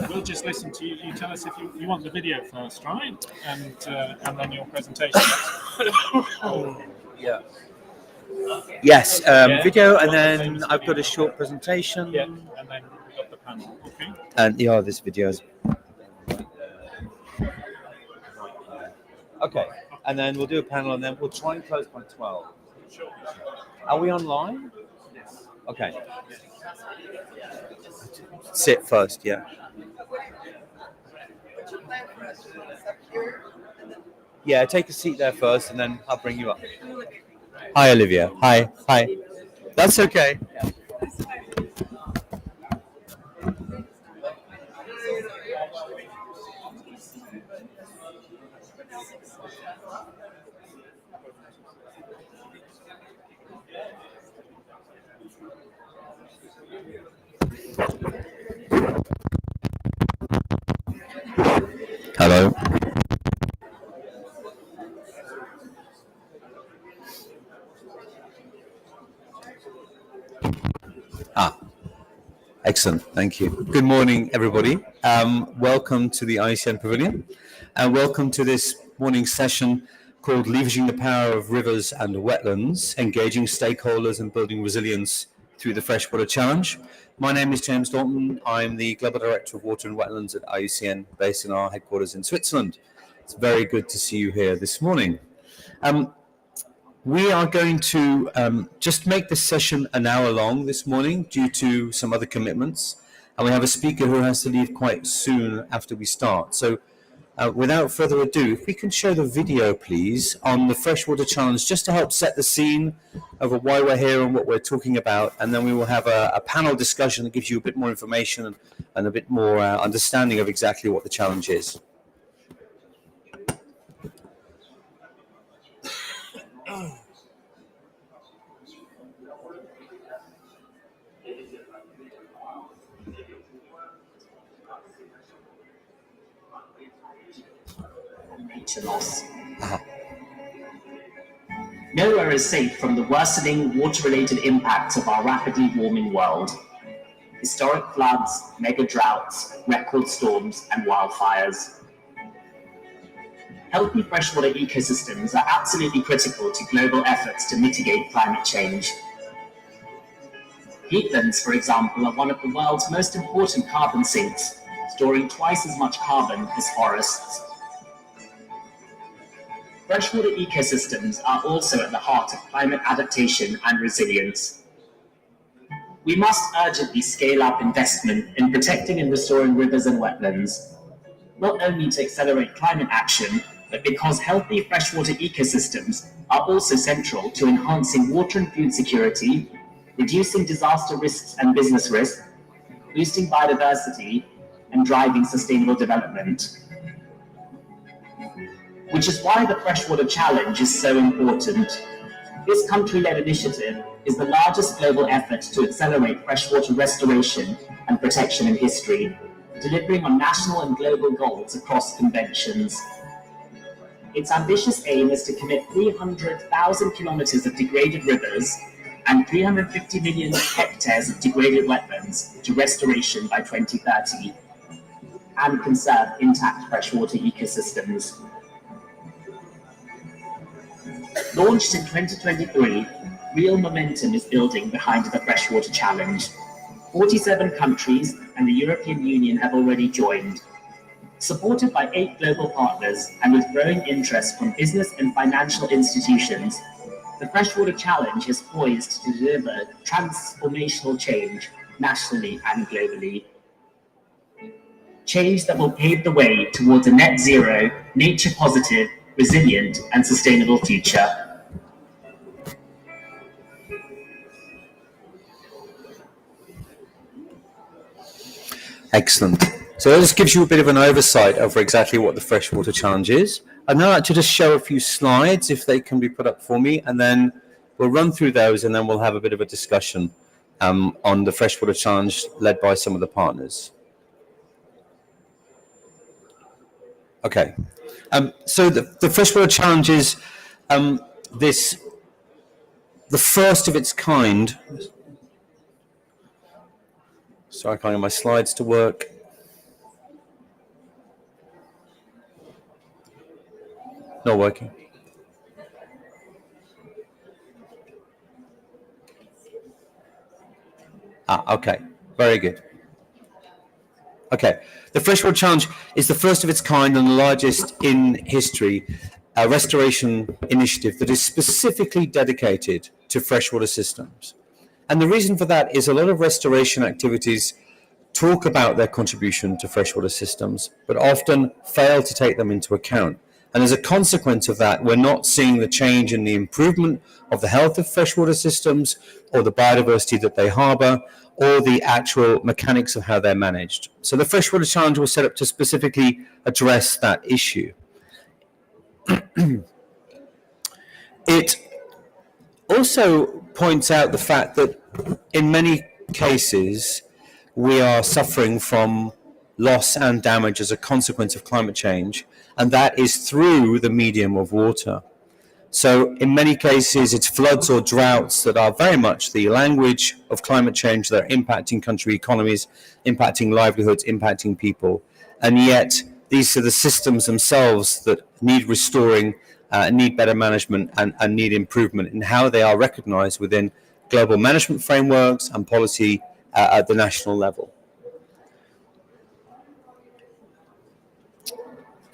We'll just listen to you. You tell us if you want the video first, right? And then your presentation. Yeah. Yes, video, and then I've got a short presentation. Yeah, and then we've got the panel. Okay. And this video is. Okay, and then we'll do a panel, and then we'll try and close by 12. Sure. Are we online? Yes. Okay. Sit first, yeah. Yeah, take a seat there first, and then I'll bring you up. Hi, Olivia. Hi. That's okay. Hello. Excellent. Thank you. Good morning, everybody. Welcome to the IUCN Pavilion, and welcome to this morning's session called Leveraging the Power of Rivers and Wetlands, Engaging Stakeholders and Building Resilience Through the Freshwater Challenge. My name is James Dalton. I'm the Global Director of Water and Wetlands at IUCN, based in our headquarters in Switzerland. It's very good to see you here this morning. We are going to just make this session an hour long this morning due to some other commitments. And we have a speaker who has to leave quite soon after we start. So without further ado, if we can show the video, please, on the Freshwater Challenge, just to help set the scene over why we're here and what we're talking about. And then we will have a panel discussion that gives you a bit more information and a bit more understanding of exactly what the challenge is. Nature loss. Nowhere is safe from the worsening water-related impacts of our rapidly warming world. Historic floods, mega droughts, record storms, and wildfires. Healthy freshwater ecosystems are absolutely critical to global efforts to mitigate climate change. Peatlands, for example, are one of the world's most important carbon sinks, storing twice as much carbon as forests. Freshwater ecosystems are also at the heart of climate adaptation and resilience. We must urgently scale up investment in protecting and restoring rivers and wetlands, not only to accelerate climate action, but because healthy freshwater ecosystems are also central to enhancing water and food security, reducing disaster risks and business risk, boosting biodiversity, and driving sustainable development. Which is why the Freshwater Challenge is so important. This country-led initiative is the largest global effort to accelerate freshwater restoration and protection in history, delivering on national and global goals across conventions. Its ambitious aim is to commit 300,000 kilometers of degraded rivers and 350 million hectares of degraded wetlands to restoration by 2030 and conserve intact freshwater ecosystems. Launched in 2023, real momentum is building behind the Freshwater Challenge. 47 countries and the European Union have already joined. Supported by 8 global partners and with growing interest from business and financial institutions, the Freshwater Challenge is poised to deliver transformational change nationally and globally. Change that will pave the way towards a net zero, nature positive, resilient and sustainable future. Excellent. So that just gives you a bit of an oversight over exactly what the Freshwater Challenge is. I'd now like to just show a few slides, if they can be put up for me, and then we'll run through those, and then we'll have a bit of a discussion on the Freshwater Challenge led by some of the partners. Okay. So the Freshwater Challenge is the first of its kind. Sorry, I can't get my slides to work. Not working. Okay. Very good. Okay. The Freshwater Challenge is the first of its kind and the largest in history restoration initiative that is specifically dedicated to freshwater systems. And the reason for that is a lot of restoration activities talk about their contribution to freshwater systems, but often fail to take them into account. And as a consequence of that, we're not seeing the change in the improvement of the health of freshwater systems or the biodiversity that they harbor or the actual mechanics of how they're managed. So the Freshwater Challenge was set up to specifically address that issue. It also points out the fact that in many cases, we are suffering from loss and damage as a consequence of climate change, and that is through the medium of water. So in many cases, it's floods or droughts that are very much the language of climate change that are impacting country economies, impacting livelihoods, impacting people. And yet, these are the systems themselves that need restoring, need better management, and need improvement in how they are recognized within global management frameworks and policy at the national level.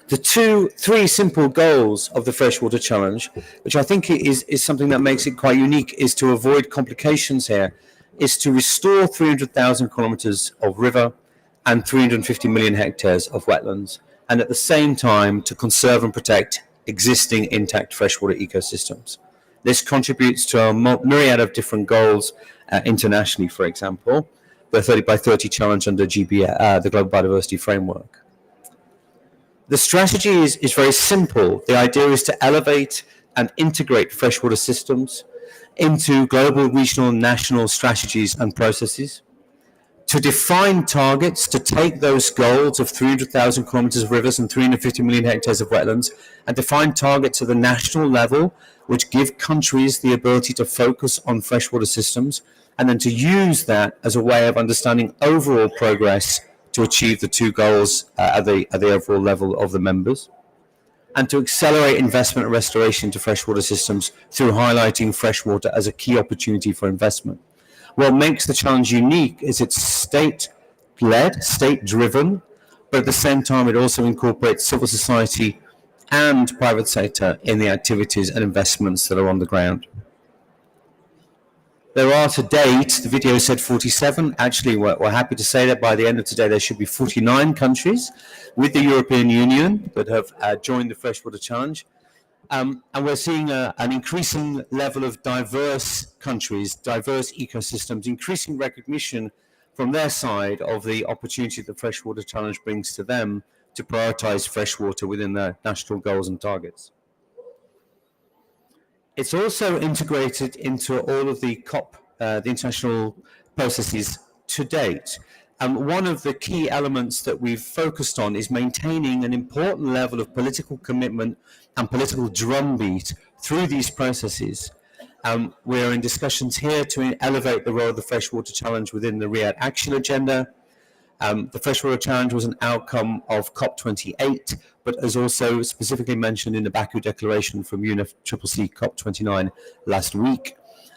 The three simple goals of the Freshwater Challenge, which I think is something that makes it quite unique, is to avoid complications here, is to restore 300,000 kilometers of river and 350 million hectares of wetlands, and at the same time to conserve and protect existing intact freshwater ecosystems. This contributes to a myriad of different goals internationally, for example, the 30 by 30 challenge under the Global Biodiversity Framework. The strategy is very simple. The idea is to elevate and integrate freshwater systems into global, regional, and national strategies and processes, to define targets, to take those goals of 300,000 kilometers of rivers and 350 million hectares of wetlands, and define targets at the national level, which give countries the ability to focus on freshwater systems, and then to use that as a way of understanding overall progress to achieve the two goals at the overall level of the members, and to accelerate investment and restoration to freshwater systems through highlighting freshwater as a key opportunity for investment. What makes the challenge unique is it's state-led, state-driven, but at the same time it also incorporates civil society and private sector in the activities and investments that are on the ground. There are to date, the video said 47, actually we're happy to say that by the end of today there should be 49 countries with the European Union that have joined the Freshwater Challenge. And we're seeing an increasing level of diverse countries, diverse ecosystems, increasing recognition from their side of the opportunity that the Freshwater Challenge brings to them to prioritize freshwater within their national goals and targets. It's also integrated into all of the COP, the international processes to date. One of the key elements that we've focused on is maintaining an important level of political commitment and political drumbeat through these processes. We're in discussions here to elevate the role of the freshwater challenge within the Riyadh Action Agenda. The freshwater challenge was an outcome of COP28, but is also specifically mentioned in the Baku Declaration from UNCCD COP29 last week,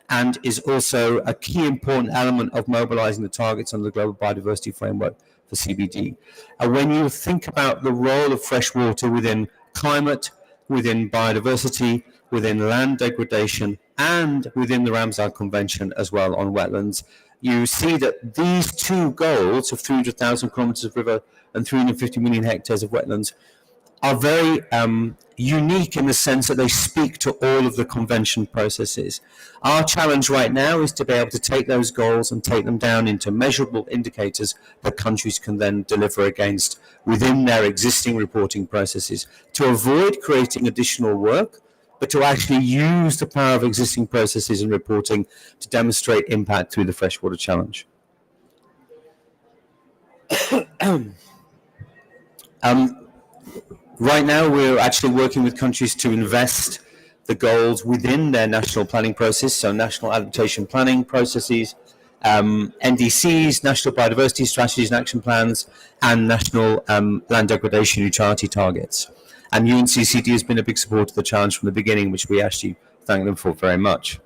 and is also a key important element of mobilizing the targets under the Global Biodiversity Framework for CBD. And when you think about the role of freshwater within climate, within biodiversity, within land degradation, and within the Ramsar Convention as well on wetlands, you see that these two goals of 300,000 kilometers of river and 350 million hectares of wetlands are very unique in the sense that they speak to all of the convention processes. Our challenge right now is to be able to take those goals and take them down into measurable indicators that countries can then deliver against within their existing reporting processes, to avoid creating additional work, but to actually use the power of existing processes and reporting to demonstrate impact through the freshwater challenge. Right now, we're actually working with countries to invest the goals within their national planning process, so national adaptation planning processes, NDCs, national biodiversity strategies and action plans, and national land degradation neutrality targets. And UNCCD has been a big supporter of the challenge from the beginning, which we actually thank them for very much.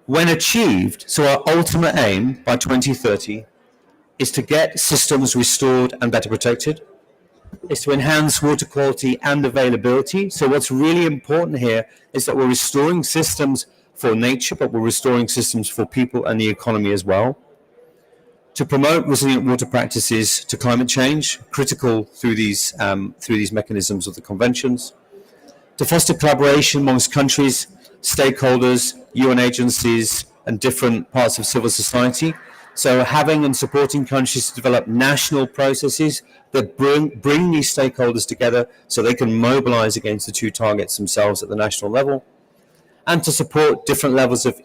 When achieved, so our ultimate aim by 2030 is to get systems restored and better protected, is to enhance water quality and availability. So what's really important here is that we're restoring systems for nature, but we're restoring systems for people and the economy as well. To promote resilient water practices to climate change, critical through these mechanisms of the conventions. To foster collaboration amongst countries, stakeholders, UN agencies, and different parts of civil society. So having and supporting countries to develop national processes that bring these stakeholders together so they can mobilize against the two targets themselves at the national level. And to support different levels of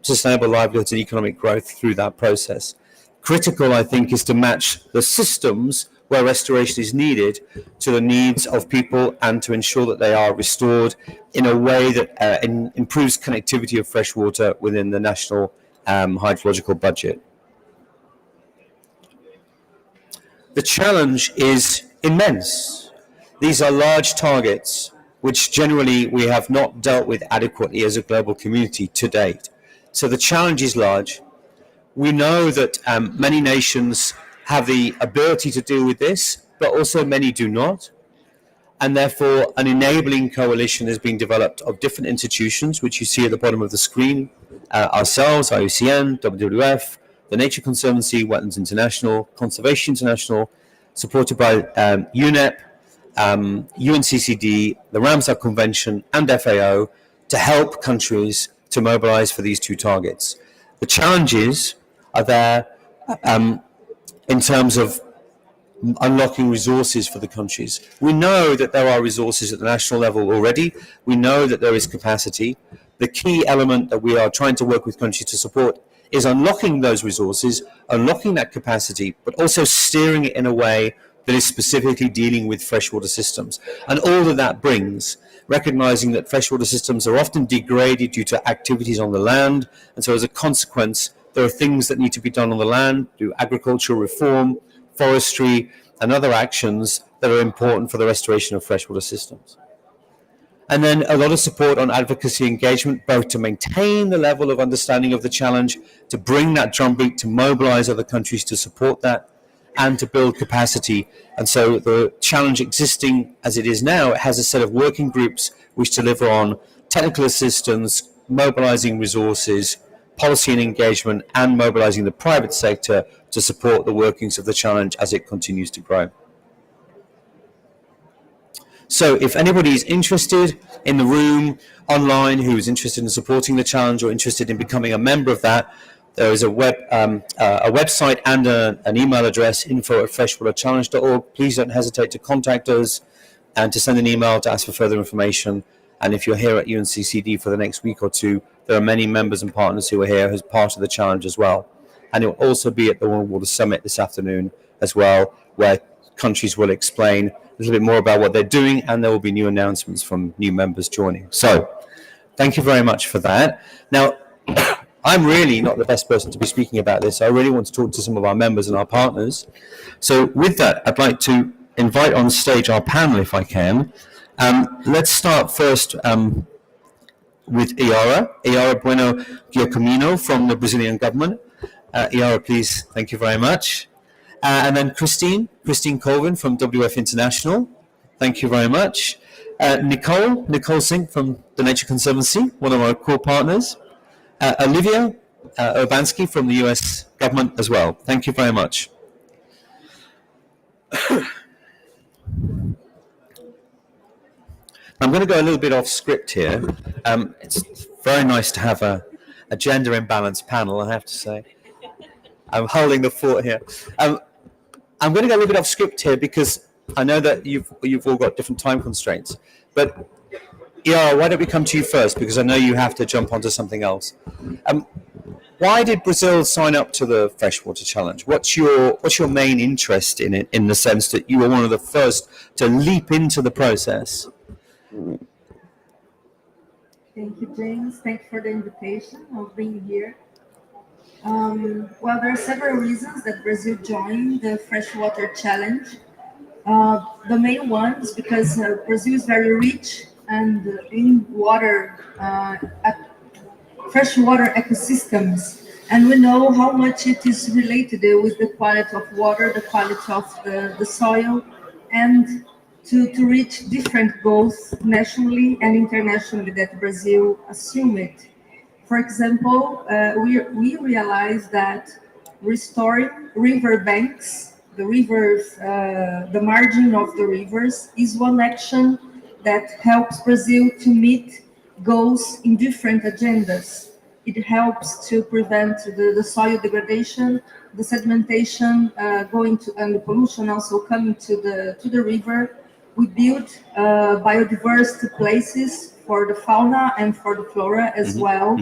sustainable livelihoods and economic growth through that process. Critical, I think, is to match the systems where restoration is needed to the needs of people and to ensure that they are restored in a way that improves connectivity of fresh water within the national hydrological budget. The challenge is immense. These are large targets which generally we have not dealt with adequately as a global community to date. So the challenge is large. We know that many nations have the ability to deal with this, but also many do not. And therefore, an enabling coalition has been developed of different institutions, which you see at the bottom of the screen, ourselves, IUCN, WWF, the Nature Conservancy, Wetlands International, Conservation International, supported by UNEP, UNCCD, the Ramsar Convention, and FAO, to help countries to mobilize for these two targets. The challenges are there in terms of unlocking resources for the countries. We know that there are resources at the national level already. We know that there is capacity. The key element that we are trying to work with countries to support is unlocking those resources, unlocking that capacity, but also steering it in a way that is specifically dealing with freshwater systems. And all that that brings, recognizing that freshwater systems are often degraded due to activities on the land, and so as a consequence, there are things that need to be done on the land, through agricultural reform, forestry, and other actions that are important for the restoration of freshwater systems. And then a lot of support on advocacy engagement, both to maintain the level of understanding of the challenge, to bring that drumbeat, to mobilize other countries to support that, and to build capacity. And so the challenge existing as it is now, it has a set of working groups which deliver on technical assistance, mobilizing resources, policy and engagement, and mobilizing the private sector to support the workings of the challenge as it continues to grow. So if anybody is interested in the room, online, who is interested in supporting the challenge or interested in becoming a member of that, there is a website and an email address, info@freshwaterchallenge.org. Please don't hesitate to contact us and to send an email to ask for further information. And if you're here at UNCCD for the next week or two, there are many members and partners who are here as part of the challenge as well. And it will also be at the World Water Summit this afternoon as well, where countries will explain a little bit more about what they're doing, and there will be new announcements from new members joining. So thank you very much for that. Now, I'm really not the best person to be speaking about this. I really want to talk to some of our members and our partners. So with that, I'd like to invite on stage our panel, if I can. Let's start first with Iara Bueno Giacomino from the Brazilian government. Iara, please, thank you very much. And then Christine Colvin from WF International. Thank you very much. Nicole Sink from the Nature Conservancy, one of our core partners. Olivia Urbanski from the US government as well. Thank you very much. I'm going to go a little bit off script here. It's very nice to have a gender imbalanced panel, I have to say. I'm holding the fort here. I'm going to go a little bit off script here because I know that you've all got different time constraints. But Iara, why don't we come to you first, because I know you have to jump onto something else. Why did Brazil sign up to the Freshwater Challenge? What's your main interest in it, in the sense that you were one of the first to leap into the process? Thank you, James. Thanks for the invitation of being here. Well, there are several reasons that Brazil joined the Freshwater Challenge. The main one is because Brazil is very rich and in water, freshwater ecosystems, and we know how much it is related with the quality of water, the quality of the soil, and to reach different goals nationally and internationally that Brazil assumed. For example, we realized that restoring river banks, the rivers, the margin of the rivers, is one action that helps Brazil to meet goals in different agendas. It helps to prevent the soil degradation, the sedimentation and the pollution also coming to the river. We build biodiversity places for the fauna and for the flora as well.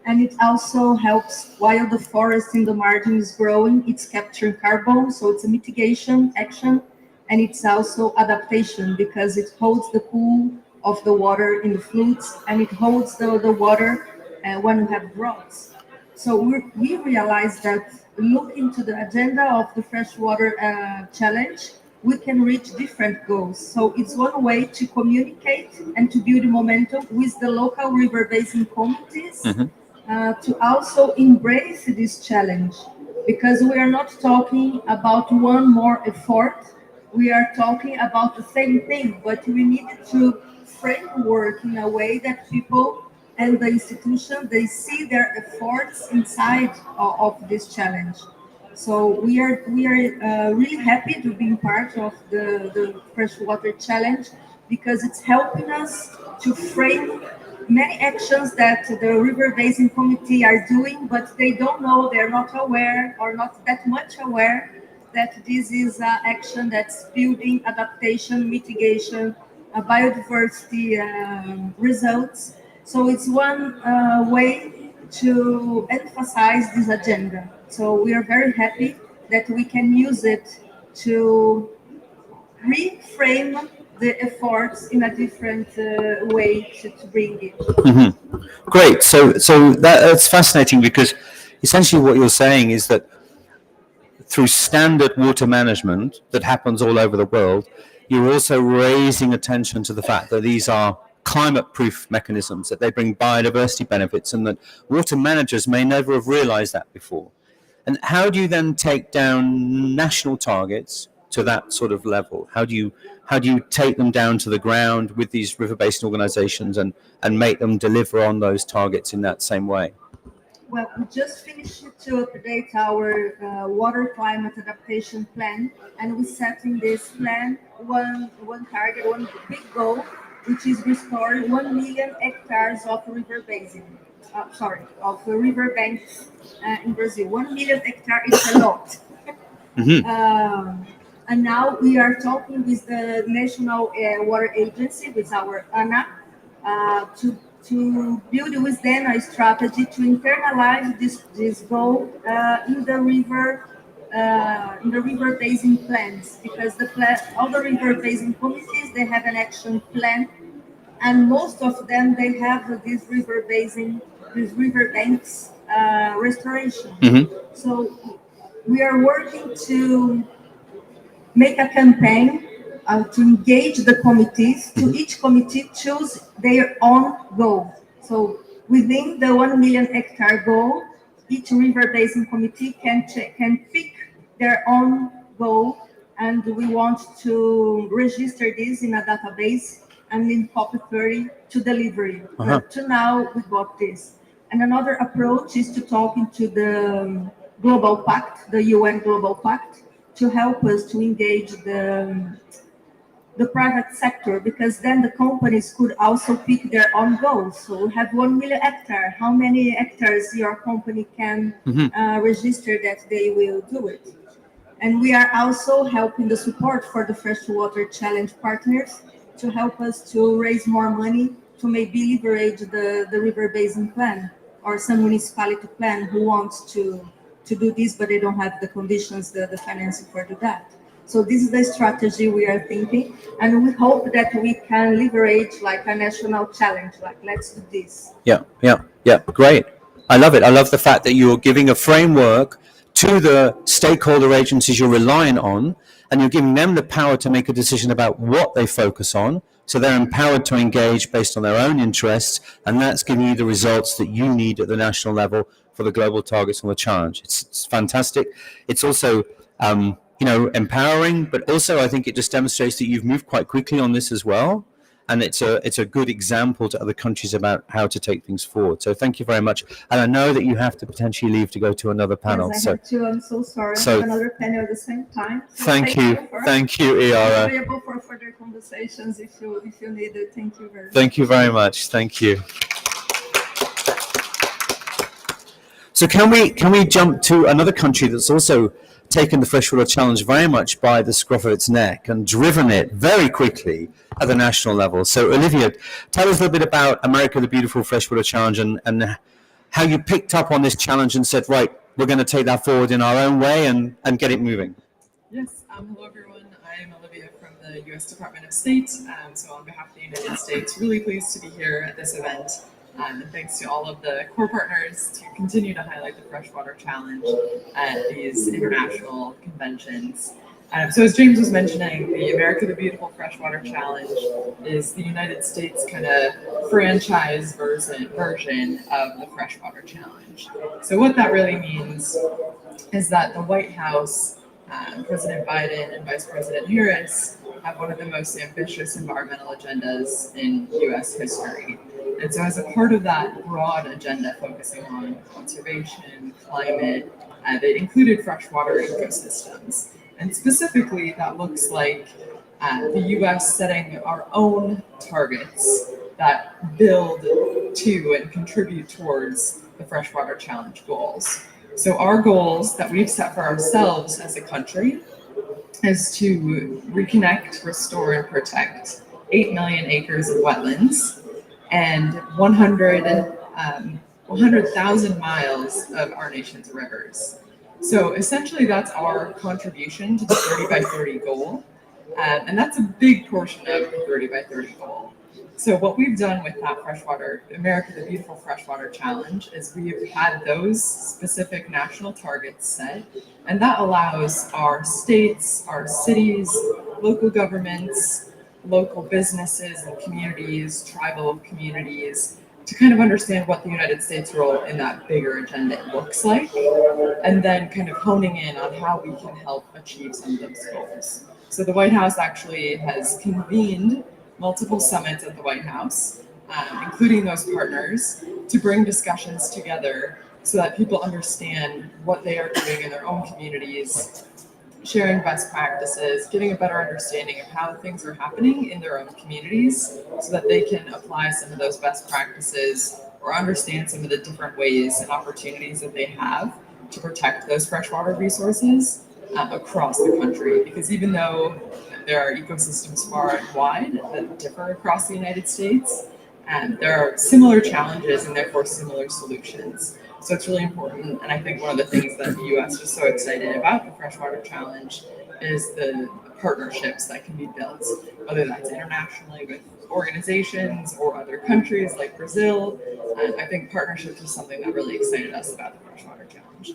And it also helps, while the forest in the margin is growing, it's capturing carbon, so it's a mitigation action, and it's also adaptation because it holds the pool of the water in the flutes, and it holds the water when we have droughts. So we realized that looking to the agenda of the Freshwater Challenge, we can reach different goals. So it's one way to communicate and to build momentum with the local river basin communities to also embrace this challenge, because we are not talking about one more effort. We are talking about the same thing, but we need to framework in a way that people and the institution, they see their efforts inside of this challenge. So we are really happy to be part of the Freshwater Challenge, because it's helping us to frame many actions that the River Basin Committee are doing, but they don't know, they're not aware or not that much aware that this is an action that's building adaptation, mitigation, biodiversity results. So it's one way to emphasize this agenda. So we are very happy that we can use it to reframe the efforts in a different way to bring it. Great. So that's fascinating, because essentially what you're saying is that through standard water management that happens all over the world, you're also raising attention to the fact that these are climate-proof mechanisms, that they bring biodiversity benefits, and that water managers may never have realized that before. And how do you then take down national targets to that sort of level? How do you take them down to the ground with these river basin organizations and make them deliver on those targets in that same way? Well, we just finished to update our water climate adaptation plan, and we set in this plan one target, one big goal, which is restoring 1 million hectares of river basin. Of river banks in Brazil. 1 million hectares is a lot. And now we are talking with the National Water Agency, with our ANA, to build with them a strategy to internalize this goal in the river basin plans, because all the river basin committees, they have an action plan, and most of them, they have this river banks restoration. So we are working to make a campaign to engage the committees, to each committee choose their own goal. So within the 1 million hectare goal, each river basin committee can pick their own goal, and we want to register this in a database and in COP30 to delivery. But to now, we got this. And another approach is to talk into the Global Pact, the UN Global Pact, to help us to engage the private sector, because then the companies could also pick their own goals. So we have 1 million hectare. How many hectares your company can register that they will do it? And we are also helping the support for the Freshwater Challenge partners to help us to raise more money to maybe leverage the river basin plan, or some municipality plan who wants to do this, but they don't have the conditions, the financing for do that. So this is the strategy we are thinking, and we hope that we can leverage like a national challenge, like let's do this. Yeah, great. I love it. I love the fact that you're giving a framework to the stakeholder agencies you're relying on, and you're giving them the power to make a decision about what they focus on. So they're empowered to engage based on their own interests, and that's giving you the results that you need at the national level for the global targets on the challenge. It's fantastic. It's also empowering, but also I think it just demonstrates that you've moved quite quickly on this as well. And it's a good example to other countries about how to take things forward. So thank you very much. And I know that you have to potentially leave to go to another panel. Yes, I have to. I'm so sorry. I have another panel at the same time. So thank you, Iara. I'm available for further conversations if you need it. Thank you very much. Thank you very much. Thank you. So can we jump to another country that's also taken the freshwater challenge very much by the scruff of its neck and driven it very quickly at the national level? So Olivia, tell us a little bit about America the Beautiful Freshwater Challenge and how you picked up on this challenge and said, right, we're going to take that forward in our own way and get it moving. Yes, hello everyone. I am Olivia from the U.S. Department of State. So on behalf of the United States, really pleased to be here at this event. And thanks to all of the core partners to continue to highlight the Freshwater Challenge at these international conventions. So as James was mentioning, the America the Beautiful Freshwater Challenge is the United States kind of franchise version of the Freshwater Challenge. So what that really means is that the White House, President Biden and Vice President Harris have one of the most ambitious environmental agendas in U.S. history. And so as a part of that broad agenda focusing on conservation, climate, they included freshwater ecosystems. And specifically, that looks like the U.S. setting our own targets that build to and contribute towards the Freshwater Challenge goals. So our goals that we've set for ourselves as a country is to reconnect, restore, and protect 8 million acres of wetlands and 100,000 miles of our nation's rivers. So essentially that's our contribution to the 30 by 30 goal. And that's a big portion of the 30 by 30 goal. So what we've done with that America the Beautiful Freshwater Challenge is we've had those specific national targets set, and that allows our states, our cities, local governments, local businesses and communities, tribal communities, to kind of understand what the United States role in that bigger agenda looks like, and then kind of honing in on how we can help achieve some of those goals. So the White House actually has convened multiple summits at the White House, including those partners, to bring discussions together so that people understand what they are doing in their own communities, sharing best practices, getting a better understanding of how things are happening in their own communities so that they can apply some of those best practices or understand some of the different ways and opportunities that they have to protect those freshwater resources across the country. Because even though there are ecosystems far and wide that differ across the United States, there are similar challenges and therefore similar solutions. So it's really important. And I think one of the things that the US was so excited about the Freshwater Challenge is the partnerships that can be built, whether that's internationally with organizations or other countries like Brazil. I think partnerships is something that really excited us about the Freshwater Challenge.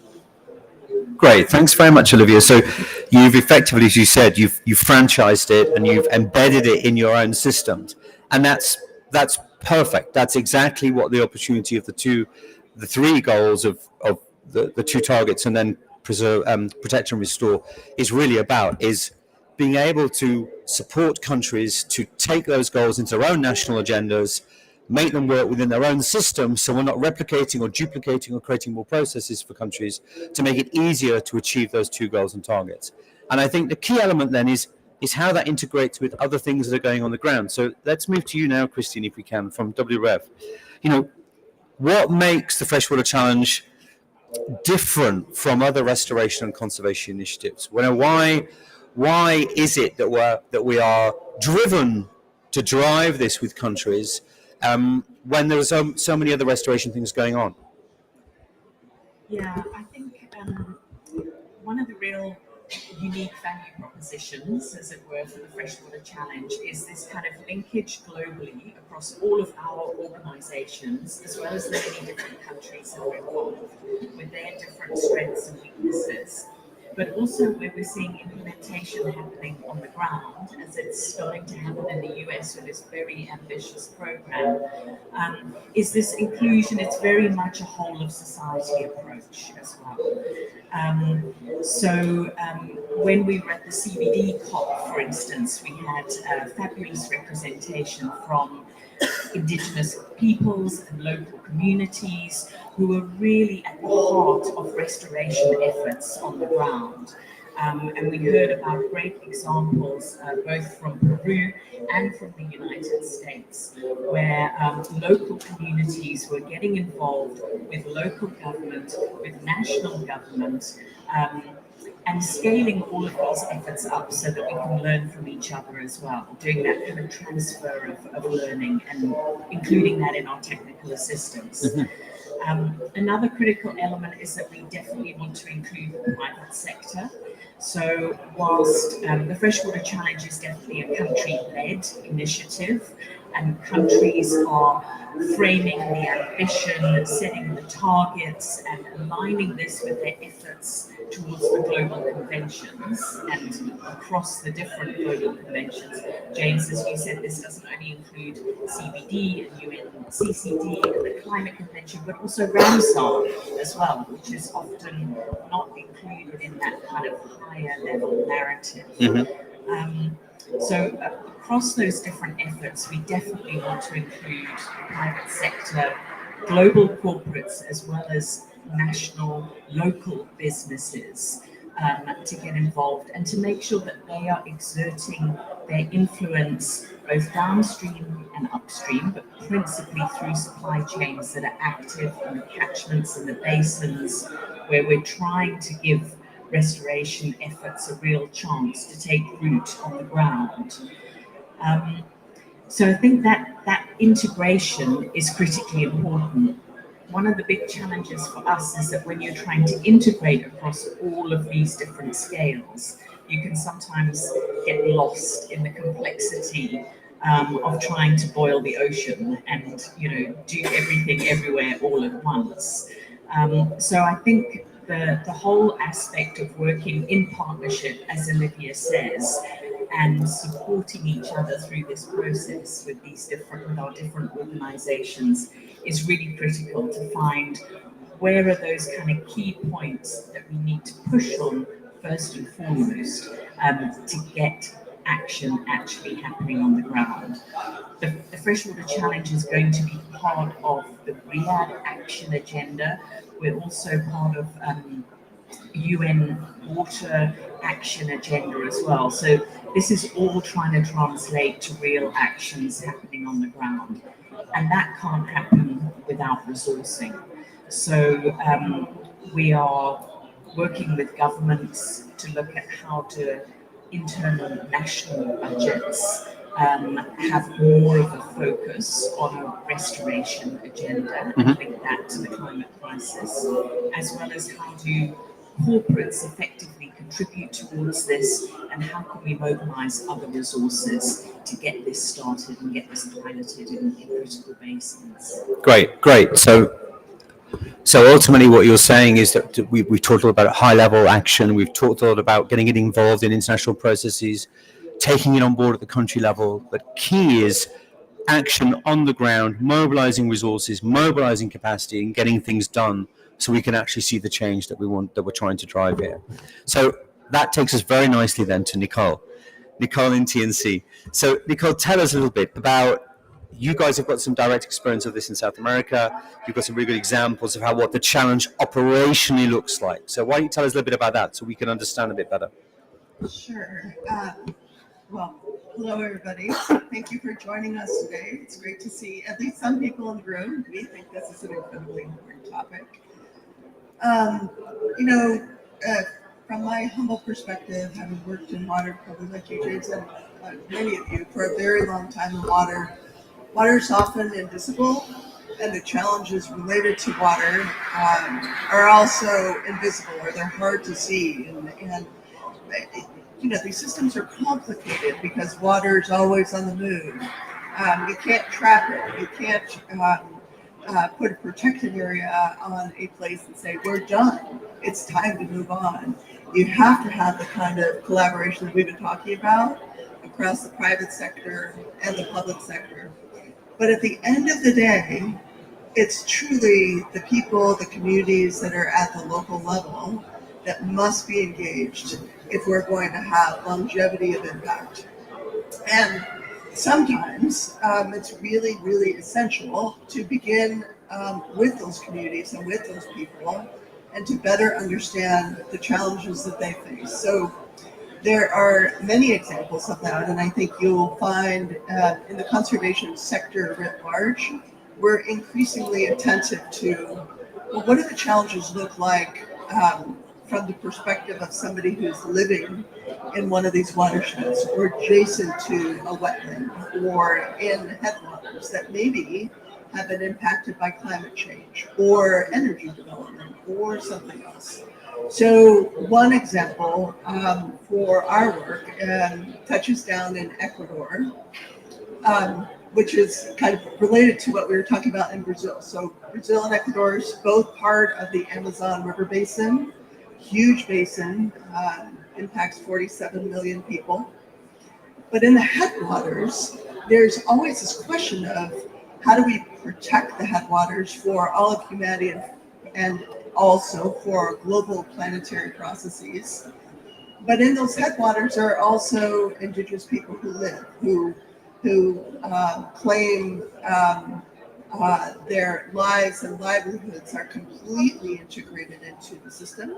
Great, thanks very much, Olivia. So you've effectively, as you said, you've franchised it and you've embedded it in your own systems, and that's perfect. That's exactly what the opportunity of the three goals of the two targets, and then preserve, protect and restore, is really about, is being able to support countries to take those goals into their own national agendas, make them work within their own system, so we're not replicating or duplicating or creating more processes for countries, to make it easier to achieve those two goals and targets. And I think the key element then is how that integrates with other things that are going on the ground. So let's move to you now, Christine, if we can, from WREF. You know, what makes the Freshwater Challenge different from other restoration and conservation initiatives? Why is it that we are driven to drive this with countries when there are so many other restoration things going on? Yeah, I think one of the real unique value propositions, as it were, for the Freshwater Challenge is this kind of linkage globally across all of our organisations, as well as the many different countries that are involved, with their different strengths and weaknesses. But also where we're seeing implementation happening on the ground, as it's starting to happen in the US with this very ambitious program, is this inclusion. It's very much a whole of society approach as well. When we were at the CBD COP, for instance, we had a fabulous representation from Indigenous peoples and local communities who were really at the heart of restoration efforts on the ground. And we heard about great examples both from Peru and from the United States, where local communities were getting involved with local government, with national government, and scaling all of these efforts up so that we can learn from each other as well, doing that kind of transfer of learning and including that in our technical assistance. Another critical element is that we definitely want to include the private sector. So whilst the Freshwater Challenge is definitely a country-led initiative, and countries are framing the ambition, setting the targets, and aligning this with their efforts towards the global conventions and across the different global conventions. James, as you said, this doesn't only include CBD and UNCCD and the Climate Convention, but also Ramsar as well, which is often not included in that kind of higher level narrative. Across those different efforts, we definitely want to include private sector, global corporates, as well as national, local businesses to get involved and to make sure that they are exerting their influence both downstream and upstream, but principally through supply chains that are active in the catchments and the basins where we're trying to give restoration efforts a real chance to take root on the ground. So I think that integration is critically important. One of the big challenges for us is that when you're trying to integrate across all of these different scales, you can sometimes get lost in the complexity of trying to boil the ocean and do everything everywhere all at once. So I think the whole aspect of working in partnership, as Olivia says, and supporting each other through this process with our different organizations is really critical to find where are those kind of key points that we need to push on first and foremost to get action actually happening on the ground. The Freshwater Challenge is going to be part of the Riyadh Action Agenda. We're also part of UN Water Action Agenda as well. So this is all trying to translate to real actions happening on the ground. And that can't happen without resourcing. So we are working with governments to look at how to internal national budgets have more of a focus on a restoration agenda and link that to the climate crisis, as well as how do corporates effectively contribute towards this, and how can we mobilize other resources to get this started and get this piloted in critical basins. Great. So ultimately, what you're saying is that we've talked a lot about high-level action. We've talked a lot about getting it involved in international processes, taking it on board at the country level. But key is action on the ground, mobilizing resources, mobilizing capacity, and getting things done so we can actually see the change that we're trying to drive here. So that takes us very nicely then to Nicole in TNC. So Nicole, tell us a little bit about, you guys have got some direct experience of this in South America. You've got some really good examples of what the challenge operationally looks like. So why don't you tell us a little bit about that so we can understand a bit better? Sure. Well, hello everybody. Thank you for joining us today. It's great to see at least some people in the room. We think this is an incredibly important topic. From my humble perspective, having worked in water, probably like you, Jason, many of you, for a very long time in water is often invisible, and the challenges related to water are also invisible, or they're hard to see. And these systems are complicated because water is always on the move. You can't trap it. You can't put a protected area on a place and say, we're done. It's time to move on. You have to have the kind of collaboration that we've been talking about across the private sector and the public sector. But at the end of the day, it's truly the people, the communities that are at the local level that must be engaged if we're going to have longevity of impact. And sometimes it's really, really essential to begin with those communities and with those people, and to better understand the challenges that they face. So there are many examples of that, and I think you'll find in the conservation sector writ large, we're increasingly attentive to, well, what do the challenges look like from the perspective of somebody who's living in one of these watersheds or adjacent to a wetland or in headwaters that maybe have been impacted by climate change or energy development or something else. So one example for our work touches down in Ecuador, which is kind of related to what we were talking about in Brazil. So Brazil and Ecuador is both part of the Amazon River Basin, huge basin, impacts 47 million people. But in the headwaters, there's always this question of how do we protect the headwaters for all of humanity and also for global planetary processes. But in those headwaters are also indigenous people who live, who claim their lives and livelihoods are completely integrated into the system.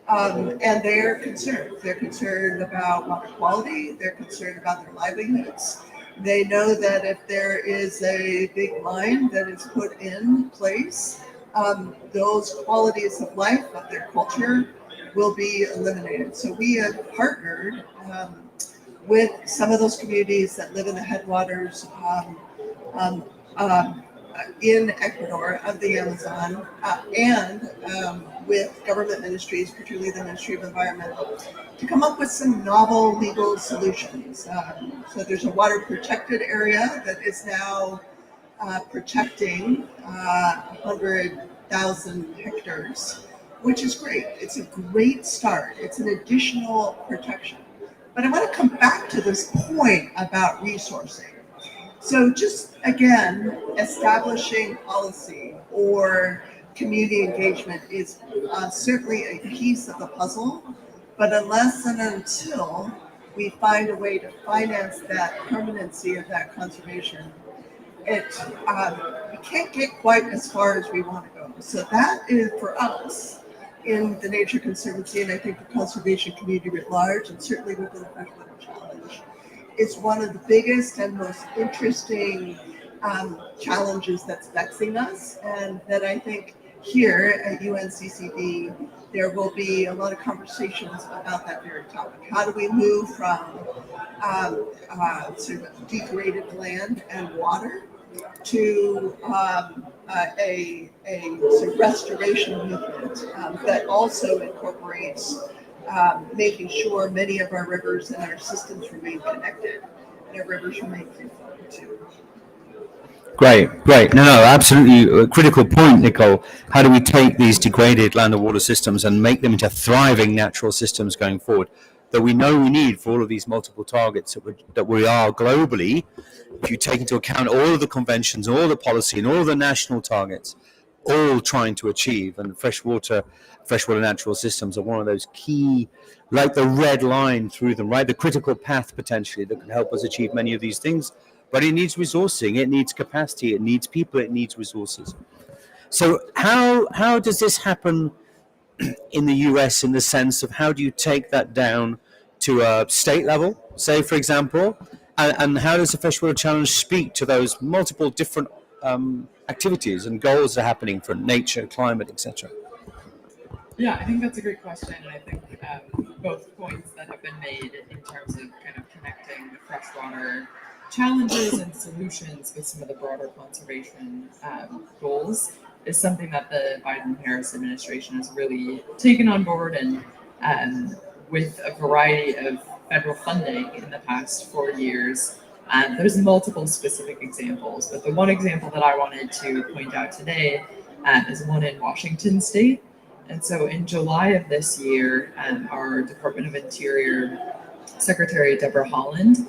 And they're concerned. They're concerned about water quality. They're concerned about their livelihoods. They know that if there is a big line that is put in place, those qualities of life, of their culture, will be eliminated. So we have partnered with some of those communities that live in the headwaters in Ecuador of the Amazon, and with government ministries, particularly the Ministry of Environment, to come up with some novel legal solutions. So there's a water protected area that is now protecting 100,000 hectares, which is great. It's a great start. It's an additional protection. But I want to come back to this point about resourcing. So just, again, establishing policy or community engagement is certainly a piece of the puzzle, but unless and until we find a way to finance that permanency of that conservation, we can't get quite as far as we want to go. So that is, for us, in the Nature Conservancy, and I think the conservation community writ large, and certainly within the Freshwater Challenge, is one of the biggest and most interesting challenges that's vexing us, and that I think here at UNCCD, there will be a lot of conversations about that very topic. How do we move from sort of degraded land and water to a sort of restoration movement that also incorporates making sure many of our rivers and our systems remain connected and our rivers remain free flowing too. Great. No, absolutely a critical point, Nicole. How do we take these degraded land and water systems and make them into thriving natural systems going forward that we know we need for all of these multiple targets that we are globally, if you take into account all of the conventions, all the policy and all the national targets, all trying to achieve, and freshwater natural systems are one of those key, like the red line through them, right? The critical path potentially that can help us achieve many of these things. But it needs resourcing, it needs capacity, it needs people, it needs resources. So how does this happen in the US in the sense of how do you take that down to a state level, say, for example, and how does the Freshwater Challenge speak to those multiple different activities and goals that are happening for nature, climate, etc.? Yeah, I think that's a great question, and I think both points that have been made in terms of kind of connecting the freshwater challenges and solutions with some of the broader conservation goals is something that the Biden-Harris administration has really taken on board, and with a variety of federal funding in the past 4 years. There's multiple specific examples, but the one example that I wanted to point out today is one in Washington State. And so in July of this year, our Department of Interior Secretary Deborah Haaland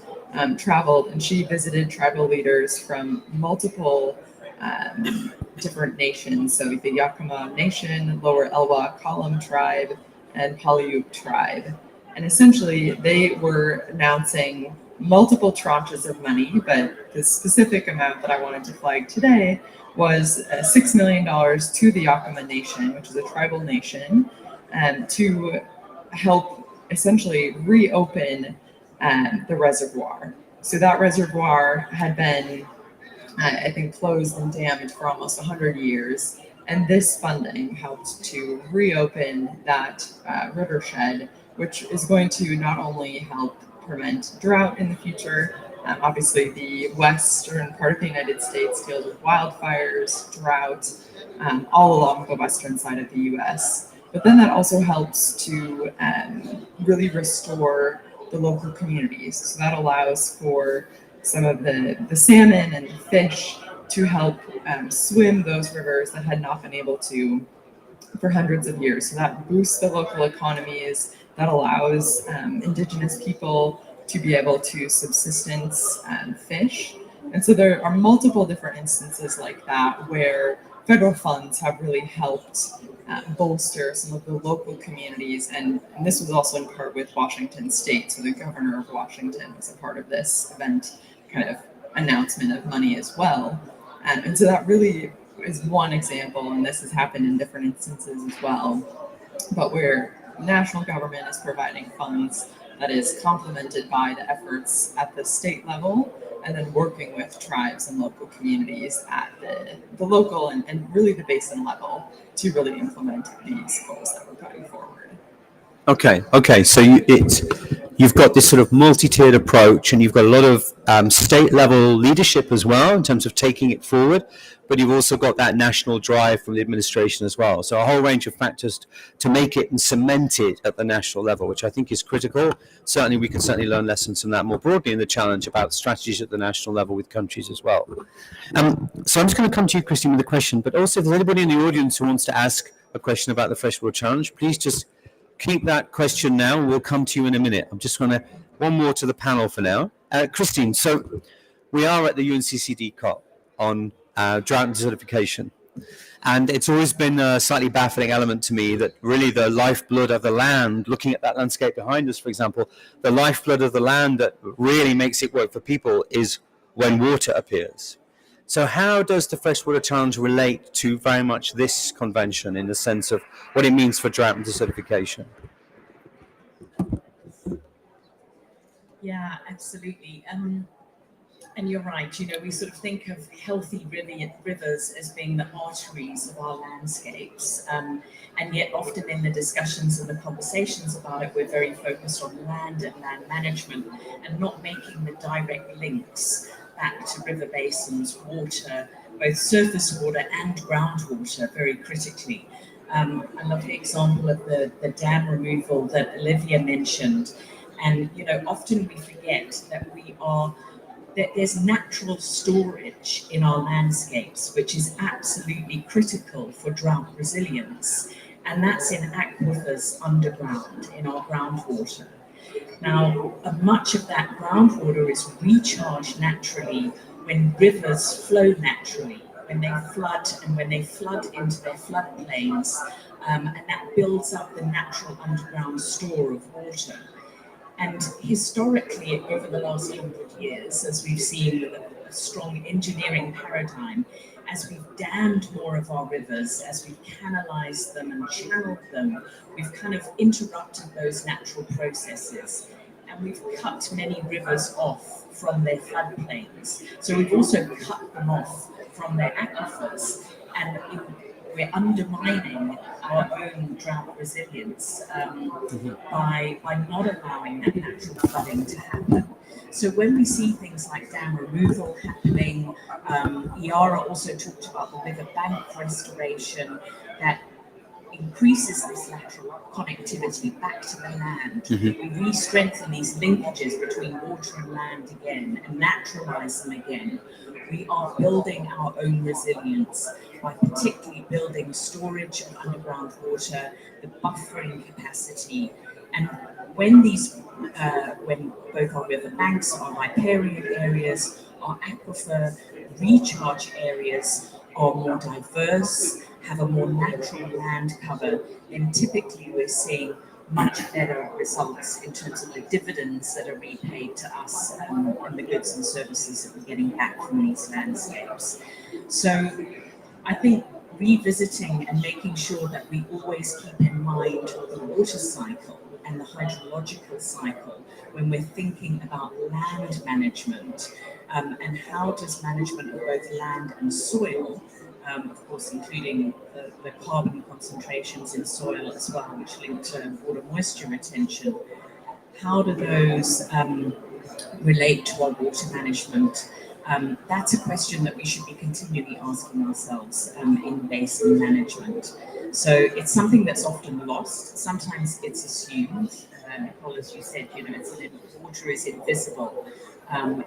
traveled, and she visited tribal leaders from multiple different nations. So the Yakima Nation, Lower Elwha Column Tribe, and Paiute Tribe. And essentially, they were announcing multiple tranches of money, but the specific amount that I wanted to flag today was $6 million to the Yakima Nation, which is a tribal nation, to help essentially reopen the reservoir. So that reservoir had been, I think, closed and dammed for almost 100 years. And this funding helped to reopen that rivershed, which is going to not only help prevent drought in the future. Obviously, the western part of the United States deals with wildfires, drought, all along the western side of the US. But then that also helps to really restore the local communities. So that allows for some of the salmon and the fish to help swim those rivers that had not been able to for hundreds of years. So that boosts the local economies, that allows indigenous people to be able to subsistence fish. And so there are multiple different instances like that where federal funds have really helped bolster some of the local communities. And this was also in part with Washington State. So the governor of Washington was a part of this event kind of announcement of money as well. And so that really is one example, and this has happened in different instances as well, but where national government is providing funds that is complemented by the efforts at the state level, and then working with tribes and local communities at the local and really the basin level to really implement these goals that we're putting forward. Okay. So you've got this sort of multi-tiered approach, and you've got a lot of state level leadership as well in terms of taking it forward, but you've also got that national drive from the administration as well. So a whole range of factors to make it and cement it at the national level, which I think is critical. Certainly, we can learn lessons from that more broadly in the challenge about strategies at the national level with countries as well. So I'm just going to come to you, Christine, with a question, but also if there's anybody in the audience who wants to ask a question about the Freshwater Challenge, please just keep that question now. We'll come to you in a minute. I'm just going to, one more to the panel for now. Christine, so we are at the UNCCD COP on drought and desertification. And it's always been a slightly baffling element to me that really the lifeblood of the land, looking at that landscape behind us, for example, the lifeblood of the land that really makes it work for people is when water appears. So how does the Freshwater Challenge relate to very much this convention in the sense of what it means for drought and desertification? Yeah, absolutely. And you're right, you know, we sort of think of healthy rivers as being the arteries of our landscapes. And yet often in the discussions and the conversations about it, we're very focused on land and land management and not making the direct links back to river basins, water, both surface water and groundwater, very critically. I love the example of the dam removal that Olivia mentioned. And, you know, often we forget that there's natural storage in our landscapes, which is absolutely critical for drought resilience. And that's in aquifers underground, in our groundwater. Now, much of that groundwater is recharged naturally when rivers flow naturally, when they flood and when they flood into their floodplains, and that builds up the natural underground store of water. And historically, over the last 100 years, as we've seen with a strong engineering paradigm, as we've dammed more of our rivers, as we've canalized them and channeled them, we've kind of interrupted those natural processes. And we've cut many rivers off from their floodplains. So we've also cut them off from their aquifers. And we're undermining our own drought resilience by not allowing that natural flooding to happen. So when we see things like dam removal happening, IARA also talked about the river bank restoration that increases this lateral connectivity back to the land. We re-strengthen these linkages between water and land again and naturalize them again. We are building our own resilience by particularly building storage of underground water, the buffering capacity, and when both our river banks, our riparian areas, our aquifer recharge areas are more diverse, have a more natural land cover, then typically we're seeing much better results in terms of the dividends that are repaid to us and the goods and services that we're getting back from these landscapes. So I think revisiting and making sure that we always keep in mind the water cycle and the hydrological cycle when we're thinking about land management, and how does management of both land and soil, of course including the carbon concentrations in soil as well, which link to water moisture retention, how do those relate to our water management? That's a question that we should be continually asking ourselves in basin management. So it's something that's often lost. Sometimes it's assumed. Nicole, as you said, you know, water is invisible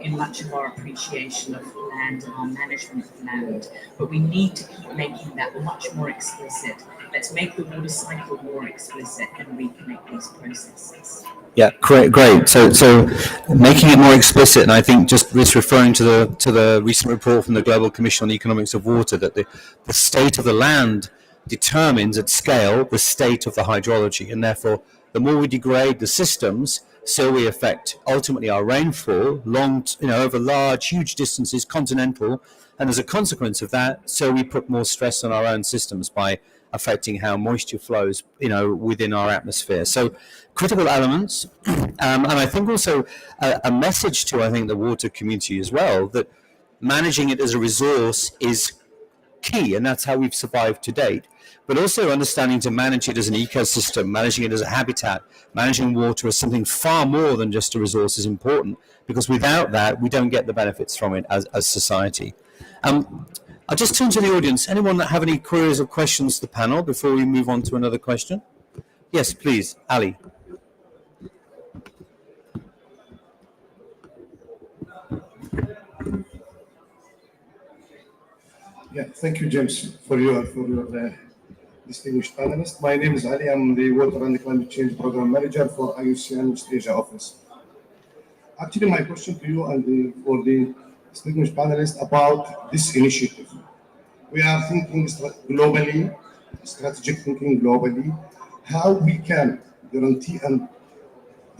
in much of our appreciation of land and our management of land. But we need to keep making that much more explicit. Let's make the water cycle more explicit and reconnect these processes. Yeah, great. So making it more explicit, and I think just referring to the recent report from the Global Commission on the Economics of Water, that the state of the land determines at scale the state of the hydrology, and therefore the more we degrade the systems, so we affect ultimately our rainfall over large, huge distances, continental, and as a consequence of that, so we put more stress on our own systems by affecting how moisture flows, within our atmosphere. So critical elements, and I think also a message to, the water community as well, that managing it as a resource is key, and that's how we've survived to date. But also understanding to manage it as an ecosystem, managing it as a habitat, managing water as something far more than just a resource is important, because without that, we don't get the benefits from it as society. I'll just turn to the audience. Anyone that have any queries or questions to the panel before we move on to another question? Yes, please, Ali. Yeah, thank you, James, for your distinguished panelist. My name is Ali. I'm the Water and Climate Change Program Manager for IUCN West Asia Office. Actually, my question to you and for the distinguished panelist about this initiative. We are thinking globally, strategic thinking globally, how we can guarantee and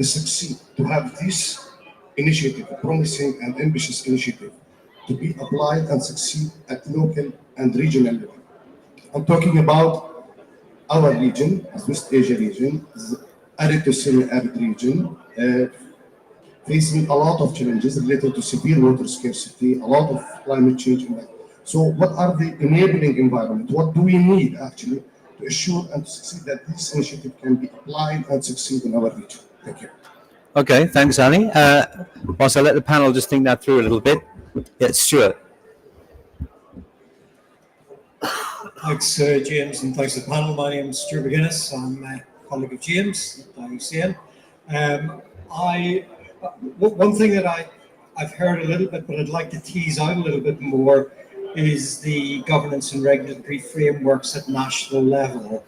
succeed to have this initiative, a promising and ambitious initiative, to be applied and succeed at local and regional level. I'm talking about our region, West Asia region, arid to semi-arid region, facing a lot of challenges related to severe water scarcity, a lot of climate change impact. So what are the enabling environment? What do we need actually to assure and to succeed that this initiative can be applied and succeed in our region? Thank you. Okay, thanks, Ali. Whilst I let the panel just think that through a little bit. Yeah, Stuart. Thanks, James, and thanks to the panel. My name is Stuart McGuinness. I'm a colleague of James at IUCN. One thing that I've heard a little bit, but I'd like to tease out a little bit more, is the governance and regulatory frameworks at national level,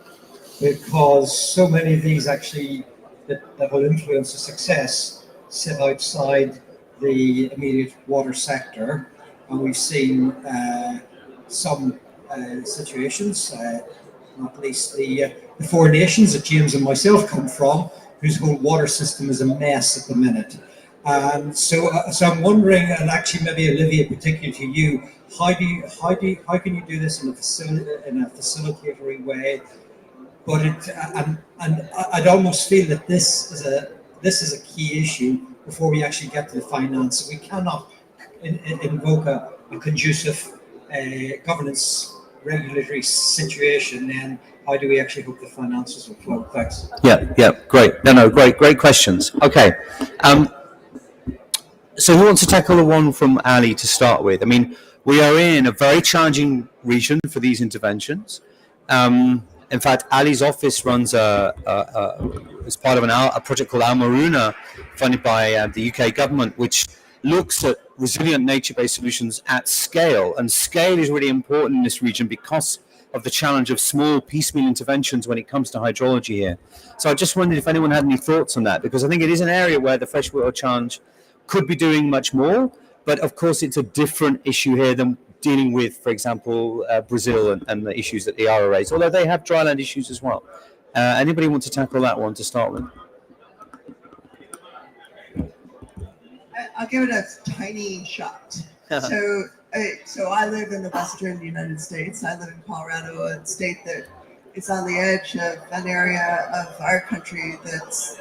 because so many of these actually that will influence the success sit outside the immediate water sector, and we've seen some situations, not least the four nations that James and myself come from, whose whole water system is a mess at the minute. So I'm wondering, and actually maybe Olivia, particularly to you, how can you do this in a facilitatory way? But I'd almost feel that this is a key issue before we actually get to the finance. We cannot invoke a conducive governance regulatory situation, then how do we actually hope the finances will flow? Thanks. Yeah, great. No, great questions. Okay. So who wants to tackle the one from Ali to start with? I mean, we are in a very challenging region for these interventions. In fact, Ali's office runs as part of a project called Al Maruna, funded by the UK government, which looks at resilient nature-based solutions at scale. And scale is really important in this region because of the challenge of small piecemeal interventions when it comes to hydrology here. So I just wondered if anyone had any thoughts on that, because I think it is an area where the Freshwater Challenge could be doing much more. But of course, it's a different issue here than dealing with, for example, Brazil and the issues that the ERA raised, although they have dryland issues as well. Anybody want to tackle that one to start with? I'll give it a tiny shot. So I live in the western United States. I live in Colorado, a state that is on the edge of an area of our country that's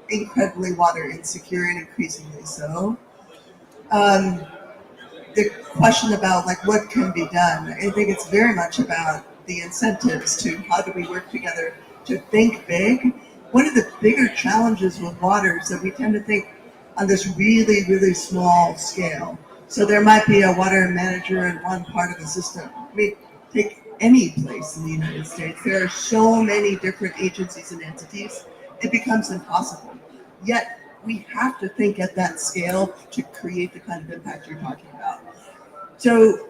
incredibly water insecure and increasingly so. The question about like what can be done, I think it's very much about the incentives to how do we work together to think big. One of the bigger challenges with water is that we tend to think on this really, really small scale. So there might be a water manager in one part of the system. I mean, take any place in the United States. There are so many different agencies and entities, it becomes impossible. Yet we have to think at that scale to create the kind of impact you're talking about. So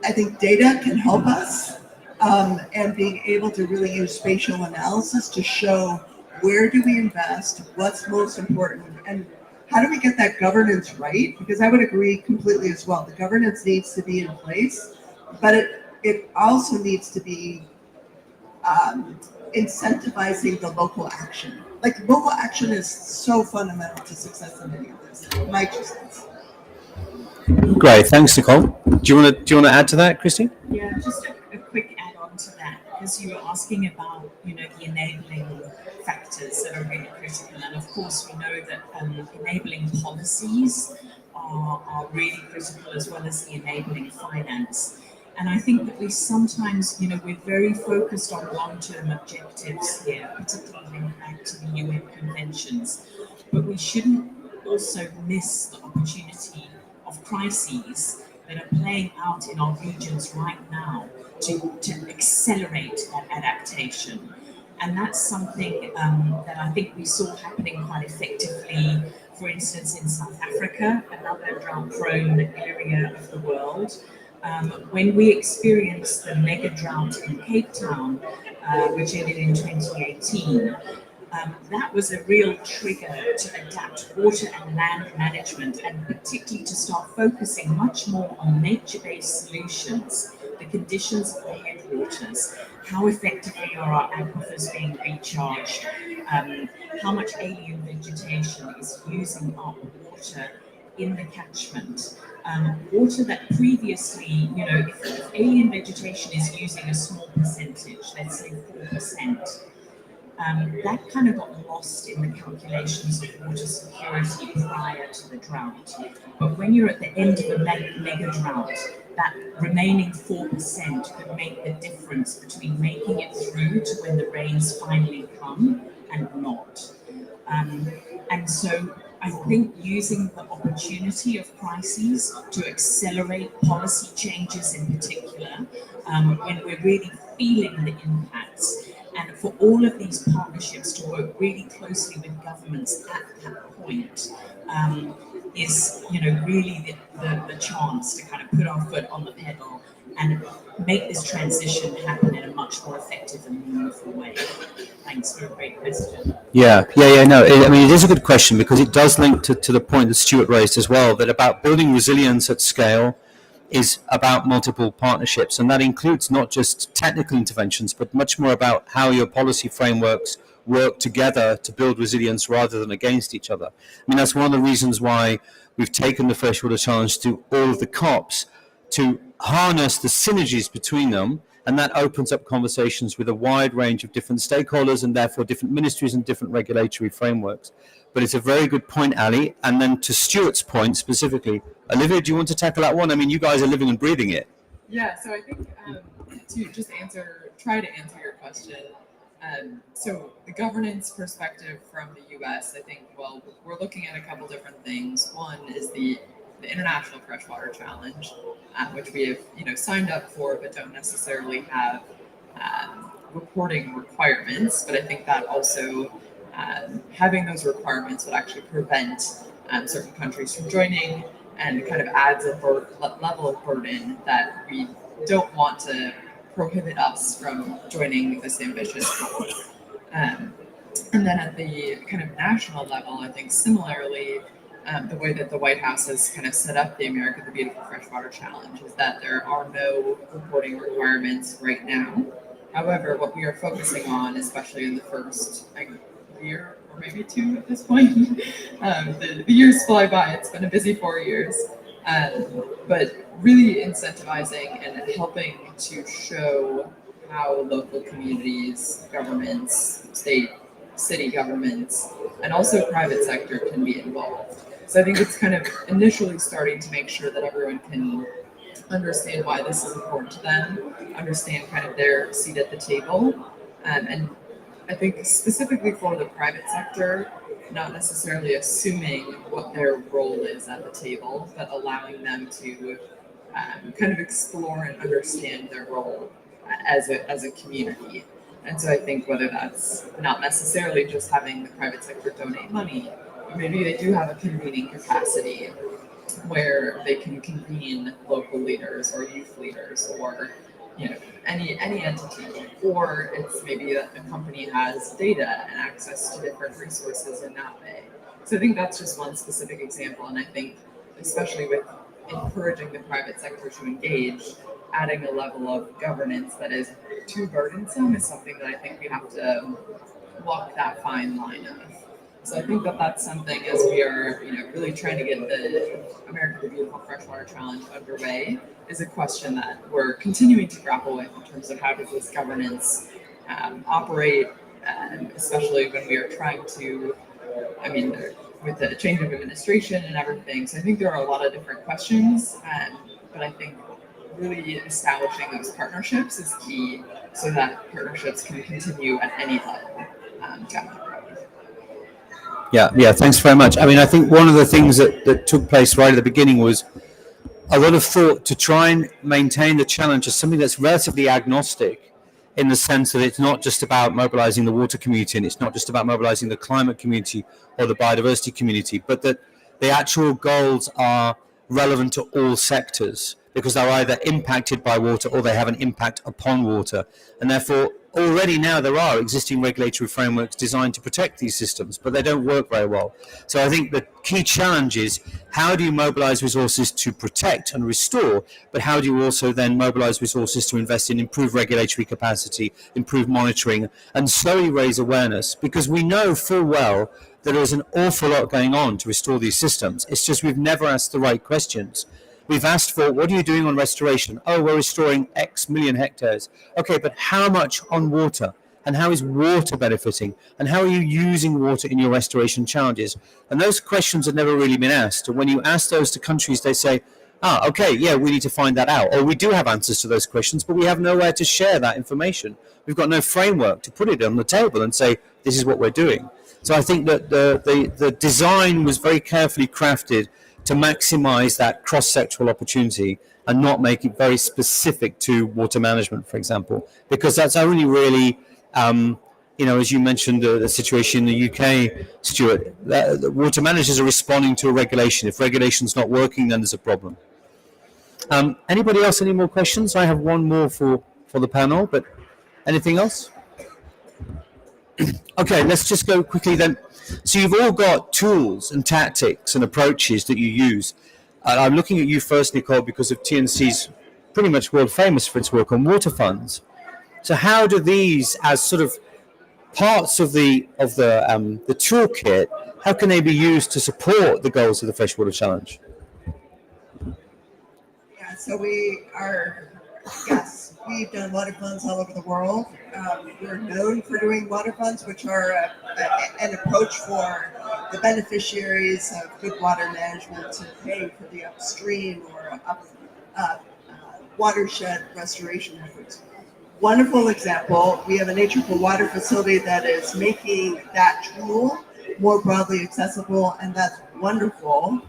I think data can help us, and being able to really use spatial analysis to show where do we invest, what's most important, and how do we get that governance right? Because I would agree completely as well. The governance needs to be in place, but it also needs to be incentivizing the local action. Like local action is so fundamental to success in any of this. My 2 cents. Great, thanks, Nicole. Do you want to add to that, Christine? Yeah, just a quick add-on to that, because you were asking about, the enabling factors that are really critical, and of course we know that enabling policies are really critical, as well as the enabling finance. And I think that we sometimes, we're very focused on long-term objectives here, particularly linked back to the UN conventions, but we shouldn't also miss the opportunity of crises that are playing out in our regions right now to accelerate that adaptation. And that's something that I think we saw happening quite effectively, for instance, in South Africa, another drought-prone area of the world. When we experienced the mega drought in Cape Town, which ended in 2018, that was a real trigger to adapt water and land management, and particularly to start focusing much more on nature-based solutions, the conditions of the headwaters, how effectively are our aquifers being recharged, how much alien vegetation is using up water in the catchment. Water that previously, if alien vegetation is using a small percentage, let's say 4%, that kind of got lost in the calculations of water security prior to the drought. But when you're at the end of a mega drought, that remaining 4% could make the difference between making it through to when the rains finally come and not. And so I think using the opportunity of crises to accelerate policy changes in particular, when we're really feeling the impacts, and for all of these partnerships to work really closely with governments at that point, is, you know, really the chance to kind of put our foot on the pedal and make this transition happen in a much more effective and meaningful way. Thanks for a great question. No, I mean, it is a good question because it does link to the point that Stuart raised as well, that about building resilience at scale is about multiple partnerships, and that includes not just technical interventions, but much more about how your policy frameworks work together to build resilience rather than against each other. I mean, that's one of the reasons why we've taken the Freshwater Challenge to all of the COPs, to harness the synergies between them, and that opens up conversations with a wide range of different stakeholders and therefore different ministries and different regulatory frameworks. But it's a very good point, Ali. And then to Stuart's point specifically, Olivia, do you want to tackle that one? I mean, you guys are living and breathing it. Yeah, so I think to just try to answer your question. So the governance perspective from the U.S., I think, well, we're looking at a couple different things. One is the International Freshwater Challenge, which we have, you know, signed up for, but don't necessarily have reporting requirements. But I think that also having those requirements would actually prevent certain countries from joining, and kind of adds a level of burden that we don't want to prohibit us from joining this ambitious goal. And then at the kind of national level, I think similarly, the way that the White House has kind of set up the America the Beautiful Freshwater Challenge is that there are no reporting requirements right now. However, what we are focusing on, especially in the first year or maybe two at this point, the years fly by, it's been a busy 4 years, but really incentivizing and helping to show how local communities, governments, state, city governments, and also private sector can be involved. So I think it's kind of initially starting to make sure that everyone can understand why this is important to them, understand kind of their seat at the table, and I think specifically for the private sector, not necessarily assuming what their role is at the table, but allowing them to kind of explore and understand their role as a community. And so I think whether that's not necessarily just having the private sector donate money, or maybe they do have a convening capacity where they can convene local leaders or youth leaders or, you know, any entity, or it's maybe that the company has data and access to different resources in that way. So I think that's just one specific example, and I think especially with encouraging the private sector to engage, adding a level of governance that is too burdensome is something that I think we have to walk that fine line of. So I think that that's something, as we are, you know, really trying to get the America the Beautiful Freshwater Challenge underway, is a question that we're continuing to grapple with in terms of how does this governance operate, especially when we are trying to, I mean, with the change of administration and everything. So I think there are a lot of different questions, but I think really establishing those partnerships is key, so that partnerships can continue at any level down the road. Yeah, thanks very much. I mean, I think one of the things that took place right at the beginning was a lot of thought to try and maintain the challenge as something that's relatively agnostic, in the sense that it's not just about mobilizing the water community, and it's not just about mobilizing the climate community or the biodiversity community, but that the actual goals are relevant to all sectors, because they're either impacted by water or they have an impact upon water. And therefore, already now there are existing regulatory frameworks designed to protect these systems, but they don't work very well. So I think the key challenge is, how do you mobilize resources to protect and restore, but how do you also then mobilize resources to invest in improved regulatory capacity, improved monitoring, and slowly raise awareness? Because we know full well that there is an awful lot going on to restore these systems. It's just we've never asked the right questions. We've asked for, what are you doing on restoration? Oh, we're restoring X million hectares. Okay, but how much on water? And how is water benefiting? And how are you using water in your restoration challenges? And those questions have never really been asked. And when you ask those to countries, they say, okay, yeah, we need to find that out. Or we do have answers to those questions, but we have nowhere to share that information. We've got no framework to put it on the table and say, this is what we're doing. So I think that the design was very carefully crafted to maximize that cross-sectoral opportunity and not make it very specific to water management, for example, because that's only really, as you mentioned, the situation in the UK, Stuart, the water managers are responding to a regulation. If regulation's not working, then there's a problem. Anybody else, any more questions? I have one more for the panel, but anything else? Okay, let's just go quickly then. So you've all got tools and tactics and approaches that you use. I'm looking at you first, Nicole, because of TNC's pretty much world famous for its work on water funds. So how do these, as sort of parts of the toolkit, how can they be used to support the goals of the Freshwater Challenge? Yeah, so we've done water funds all over the world. We're known for doing water funds, which are an approach for the beneficiaries of good water management to pay for the upstream or watershed restoration efforts. Wonderful example. We have a Nature for Water facility that is making that tool more broadly accessible, and that's wonderful.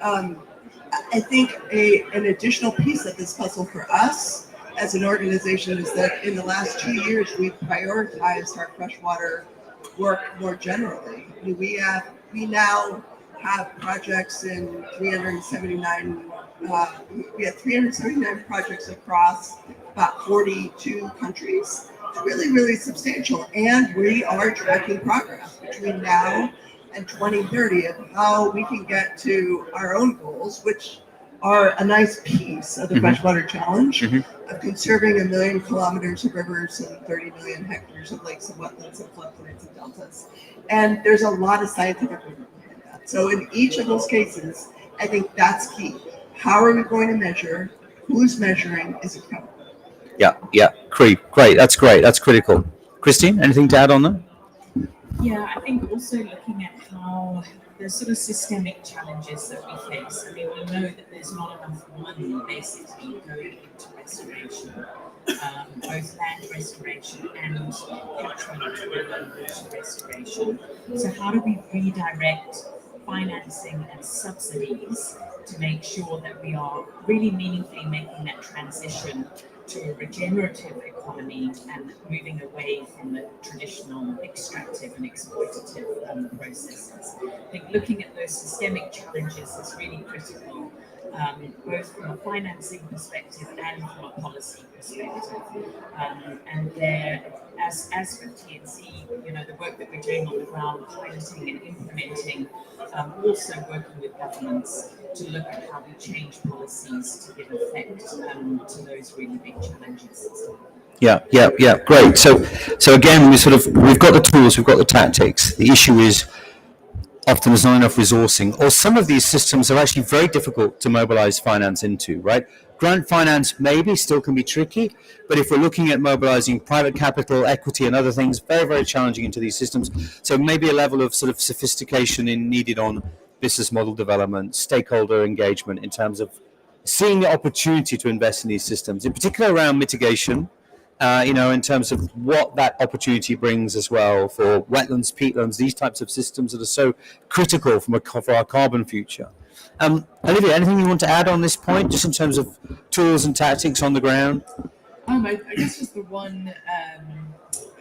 I think an additional piece of this puzzle for us as an organization is that in the last 2 years, we've prioritized our freshwater work more generally. We now have projects in 379, we have 379 projects across about 42 countries. It's really, really substantial. And we are tracking progress between now and 2030 of how we can get to our own goals, which are a nice piece of the freshwater challenge of conserving 1 million kilometers of rivers and 30 million hectares of lakes and wetlands and floodplains and deltas. And there's a lot of scientific work behind that. So in each of those cases, I think that's key. How are we going to measure? Who's measuring? Is it accountable? Yeah, great. That's great. That's critical. Christine, anything to add on that? Yeah, I think also looking at how the sort of systemic challenges that we face. I mean, we know that there's not enough money basically going into restoration, both land restoration and catchment water restoration. So how do we redirect financing and subsidies to make sure that we are really meaningfully making that transition to a regenerative economy and moving away from the traditional extractive and exploitative processes. I think looking at those systemic challenges is really critical, both from a financing perspective and from a policy perspective. And there, as for TNC, the work that we're doing on the ground, piloting and implementing, also working with governments to look at how we change policies to give effect to those really big challenges. Yeah, great. So again, we've got the tools, we've got the tactics. The issue is often there's not enough resourcing, or some of these systems are actually very difficult to mobilize finance into, right? Grant finance maybe still can be tricky, but if we're looking at mobilizing private capital, equity, and other things, very, very challenging into these systems. So maybe a level of sort of sophistication needed on business model development, stakeholder engagement in terms of seeing the opportunity to invest in these systems, in particular around mitigation, in terms of what that opportunity brings as well for wetlands, peatlands, these types of systems that are so critical for our carbon future. Olivia, anything you want to add on this point, just in terms of tools and tactics on the ground? I guess just the one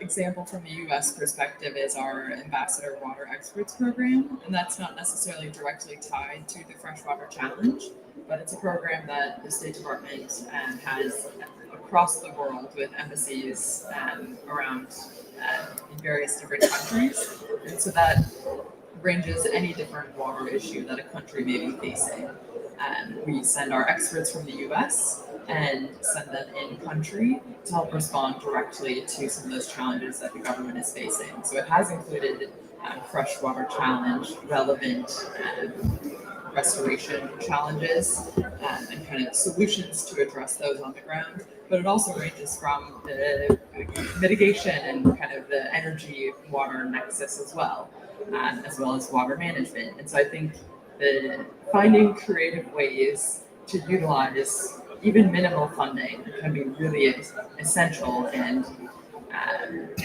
example from the U.S. perspective is our Ambassador Water Experts program, and that's not necessarily directly tied to the Freshwater Challenge, but it's a program that the State Department has across the world with embassies around in various different countries, and so that ranges any different water issue that a country may be facing. We send our experts from the US and send them in country to help respond directly to some of those challenges that the government is facing. So it has included freshwater challenge relevant restoration challenges and kind of solutions to address those on the ground. But it also ranges from the mitigation and kind of the energy water nexus as well as water management. And so I think the finding creative ways to utilize even minimal funding can be really essential and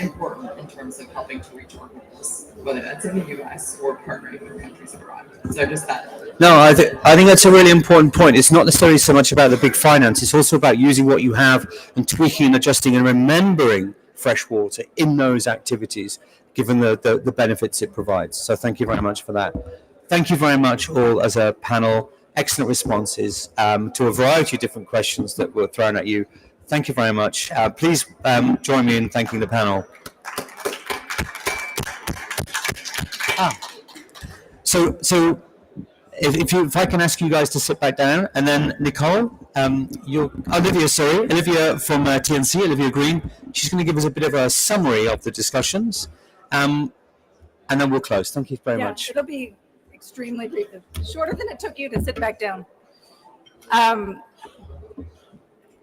important in terms of helping to reach our goals, whether that's in the U.S. or partnering with countries abroad. So just that. No, I think that's a really important point. It's not necessarily so much about the big finance. It's also about using what you have and tweaking and adjusting and remembering fresh water in those activities, given the benefits it provides. So thank you very much for that. Thank you very much all as a panel. Excellent responses to a variety of different questions that were thrown at you. Thank you very much. Please join me in thanking the panel. So if I can ask you guys to sit back down, and then Nicole, Olivia from TNC, Olivia Green, she's going to give us a bit of a summary of the discussions, and then we'll close. Thank you very much. It'll be extremely brief, shorter than it took you to sit back down.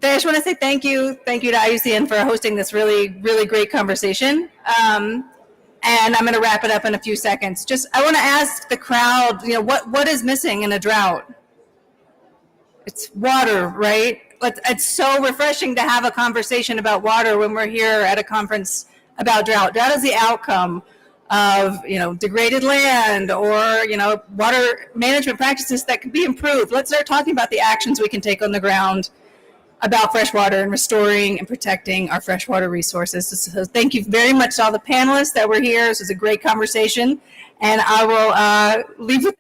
I just want to say thank you to IUCN for hosting this really, really great conversation. And I'm going to wrap it up in a few seconds. I want to ask the crowd, what is missing in a drought? It's water, right? It's so refreshing to have a conversation about water when we're here at a conference about drought. Drought is the outcome of, degraded land or, water management practices that could be improved. Let's start talking about the actions we can take on the ground about freshwater and restoring and protecting our freshwater resources. So thank you very much to all the panelists that were here. This was a great conversation, and I will leave with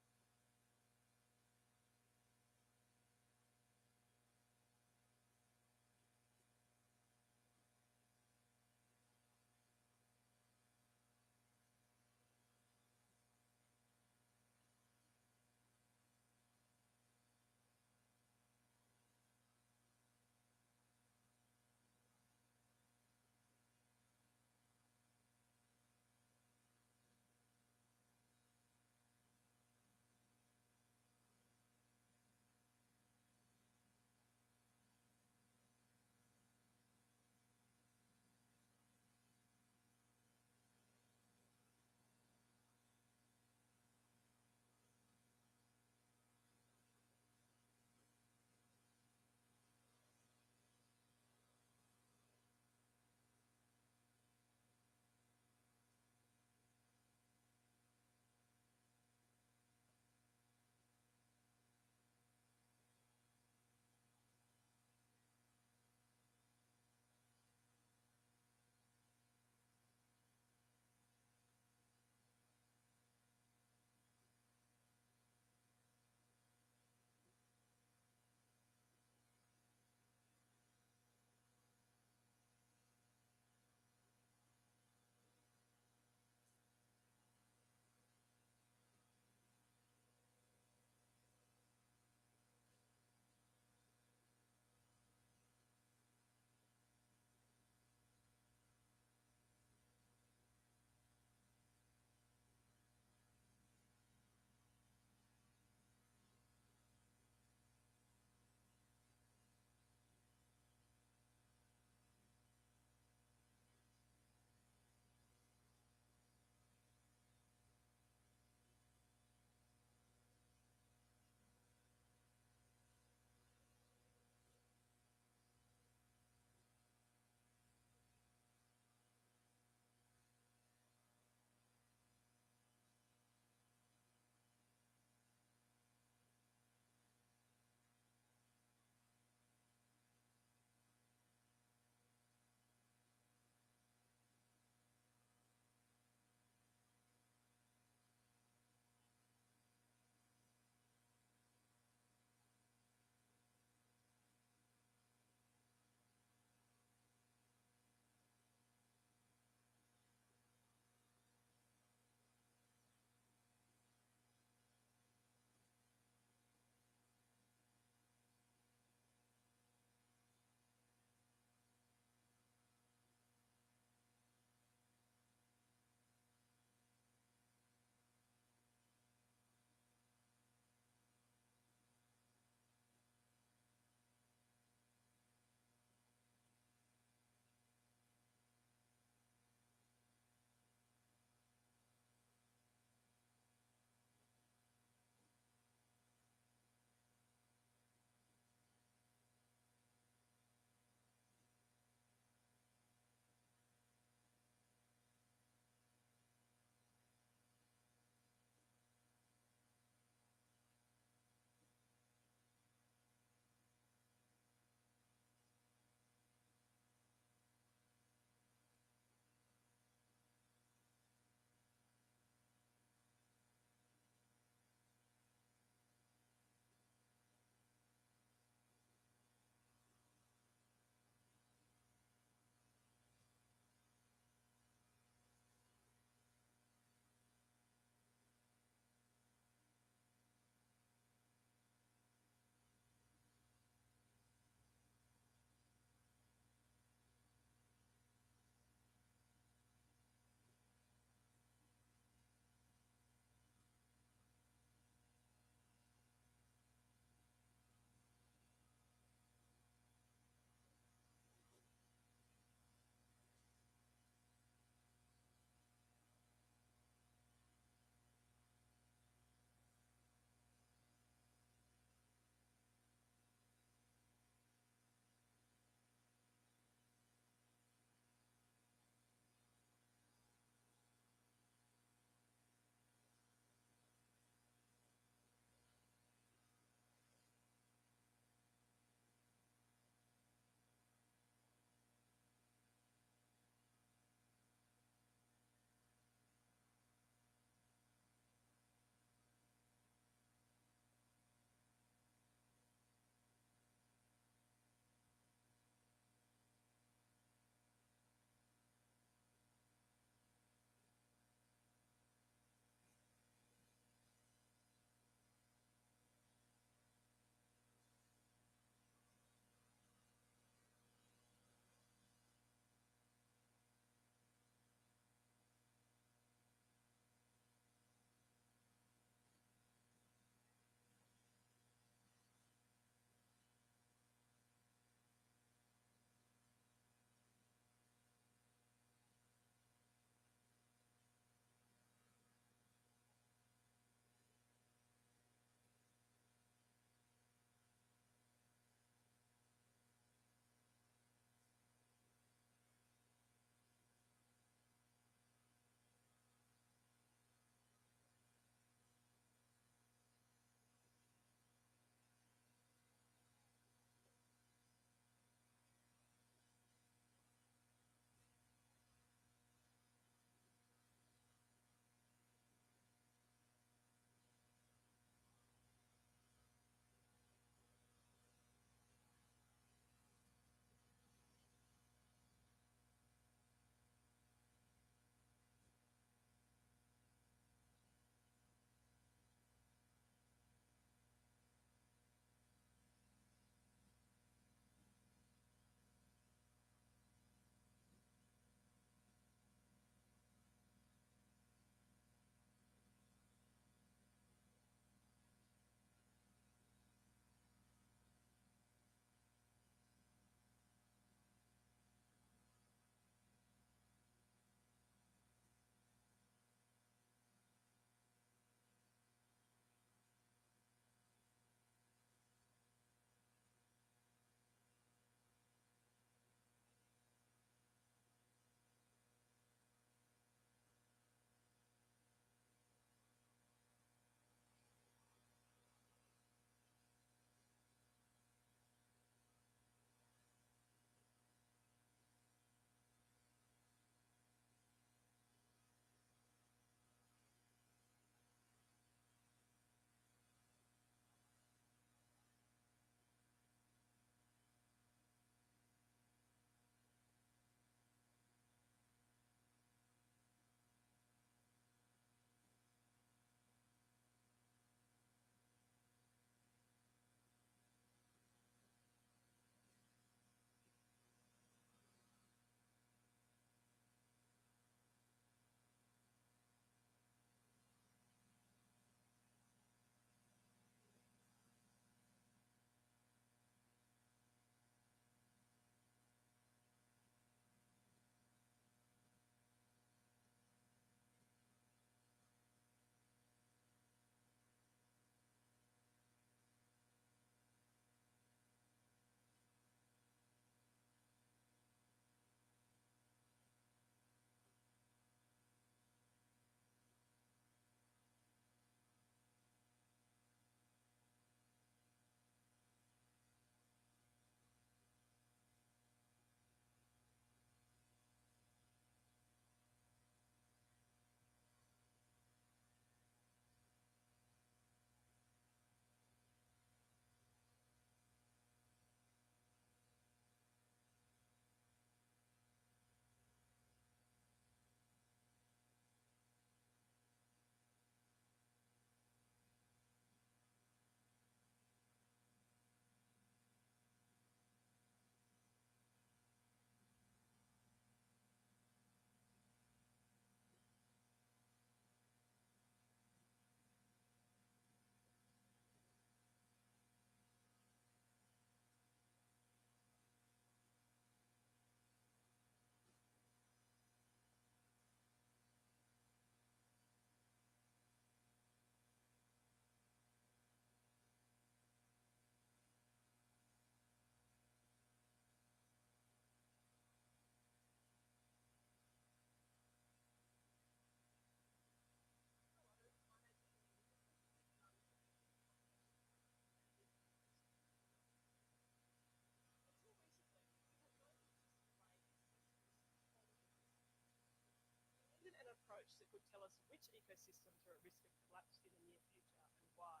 ecosystems are at risk of collapse in the near future and why.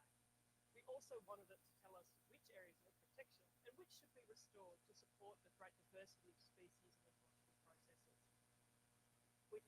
We also wanted it to tell us which areas need protection and which should be restored to support the great diversity of species and ecological processes. We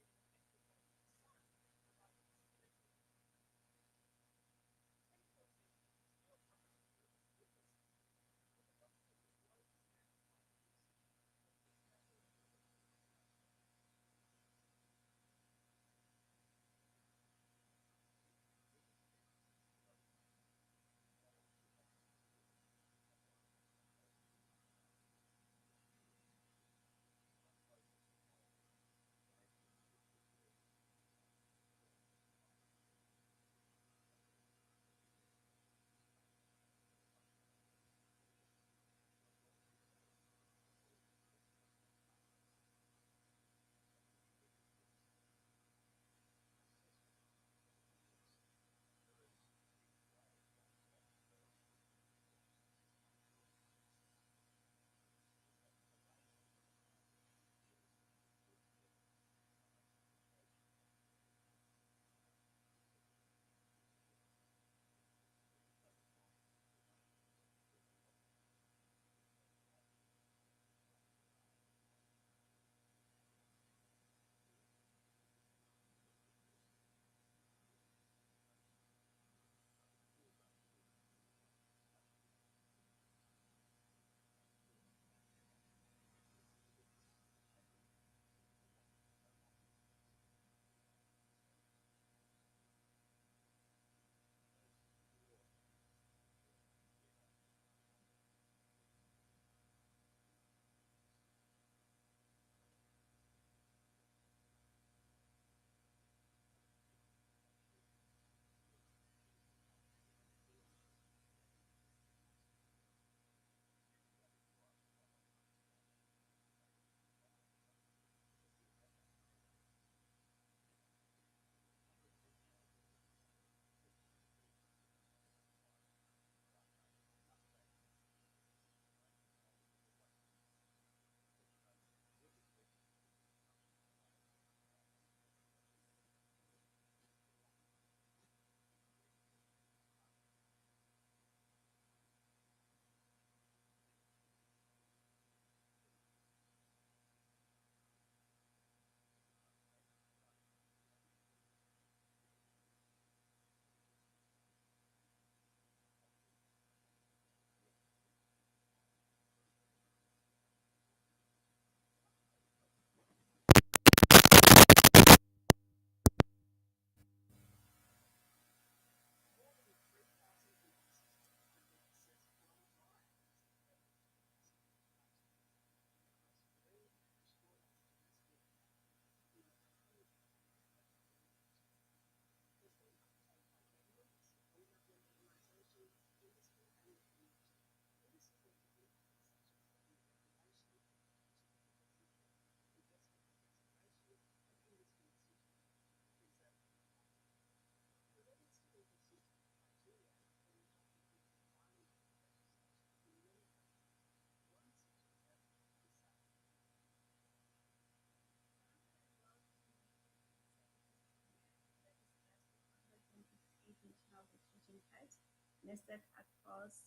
nested across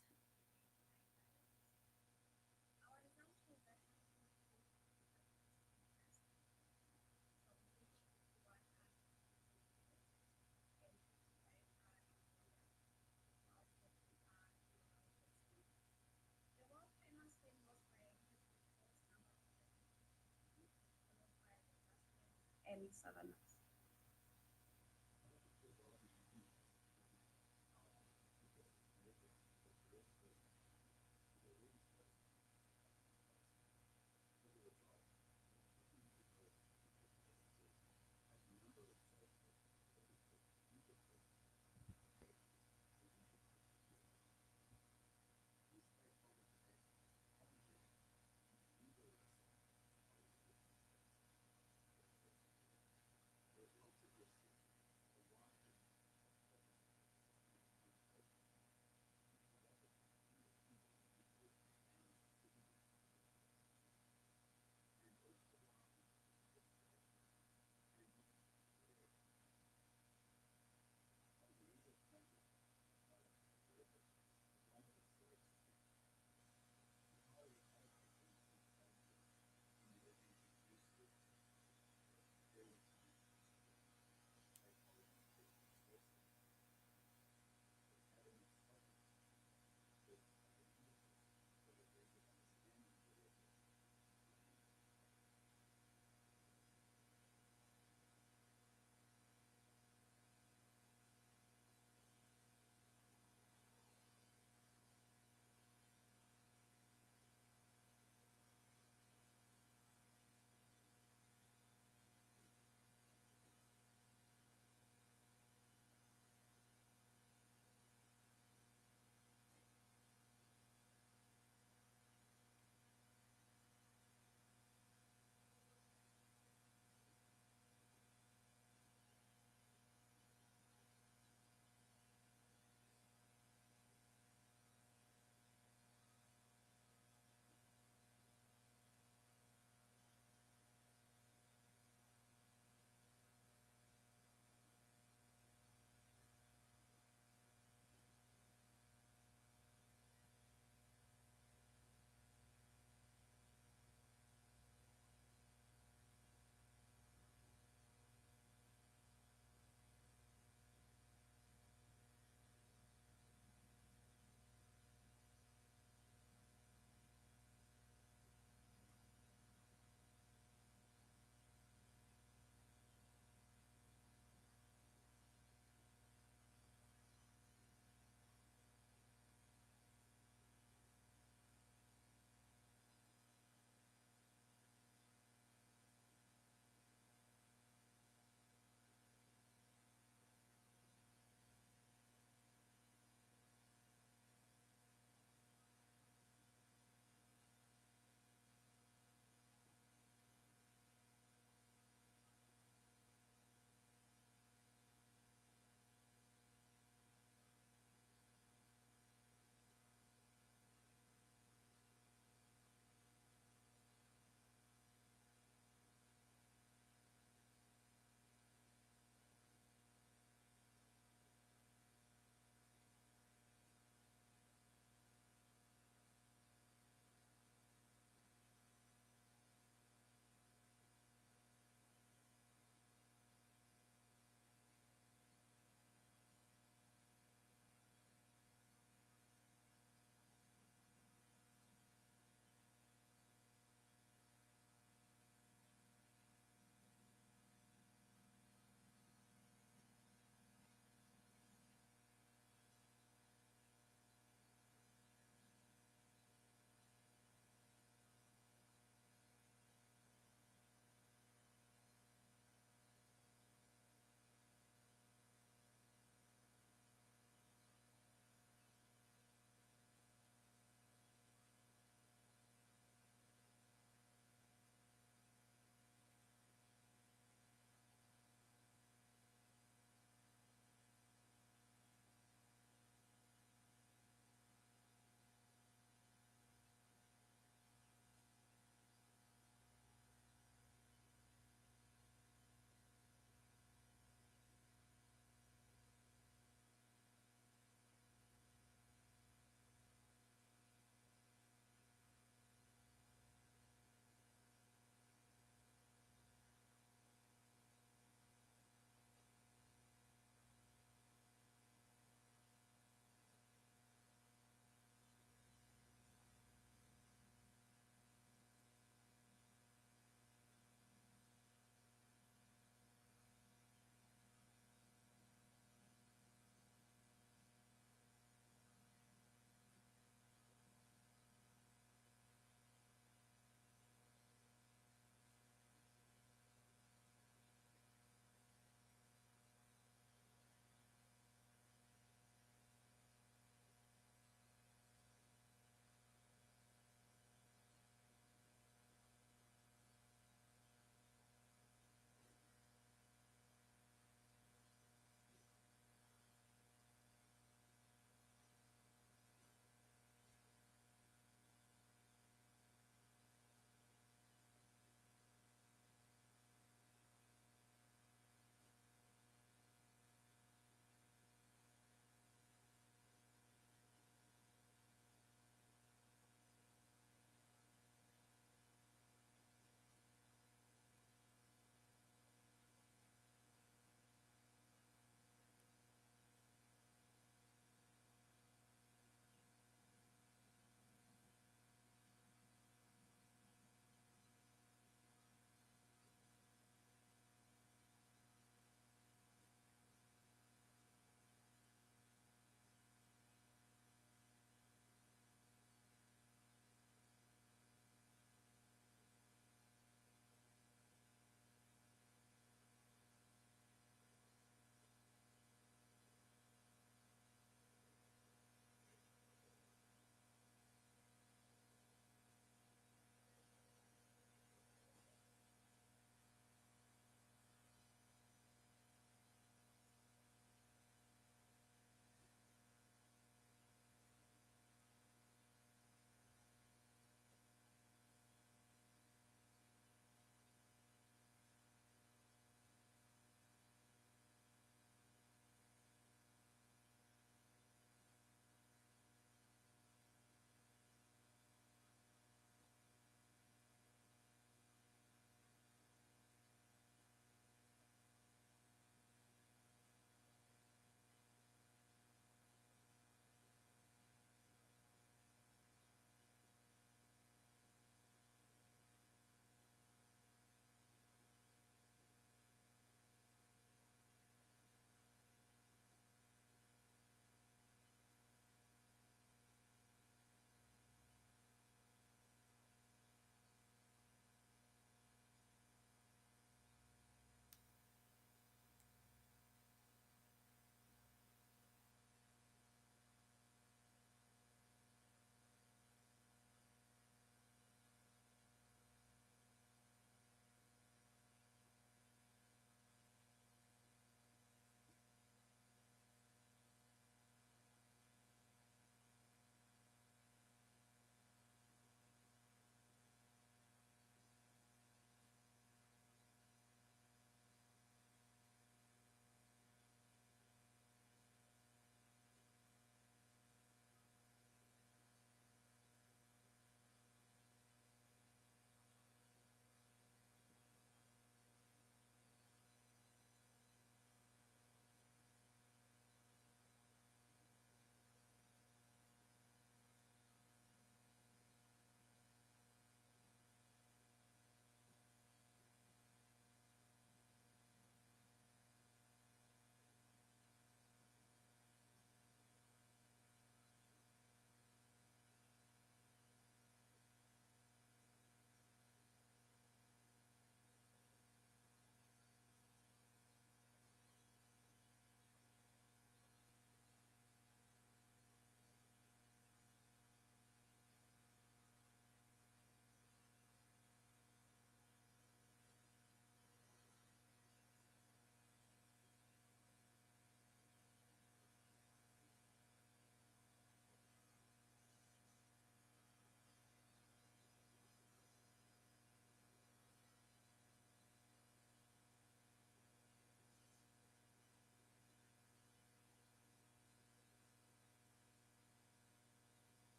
and savannas.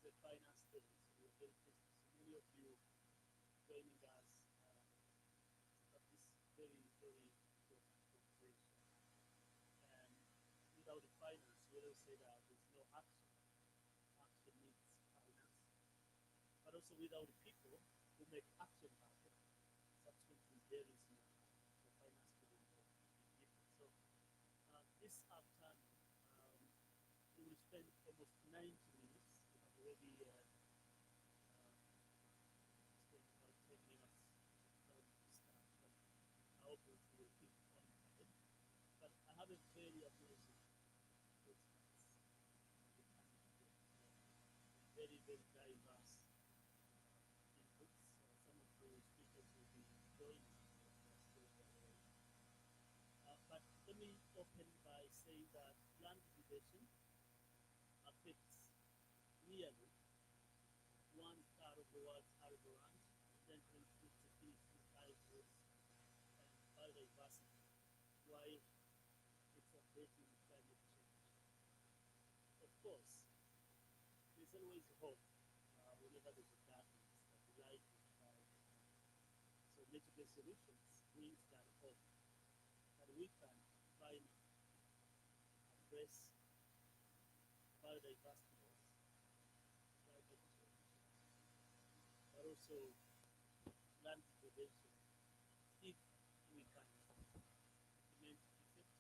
the finance days. We are very pleased to see many of you joining us at this very, very important conversation. And without the finance, we always say that there's no action. Action needs finance. But also without the people who make action happen, subsequently there is no the finance to be different. So this afternoon, we will spend almost 90 minutes. We have already spent about 10 minutes from the start, but I hope we will keep on it. But I have a very amazing experts very, very diverse inputs. Some of the speakers will be joining us. But let me open by saying that land degradation affects nearly 1/3 of the world's arable land, endangering food security, livelihoods, and biodiversity, while exacerbating climate change. Of course, there's always hope whenever there's a darkness that the light will shine. So nature-based solutions brings that hope that we can finally address biodiversity loss, climate change, but also land degradation if we can implement effective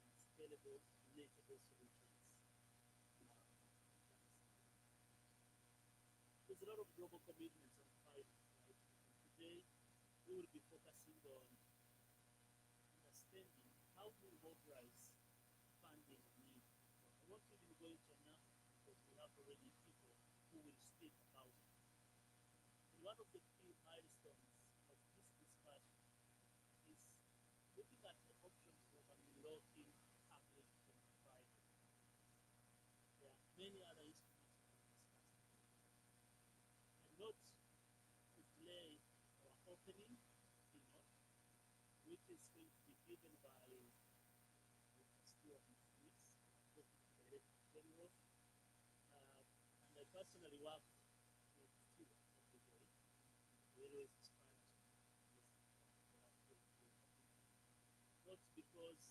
and scalable nature-based solutions. There's a lot of global commitments on finance, right? And today, we will be focusing on understanding how to mobilize funding needs. So I want you to go into enough because we have already people who will speak about it. And one of the key milestones of this discussion is looking at the options of unlocking public and private. There are many other instruments we can discuss. And not to delay our opening keynote, which is going to be given by Stuart Smith, Deputy Director General. And I personally worked with Stuart every day. We always inspired to listen to what not because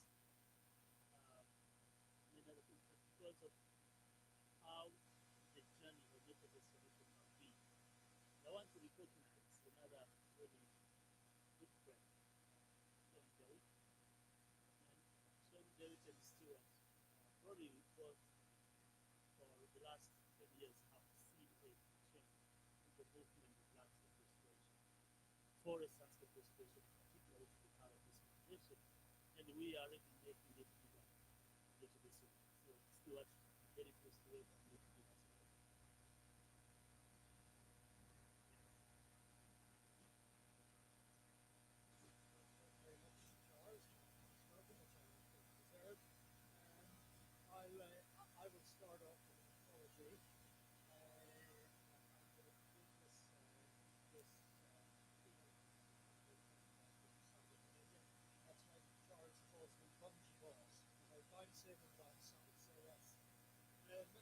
many other things, but because of how the journey of the solution has been. I want to recognize another really good friend, Sean Derrick. And Sean Derrick and Stewart probably both for the last 10 years have seen a change in the movement of landscape restoration, forest landscape restoration, particularly to be part of this conversation. And we are already making it bigger. So Stewart, very close to it and making it as well. Very much, Charles. Welcome, which I think deserved. I will start off with an apology. I'm going to begin this that's why Charles calls me Bungy Boss. I bounce in and bounce out. So that's the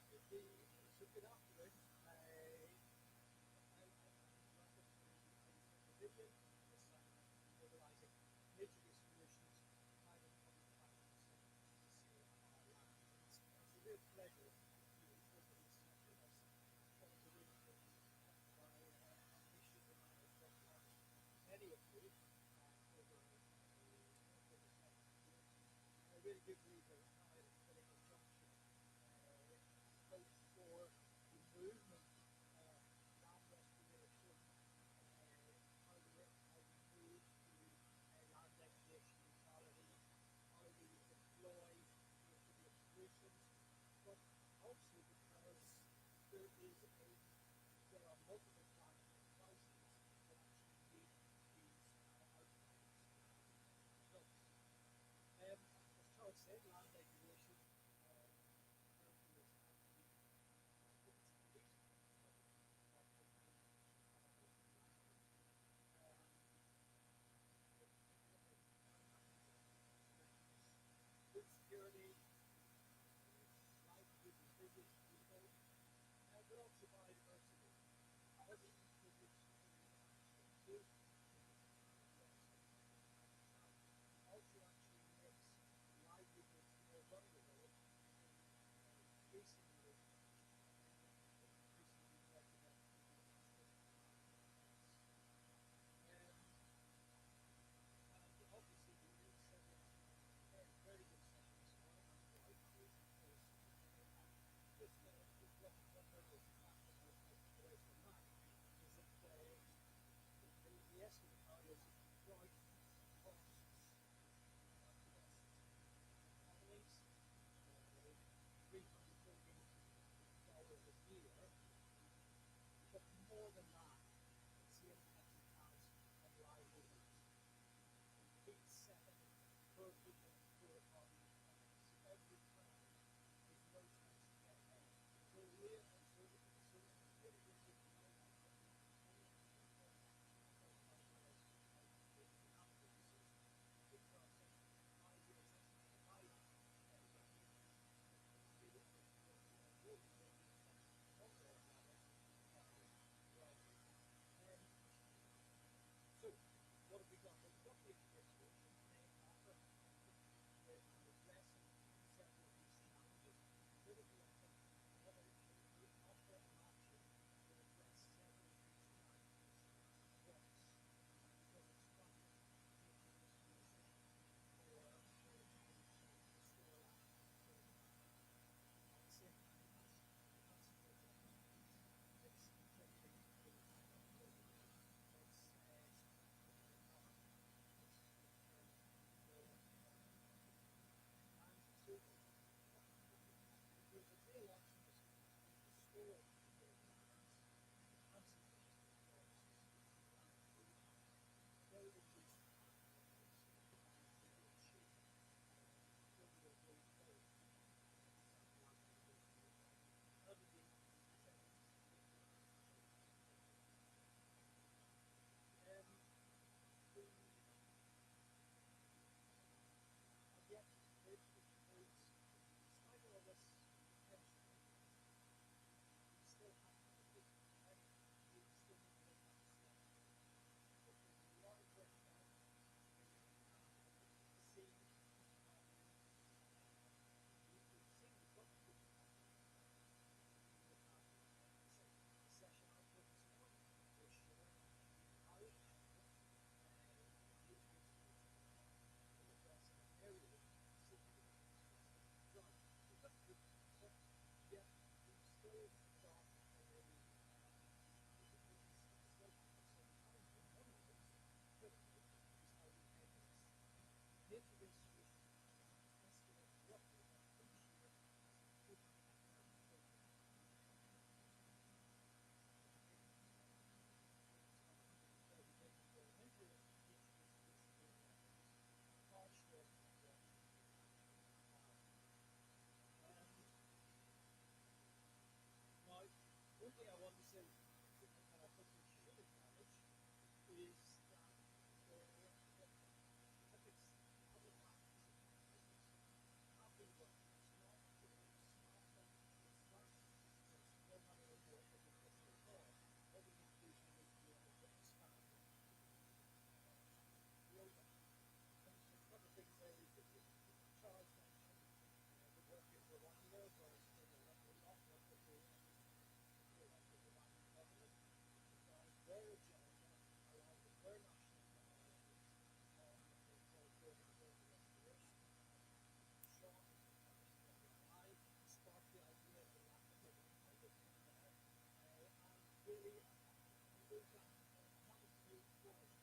that was moved forward.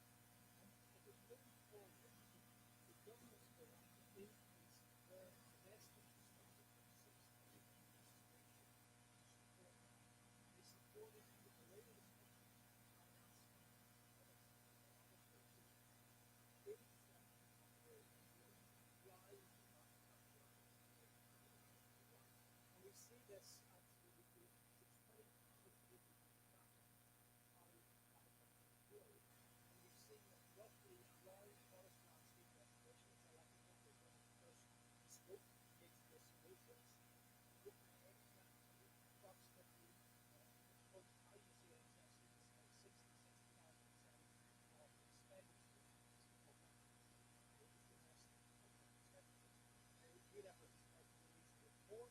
And if it moved forward, the governments will have to increase their investment spending from 6 billion to support that. They support it in the political spending, and that's big sector of the drive and we see this actually to 2050 traffic on the road. And we've seen that roughly around forest landscape restoration, which I like to think is one of the first bespoke nature solutions, approximately IUCN assessment is about 60-65% of expenditure is for that. We'd have to expect to release a report,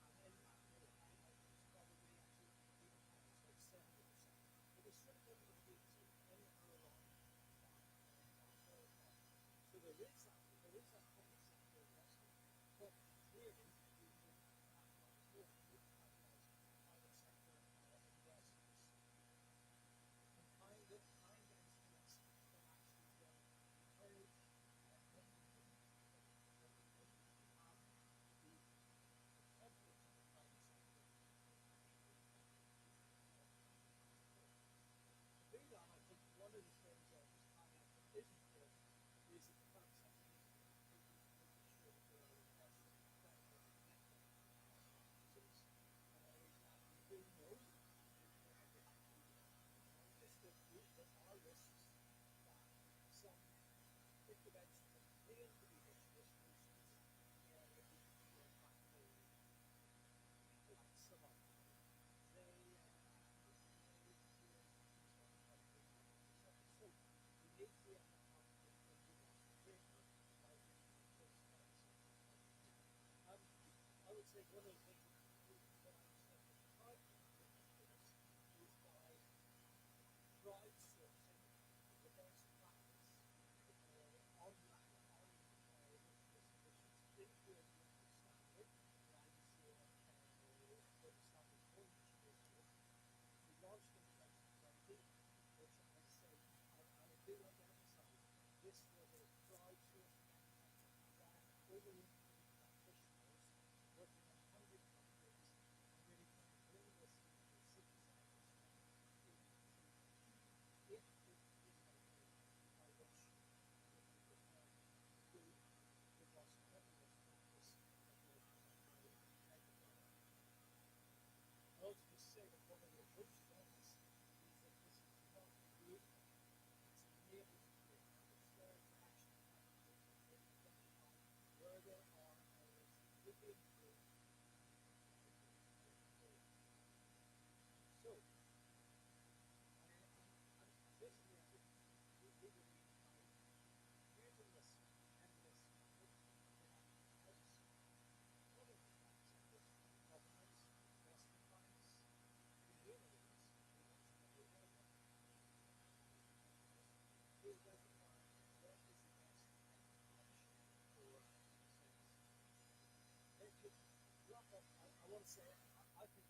and then that will highlight that it's probably actually even higher, it's like 70%. But we still don't know the answer in or around that forest land. So there is that public sector investment, but clearly we need to capitalize more, we need to capitalize private sector investments. And find estimates that actually will encourage confidence in the private sector. To do that, I think one of the things that was highlighted that is important is that the private sector needs to be making sure that they are investing in credible network practices. We do know there are risks that some interventions that claim to be digital solutions may be in fact like some of them. They so we need to end up having a robust framework by which to approach private sector investment. I would say one of the things that I was thinking to try to do this is by crowdsourcing the best practice on digital solutions into a global standard, the IUCN global standard for digital solutions. We launched in 2020, which I say, and I do want to emphasize, this was a crowdsourcing exercise by over 100 practitioners working in 100 countries and really trying to bring this into a citizen if this idea by which we can do robust evidence practice I also just say that one of the approaches on this is that this is not good, it's enabled to create understand action practices and identify where there are areas that would be improved. So, basically, I think we believe by using this endless approach, we have helps other private sectors, governments, investment banks, communities, to identify what is the best option for success. And to wrap up, I want to say, I think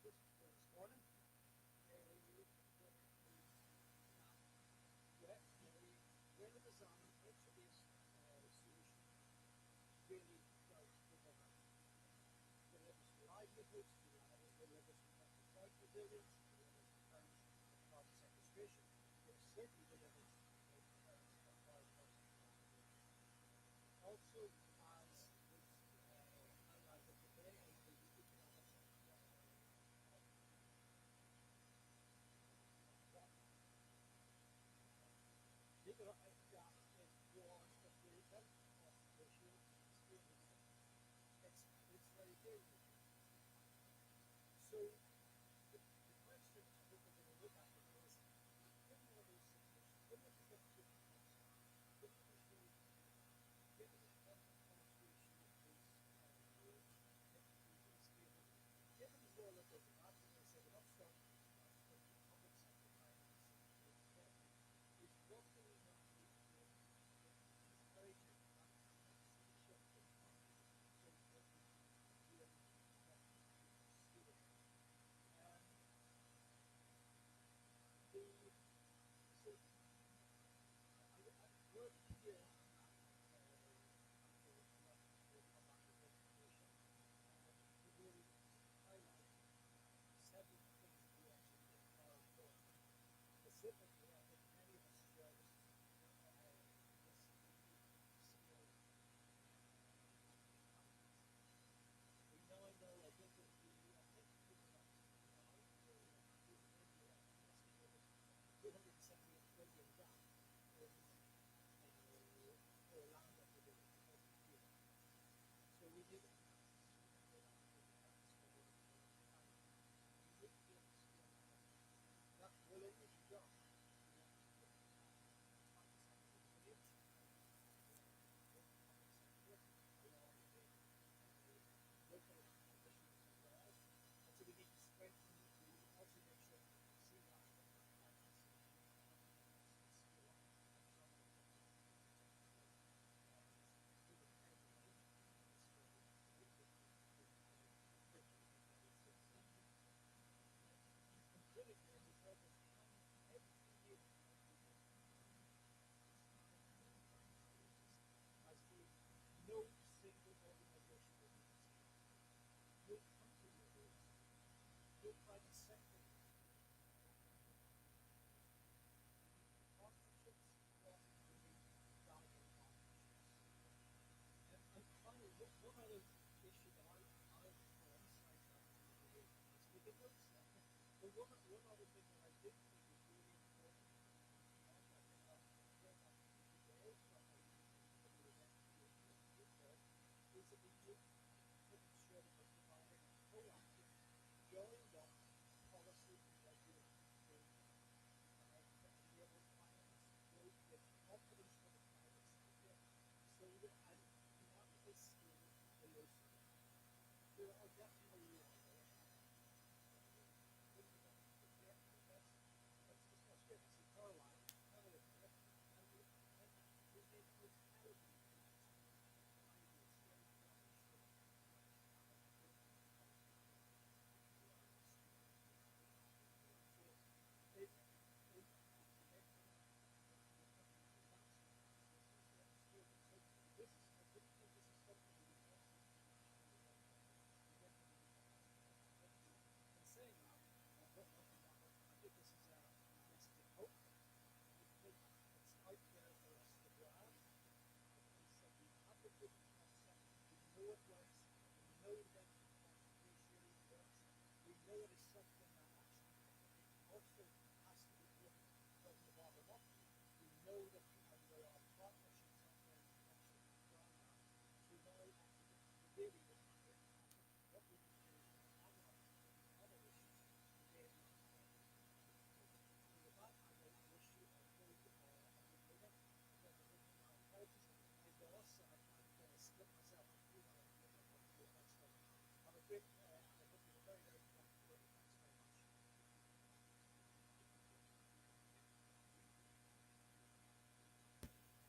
this is clear. Just this morning, when a design nature-based solution really does deliver. Delivers livelihoods, delivers drought resilience, delivers returns of carbon sequestration, it certainly delivers returns of biodiversity conservation. Also, as was highlighted today, in the economics of legal gap is towards the benefit cost ratio experiencing. It's very dangerous. So the question I think we're going to look at is, given all those situations, one other thing that I did think is really important on that, going back to today from our event here in Newport, is that we need to ensure that we're providing a proactive, joined-up policy and regulatory framework that enables finance to grow with confidence for the private sector, so that and not at this scale elusive. There are definitely let's discuss here. This is Caroline, Canada here, and we made the most elegant saying that, I think this is a message of hope. It's out there for us to grab. It's that we have the proof of concept, we know it works, we know the benefit contribution works, we know it is something that actually also has to be driven from the bottom up. We know that there are partnerships out there in connection with that. So now actually really what we can do is analyze other issues in with that, I will wish you a good meeting. My apologies for my boss, and I kind of split myself in two when I do it next time. Have a great, and I hope you have a very, very productive day.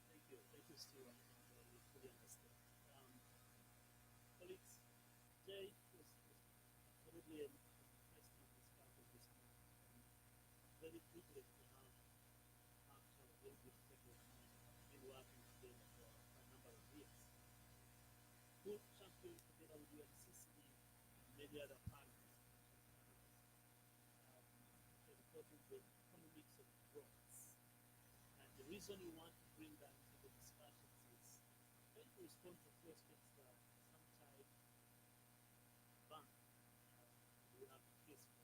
Thanks very much. Thank you, Stephen. We fully understand. Colleagues, Jay was absolutely an interesting discussion this morning. Very quickly, we have after a very good technical been working together for a number of years. Good champion together with UNCCD and many other partners, reporting the economics of growth. And the reason we want to bring that into the discussions is trying to respond to questions that sometimes bank we have a case for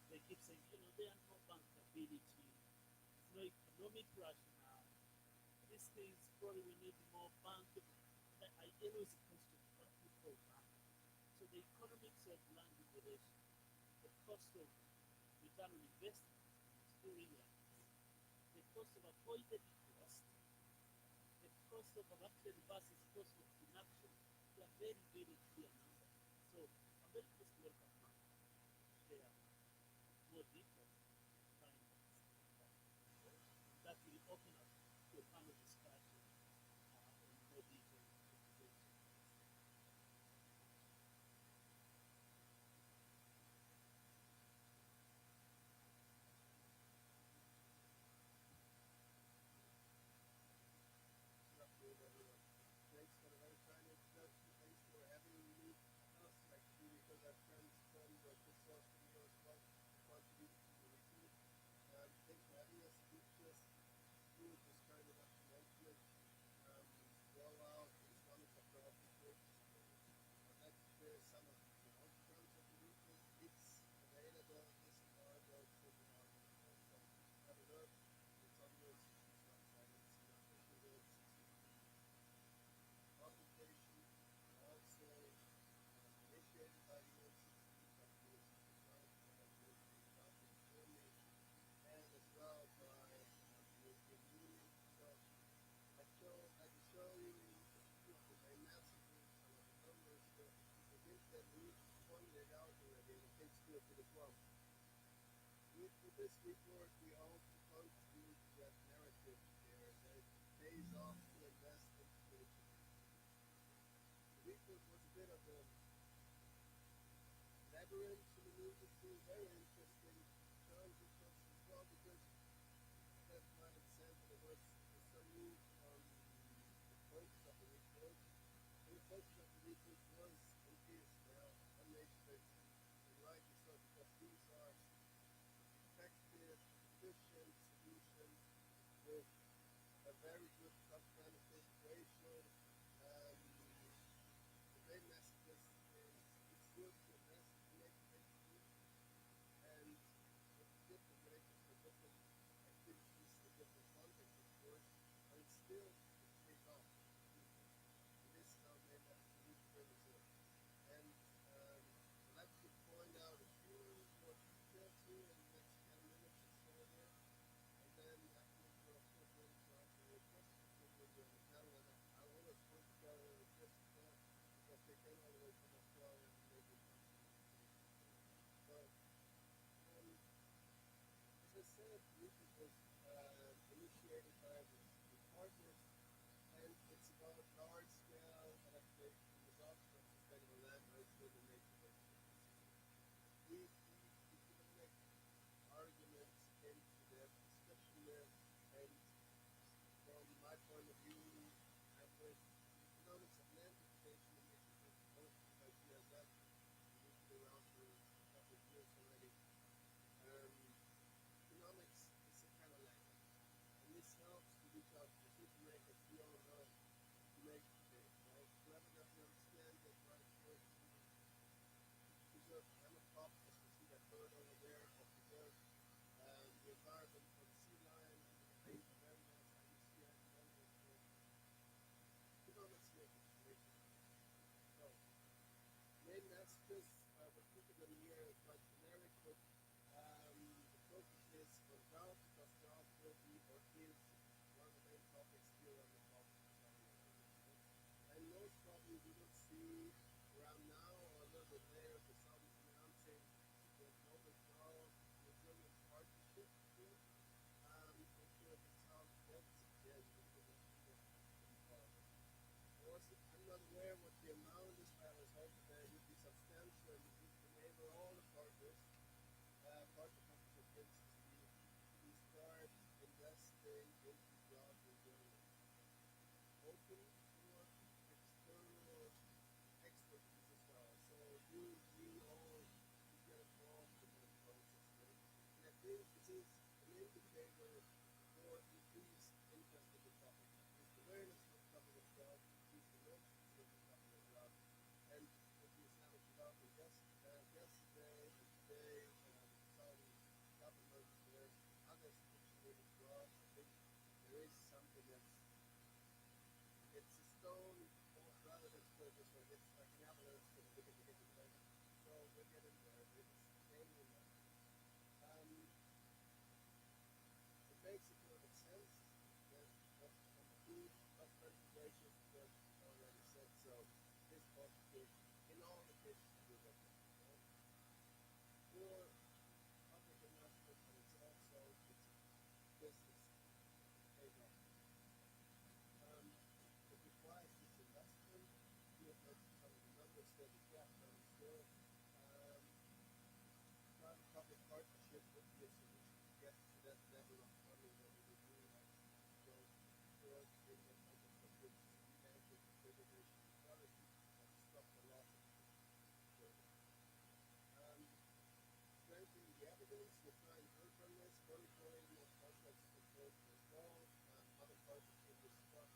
they keep saying, there are no bankability, there's no economic rationale. These things probably we need more bankable. I always question what we call bank. So the economics of land liberation, the cost of return on investment, still the cost of avoided cost, the cost of action versus cost of inaction, they are very, very clear numbers. So I'm very pleased to welcome Mark to share more details findings that will open up to a panel discussion in more detail. Thanks for the very kind introduction. Thanks for having me us actually because our friends from the Social Studio as well contribute to the meeting. Thanks for having us. Just through this kind of documentary rollout is one of the projects. I'd like to share some of the outcomes of the meeting. It's available this Friday, so we have a look. It's on your website. It's not publication, also initiated by the UNCCD, and as well by the European Union. So I can show you a few of the main messages, some of the numbers, the things that we pointed out already, and things to it as well. With this report, we hope to contribute to that narrative there that it pays off to invest in security. The report was a bit of a labyrinth to maneuver through, very interesting terms and concepts as well, because that might have said that there was some need on the focus of the report. And the focus of the report was and is now on nation-based and rightly so, because these are effective, efficient solutions with a very good cost-benefit ratio. The main message is it's good to invest to make things good. we will see around now or a little bit later the Saudis announcing the global drought resilience partnership deal, which will be South once again into the environment. I'm not aware what the amount is, but I was hoping that it would be substantial and it would enable all the partners, partner countries of UNCCD, to start investing into drought resilience. Open for external expertise as well. So we all get involved in that process. Right? And I think this is an indicator for increased interest in the topic. Increased awareness of the topic of drought, increased emergency of the topic of drought. And with the Islamic development yesterday and today, Saudi government, there's others mentioning as well. I think there is something that's it's a stone, or rather let's put it this way, it's like an avalanche to the bigger thing. So we're getting there, it's gaining momentum. It makes economic sense that from the food plus preservation, because I already said so, this partnership in all the cases we look at. Right? For public investment, but it's also business trade-off. It requires this investment. You have mentioned some of the numbers that we get, but I'm sure private-public partnership would be a solution to get to that level of funding that we would need. So, for in the context of which we manage preservation equality, and stop the loss of strengthening the evidence, we're trying to work on this, monitoring more complex approach as well. Other parts of the discuss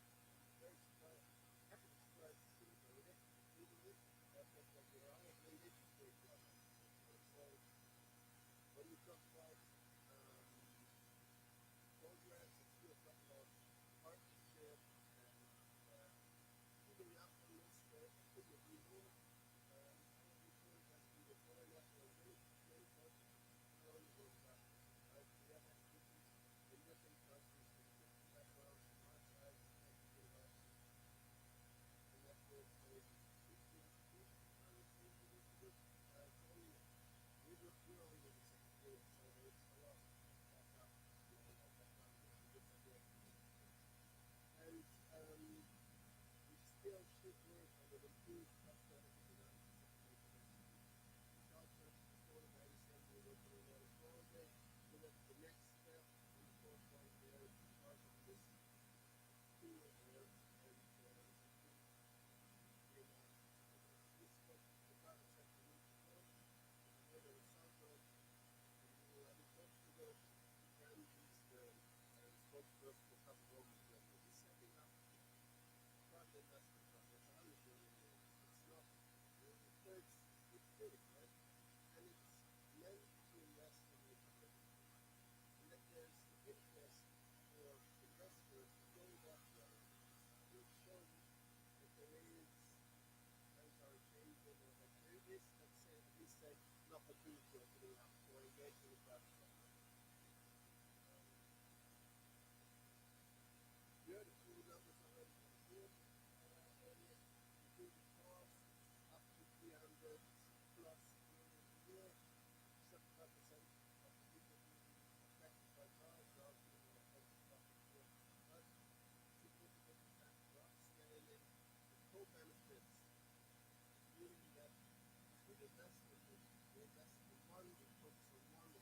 very surprised, happy to surprise to see the legally, that's what we are all really interested in. So when we talk about progress, it's still talk about partnership and keeping up on this, I could agree more. I want to be sure that we deploy that for many countries, not only those countries. Right? We have expertise in different countries with different backgrounds from our side, technical help, and that will play a big role. We're only in the second year, so there's a lot of backup, background, and we still should work on an improved health strategy analysis of the culture, story by assembly, working on that project, so that's the next step on the forefront there, part of this tool there, and this is what the private sector needs to know. I know there is some folks who are uncomfortable to can use the spokesperson for public government. He's setting up private investment fund. It's $100 billion. It's not, it's big, right? And it's meant to invest in the economy. And that there's interest for investors to go that way. It shows that there is, times are changing, or that there is, let's say, at least an opportunity opening up for engaging with private sector. You heard a few numbers already from here earlier. Including costs, up to 300 plus million a year. 75% of the people being affected by drought, affected by but significant impact for upscaling, the co-benefits, meaning that we invest in one, we focus on one,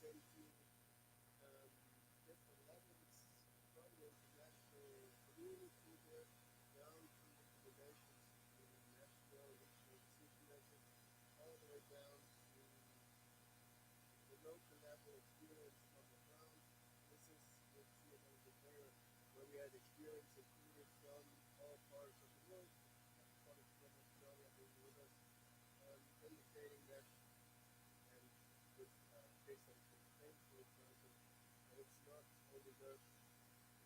into different levels from the international community there down to the nations, to national, regional decision makers, all the way down to the local level experience on the ground. This is, you'll see a little bit later, where we had experience included from all parts of the world, colleagues from Australia being with us, indicating that, and with case studies from Spain, for example, that it's not only the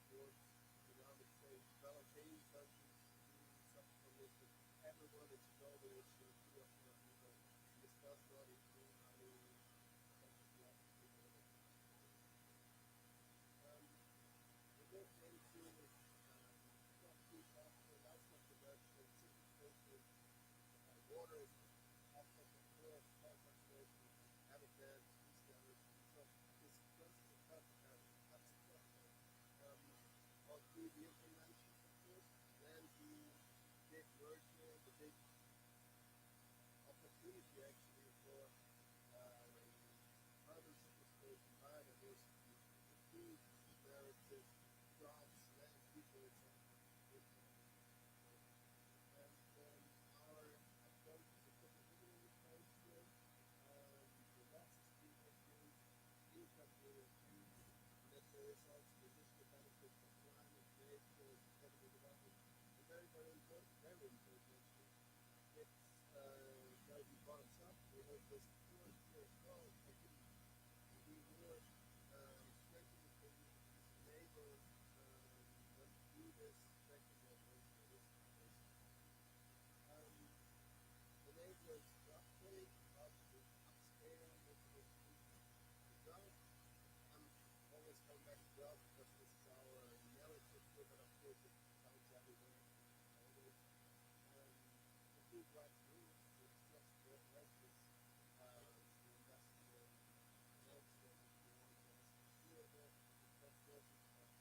towards economic, say, developing countries who suffer from this, but everyone, it's a global issue, too often people discuss not include how to we looked into not too fast, that's not the much, but simple water aspect of course, plant conservation, habitat, species diversity. So this process of all three of the dimensions, of course, then the big merger, the big opportunity actually for carbon sequestration, biodiversity, food narrative, crops, land, people, etc. And our approach is a capability approach here. The last is being income guarantee, and that there is also the additional benefits of climate, nature, sustainable development. And very, very important actually. It's got to be bottoms up. We heard this before here as well. I think we were strengthening the communities, enable them to do this, strengthen their voice. Enablers to upgrade, upscale, develop. I'm always coming back to develop because this is our narrative here, but of course it counts everywhere. Always. The food rights rules, it's just the residents to invest in also if you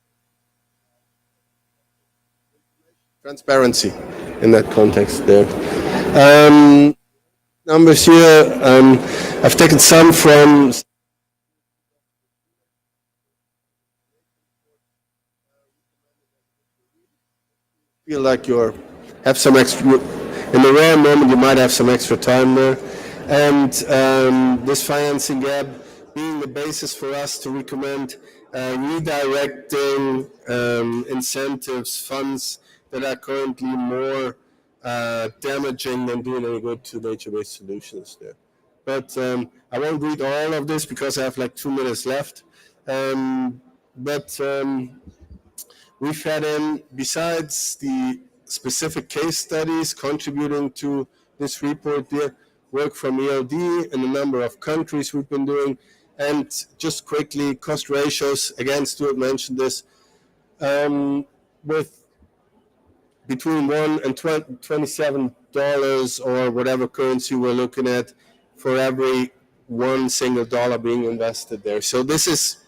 want to transparency in that context there. Numbers here, I've taken some from feel like you have some extra, in the rare moment you might have some extra time there. And this financing gap being the basis for us to recommend redirecting incentives, funds that are currently more damaging than doing any good to nature-based solutions there. But I won't read all of this because I have like 2 minutes left. We've had in, besides the specific case studies contributing to this report there, work from ELD in a number of countries we've been doing. And just quickly, cost ratios, again, Stuart mentioned this, with between $1 and $27 or whatever currency we're looking at for every one single dollar being invested there. So this is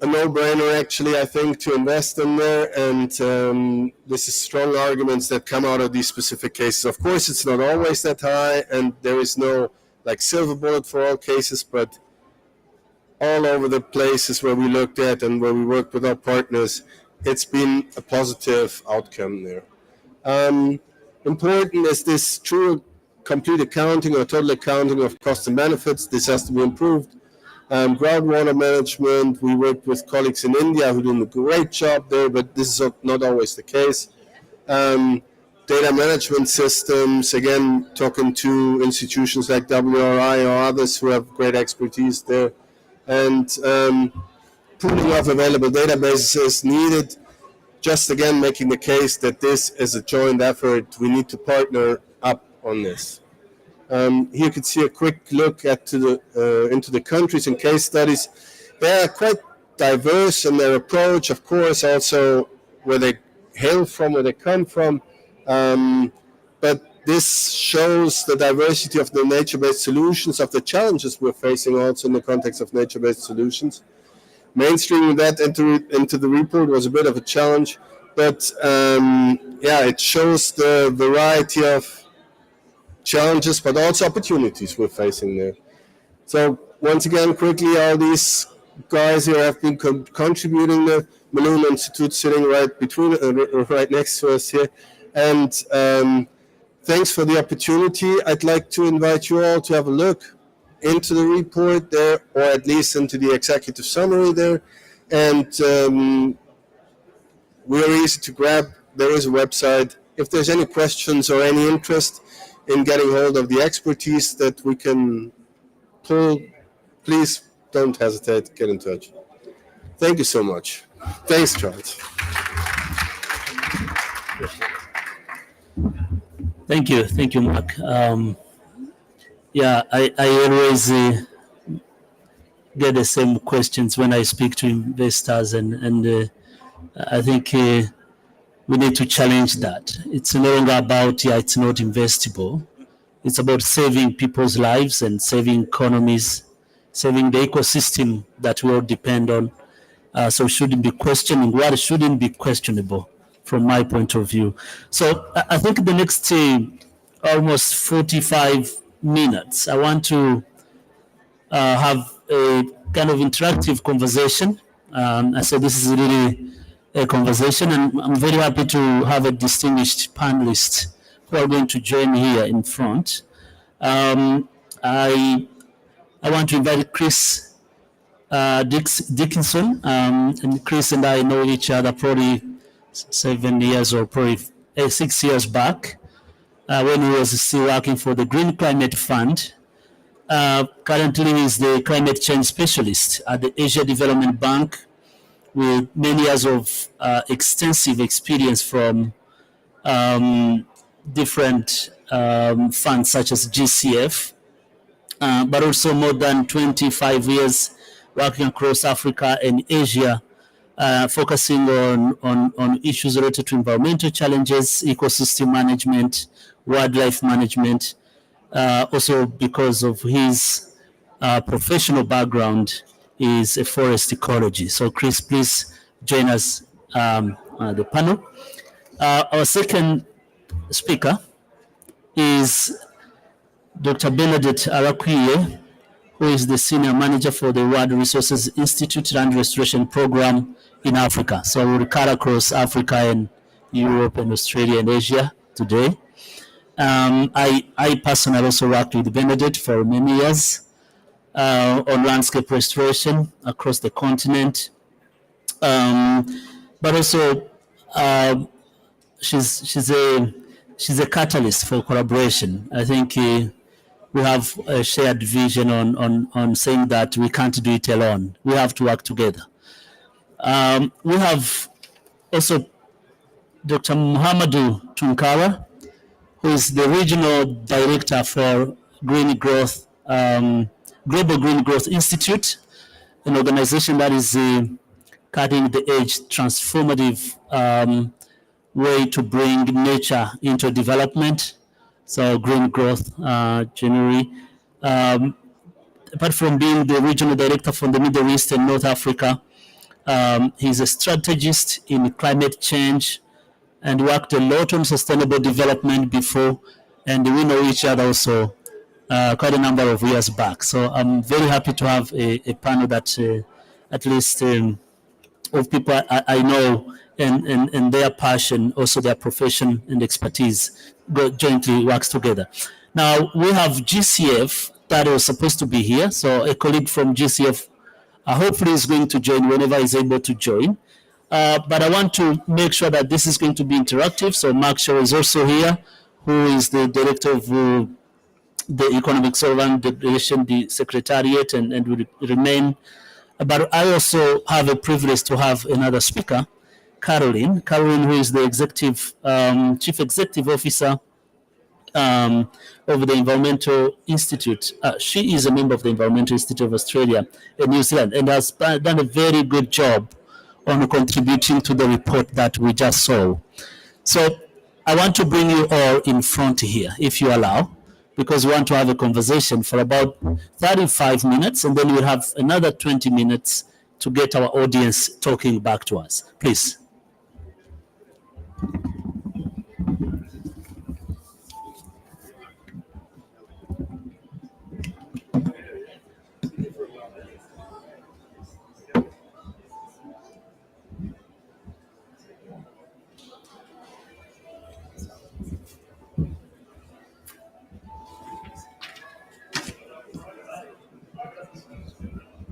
a no-brainer, actually, I think, to invest in there, and this is strong arguments that come out of these specific cases. Of course, it's not always that high, and there is no like silver bullet for all cases, but all over the places where we looked at and where we worked with our partners, it's been a positive outcome there. Important is this true complete accounting or total accounting of costs and benefits. This has to be improved. Groundwater management, we worked with colleagues in India who are doing a great job there, but this is not always the case. Data management systems, again, talking to institutions like WRI or others who have great expertise there. And pooling of available databases is needed. Just again, making the case that this is a joint effort. We need to partner up on this. Here you can see a quick look into the countries and case studies. They are quite diverse in their approach, of course, also where they hail from, where they come from. But this shows the diversity of the nature-based solutions, of the challenges we're facing also in the context of nature-based solutions. Mainstreaming that into the report was a bit of a challenge, but yeah, it shows the variety of challenges, but also opportunities we're facing there. So once again, quickly, all these guys here have been contributing. The Malone Institute sitting right between, right next to us here, and thanks for the opportunity. I'd like to invite you all to have a look into the report there, or at least into the executive summary there, and we are easy to grab. There is a website. If there's any questions or any interest in getting hold of the expertise that we can pull, please don't hesitate to get in touch. Thank you so much. Thanks, Charles. Thank you, Mark. I always get the same questions when I speak to investors, and I think we need to challenge that. It's no longer about it's not investable. It's about saving people's lives and saving economies, saving the ecosystem that we all depend on. So shouldn't be questioning what shouldn't be questionable from my point of view. So I think the next almost 45 minutes, I want to have a kind of interactive conversation. I said this is really a conversation, and I'm very happy to have a distinguished panelist who are going to join here in front. I want to invite Chris Dickinson, and Chris and I know each other probably 7 years or probably 6 years back when he was still working for the Green Climate Fund. Currently, he is the climate change specialist at the Asia Development Bank with many years of extensive experience from different funds such as GCF, but also more than 25 years working across Africa and Asia, focusing on issues related to environmental challenges, ecosystem management, wildlife management, also because of his professional background is a forest ecology. So Chris, please join us the panel. Our second speaker is Dr. Benedict Arakwiye, who is the Senior Manager for the World Resources Institute Land Restoration Program in Africa. So we'll cut across Africa and Europe and Australia and Asia today. I personally also worked with Benedict for many years on landscape restoration across the continent. But also she's a catalyst for collaboration. I think we have a shared vision on saying that we can't do it alone. We have to work together. We have also Dr. Muhammadu Tunkara, who is the Regional Director for Green Growth, Global Green Growth Institute, an organization that is cutting the edge, transformative way to bring nature into development. So green growth generally. Apart from being the regional director for the Middle East and North Africa, he's a strategist in climate change and worked a lot on sustainable development before, and we know each other also quite a number of years back. So I'm very happy to have a panel that at least of people I know and their passion, also their profession and expertise jointly works together. Now we have GCF that was supposed to be here, so a colleague from GCF hopefully is going to join whenever he's able to join. But I want to make sure that this is going to be interactive. So Mark Shaw is also here, who is the director of the Economic Solvent Delegation, the Secretariat, and will remain. But I also have a privilege to have another speaker, Caroline, who is the Chief Executive Officer of the Environmental Institute. She is a member of the Environmental Institute of Australia and New Zealand and has done a very good job on contributing to the report that we just saw. So I want to bring you all in front here, if you allow, because we want to have a conversation for about 35 minutes, and then we'll have another 20 minutes to get our audience talking back to us. Please.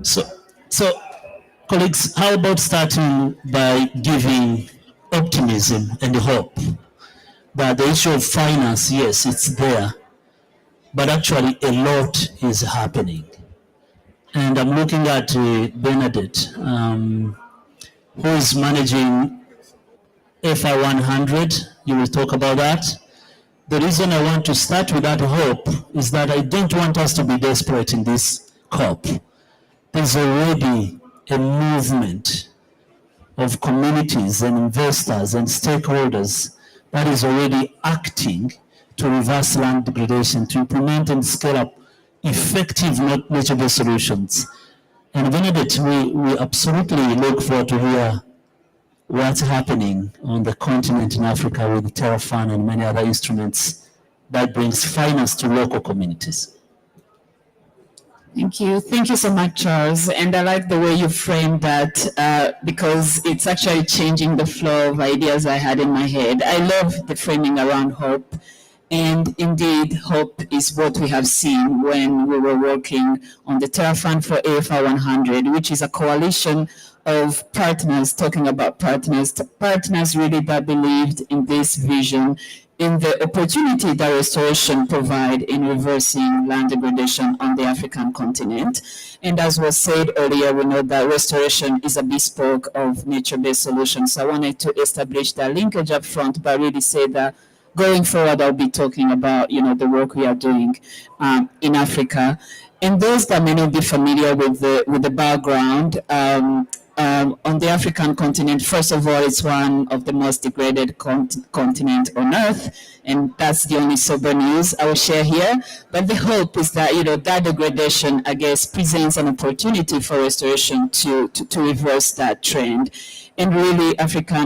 So, so colleagues, how about starting by giving optimism and hope that the issue of finance, yes, it's there, but actually a lot is happening. And I'm looking at Bernadette, who is managing FI 100. You will talk about that. The reason I want to start with that hope is that I don't want us to be desperate in this COP. There's already a movement of communities and investors and stakeholders that is already acting to reverse land degradation, to implement and scale up effective nature-based solutions. And Benedict, we absolutely look forward to hear what's happening on the continent in Africa with TerraFund and many other instruments that brings finance to local communities. Thank you. Thank you so much, Charles. And I like the way you framed that because it's actually changing the flow of ideas I had in my head. I love the framing around hope. And indeed, hope is what we have seen when we were working on the TerraFund for AFR 100, which is a coalition of partners, talking about partners really that believed in this vision, in the opportunity that restoration provide in reversing land degradation on the African continent. And as was said earlier, we know that restoration is a bespoke of nature-based solutions. So I wanted to establish that linkage up front, but really say that going forward, I'll be talking about, the work we are doing in Africa. And those that may not be familiar with the background, on the African continent, first of all, it's one of the most degraded continent on Earth, and that's the only sober news I will share here. But the hope is that, that degradation, I guess, presents an opportunity for restoration to reverse that trend. And really,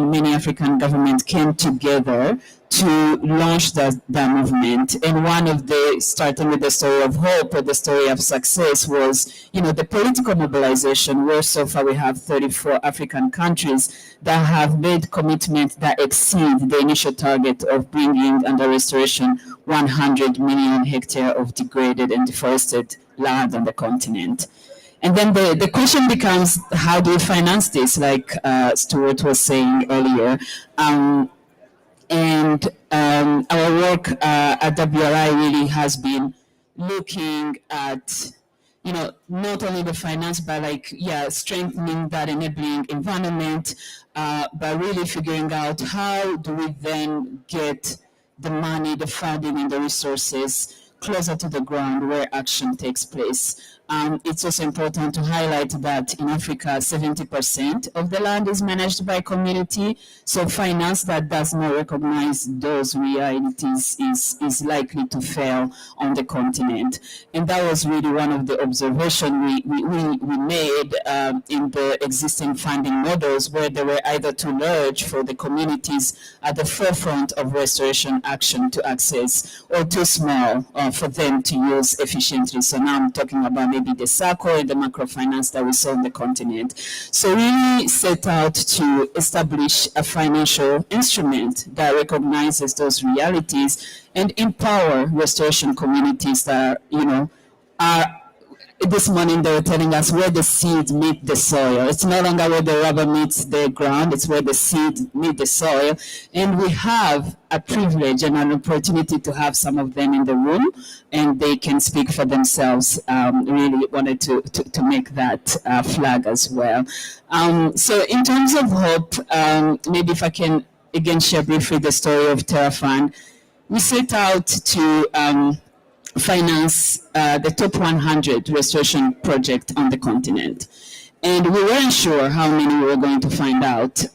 many African governments came together to launch that movement. And one of starting with the story of hope or the story of success was, the political mobilization, where so far we have 34 African countries that have made commitments that exceed the initial target of bringing under restoration 100 million hectares of degraded and deforested land on the continent. And then the question becomes, how do we finance this, like Stuart was saying earlier? And our work at WRI really has been looking at, not only the finance, but strengthening that enabling environment, but really figuring out how do we then get the money, the funding, and the resources closer to the ground where action takes place. It's also important to highlight that in Africa, 70% of the land is managed by community. So finance that does not recognize those realities is likely to fail on the continent. And that was really one of the observations we made in the existing funding models, where they were either too large for the communities at the forefront of restoration action to access, or too small for them to use efficiently. So now I'm talking about maybe the SACO and the microfinance that we saw on the continent. So we set out to establish a financial instrument that recognizes those realities and empower restoration communities that, are this morning they were telling us where the seed meet the soil. It's no longer where the rubber meets the ground, it's where the seed meet the soil. And we have a privilege and an opportunity to have some of them in the room, and they can speak for themselves. Really wanted to make that flag as well. So in terms of hope, maybe if I can again share briefly the story of TerraFund. We set out to finance the top 100 restoration project on the continent. And we weren't sure how many we were going to find out.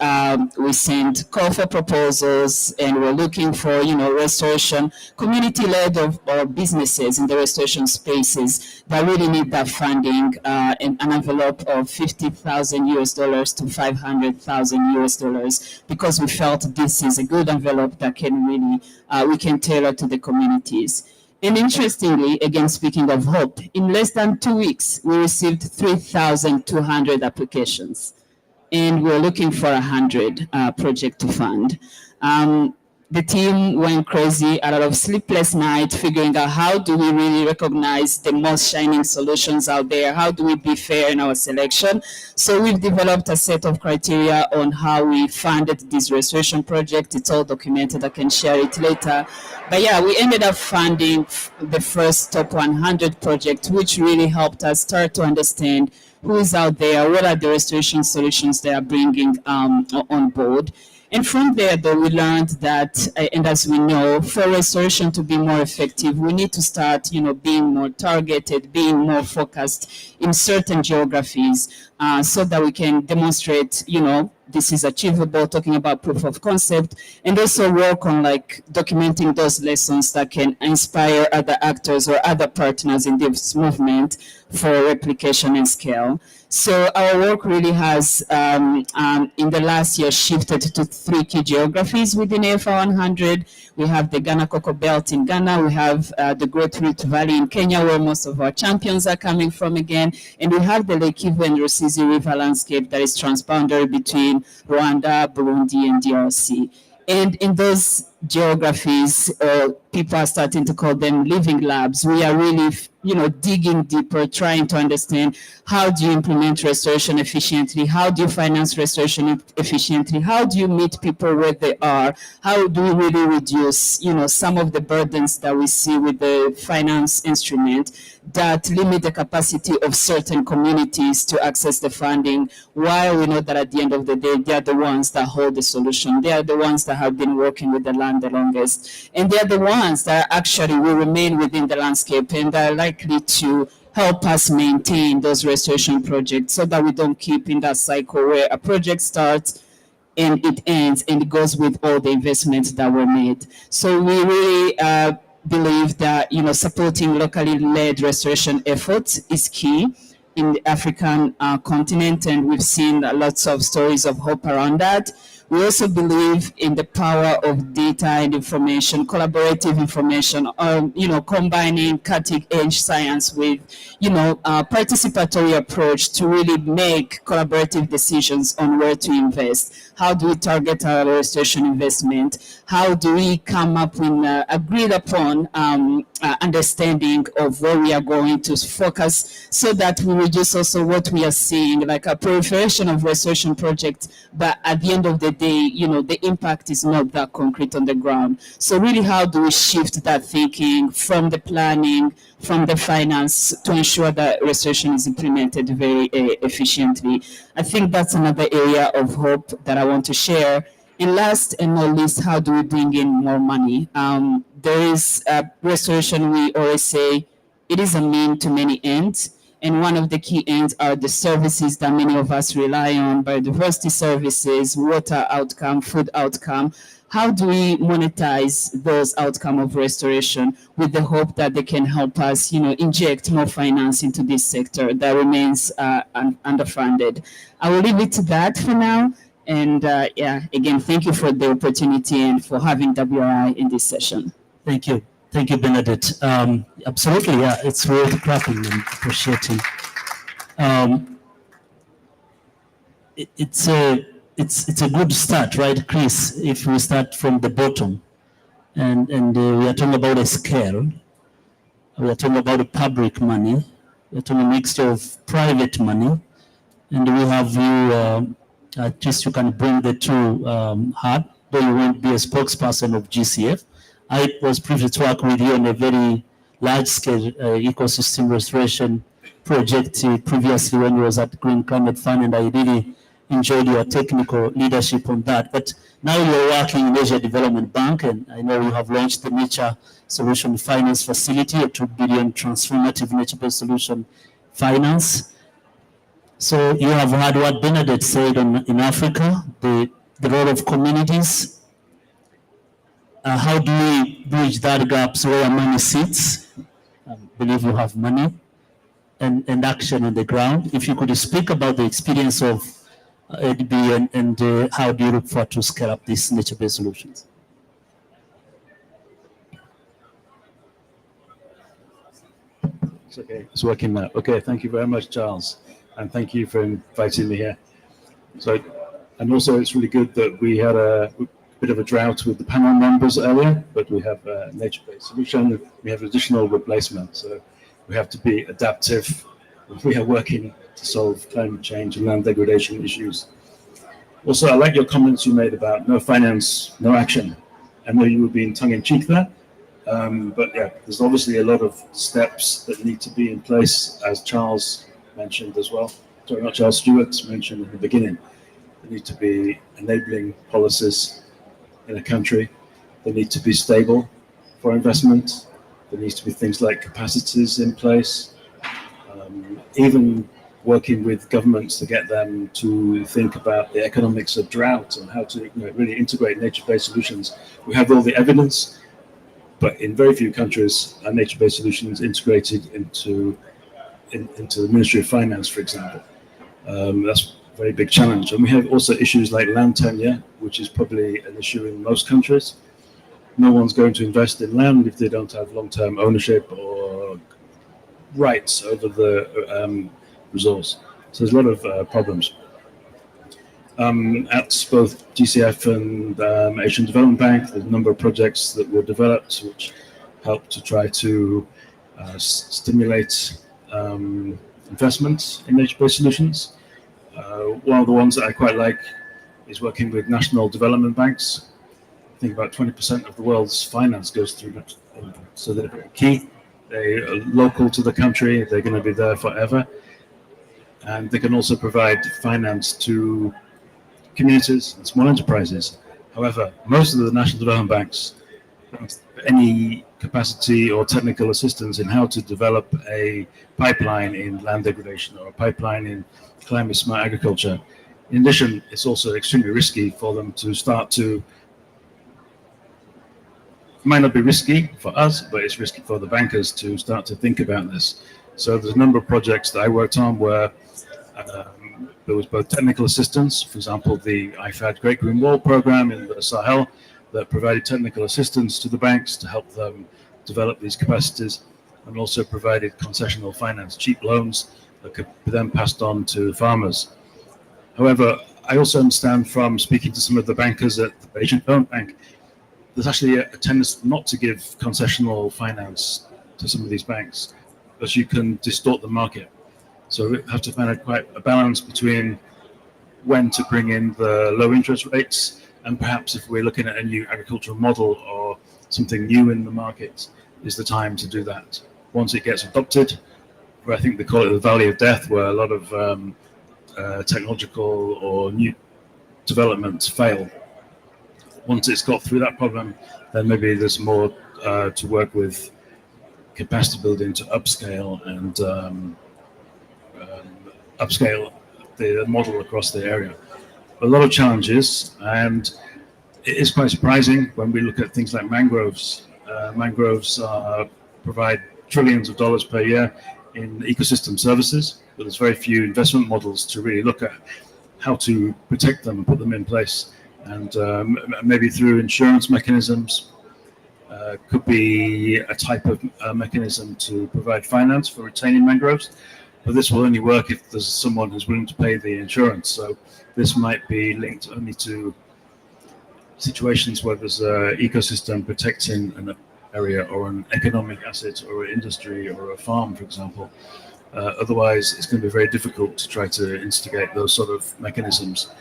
We sent call for proposals, and we're looking for, restoration, community-led or businesses in the restoration spaces that really need that funding, an envelope of $50,000 to $500,000, because we felt this is a good envelope that can really, we can tailor to the communities. And interestingly, again, speaking of hope, in less than 2 weeks, we received 3,200 applications, and we're looking for 100 project to fund. the team went crazy, a lot of sleepless nights, figuring out how do we really recognize the most shining solutions out there? How do we be fair in our selection? So we've developed a set of criteria on how we funded this restoration project. It's all documented. I can share it later. But yeah, we ended up funding the first top 100 project, which really helped us start to understand who is out there, what are the restoration solutions they are bringing on board. And from there, though, we learned that, and as we know, for restoration to be more effective, we need to start, being more targeted, being more focused in certain geographies, so that we can demonstrate, this is achievable, talking about proof of concept, and also work on documenting those lessons that can inspire other actors or other partners in this movement for replication and scale. So our work really has, in the last year, shifted to 3 key geographies within AFR 100. We have the Ghana Cocoa Belt in Ghana. We have the Great Rift Valley in Kenya, where most of our champions are coming from again. And we have the Lake Kivu and Rusizi River landscape that is transboundary between Rwanda, Burundi, and DRC. And in those geographies, people are starting to call them living labs. We are really, digging deeper, trying to understand how do you implement restoration efficiently? How do you finance restoration efficiently? How do you meet people where they are? How do we really reduce, some of the burdens that we see with the finance instrument that limit the capacity of certain communities to access the funding, while we know that at the end of the day, they are the ones that hold the solution. They are the ones that have been working with the land the longest. And they are the ones that actually will remain within the landscape and are likely to help us maintain those restoration projects so that we don't keep in that cycle where a project starts and it ends and it goes with all the investments that were made. So we really believe that supporting locally led restoration efforts is key in the African continent, and we've seen lots of stories of hope around that. We also believe in the power of data and information, collaborative information, combining cutting-edge science with, participatory approach to really make collaborative decisions on where to invest. How do we target our restoration investment? How do we come up with agreed upon understanding of where we are going to focus so that we reduce also what we are seeing, like a proliferation of restoration projects, but at the end of the day, the impact is not that concrete on the ground. So really, how do we shift that thinking from the planning, from the finance, to ensure that restoration is implemented very efficiently? I think that's another area of hope that I want to share. And last and not least, how do we bring in more money? There is restoration, we always say, it is a mean to many ends. And one of the key ends are the services that many of us rely on, biodiversity services, water outcome, food outcome. How do we monetize those outcomes of restoration with the hope that they can help us, inject more finance into this sector that remains underfunded? I will leave it to that for now. And again, thank you for the opportunity and for having WRI in this session. Thank you. Thank you, Bernadette. Absolutely, yeah, it's worth clapping and appreciating. It's a good start, right, Chris? If we start from the bottom, and we are talking about a scale, we are talking about public money, we are talking a mixture of private money, and we have you. At least you can bring the two hard, though you won't be a spokesperson of GCF. I was privileged to work with you on a very large-scale ecosystem restoration project previously when I was at Green Climate Fund, and I really enjoyed your technical leadership on that. But now you're working in Asia Development Bank, and I know you have launched the Nature Solution Finance Facility, a $2 billion transformative nature-based solution finance. So you have heard what Bernadette said in Africa, the role of communities. How do we bridge that gap so where money sits? I believe you have money and action on the ground. If you could speak about the experience of ADB and how do you look forward to scale up these nature-based solutions? It's okay, it's working now. Okay, thank you very much, Charles. And thank you for inviting me here. So, and also it's really good that we had bit of a drought with the panel members earlier, but we have a nature-based solution. We have additional replacement, so we have to be adaptive. We are working to solve climate change and land degradation issues. Also, I like your comments you made about no finance, no action. I know you were being tongue-in-cheek there, but yeah, there's obviously a lot of steps that need to be in place, as Charles mentioned as well. Sorry, not Charles, Stewart mentioned in the beginning. There need to be enabling policies in a country. They need to be stable for investment. There needs to be things like capacities in place. Even working with governments to get them to think about the economics of drought and how to really integrate nature-based solutions. We have all the evidence, but in very few countries are nature-based solutions integrated into the Ministry of Finance, for example. That's a very big challenge. And we have also issues like land tenure, which is probably an issue in most countries. No one's going to invest in land if they don't have long-term ownership or rights over the resource. So there's a lot of problems. At both GCF and Asian Development Bank, there's a number of projects that were developed which help to try to stimulate investment in nature-based solutions. One of the ones that I quite like is working with national development banks. I think about 20% of the world's finance goes through that. So they're very key. They are local to the country. They're going to be there forever. And they can also provide finance to communities and small enterprises. However, most of the national development banks don't have any capacity or technical assistance in how to develop a pipeline in land degradation or a pipeline in climate smart agriculture. In addition, it's also extremely risky for them to start to, it might not be risky for us, but it's risky for the bankers to start to think about this. So there's a number of projects that I worked on where there was both technical assistance, for example, the IFAD Great Green Wall program in the Sahel that provided technical assistance to the banks to help them develop these capacities, and also provided concessional finance, cheap loans that could be then passed on to farmers. However, I also understand from speaking to some of the bankers at the Asian Development Bank, there's actually a tendency not to give concessional finance to some of these banks because you can distort the market. So we have to find quite a balance between when to bring in the low interest rates and perhaps if we're looking at a new agricultural model or something new in the market is the time to do that. Once it gets adopted, where I think they call it the valley of death, where a lot of technological or new developments fail. Once it's got through that problem, then maybe there's more to work with capacity building to upscale and upscale the model across the area. A lot of challenges, and it is quite surprising when we look at things like mangroves. Mangroves provide trillions of dollars per year in ecosystem services, but there's very few investment models to really look at how to protect them and put them in place. And maybe through insurance mechanisms, could be a type of mechanism to provide finance for retaining mangroves. But this will only work if there's someone who's willing to pay the insurance. So this might be linked only to situations where there's an ecosystem protecting an area or an economic asset or an industry or a farm, for example. Otherwise, it's going to be very difficult to try to instigate those sort of mechanisms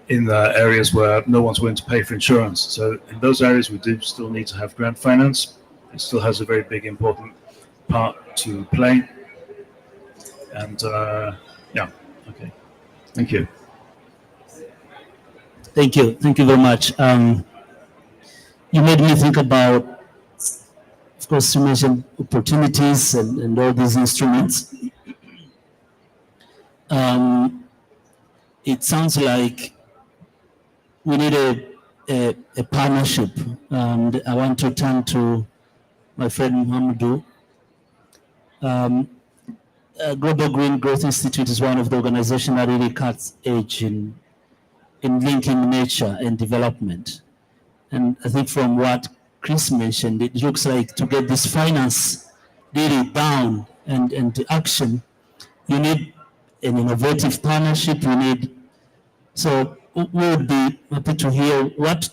in the areas where no one's willing to pay for insurance. So in those areas, we do still need to have grant finance. It still has a very big, important part to play. And yeah, okay. Thank you. Thank you. Thank you very much. You made me think about, of course, you mentioned opportunities and all these instruments. It sounds like we need a partnership. And I want to turn to my friend Muhammadu. Global Green Growth Institute is one of the organizations that really cuts edge in linking nature and development. And I think from what Chris mentioned, it looks like to get this finance really down and to action, you need an innovative partnership. You need, so we would be happy to hear what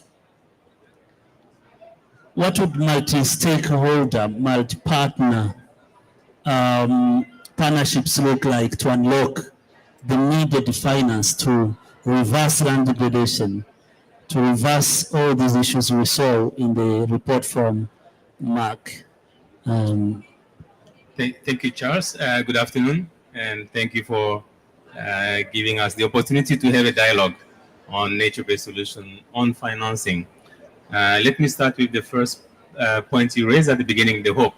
what would multi-stakeholder, multi-partner partnerships look like to unlock the needed finance to reverse land degradation, to reverse all these issues we saw in the report from Mark? Thank you, Charles. Good afternoon, and thank you for giving us the opportunity to have a dialogue on nature-based solution on financing. Let me start with the first point you raised at the beginning, the hope.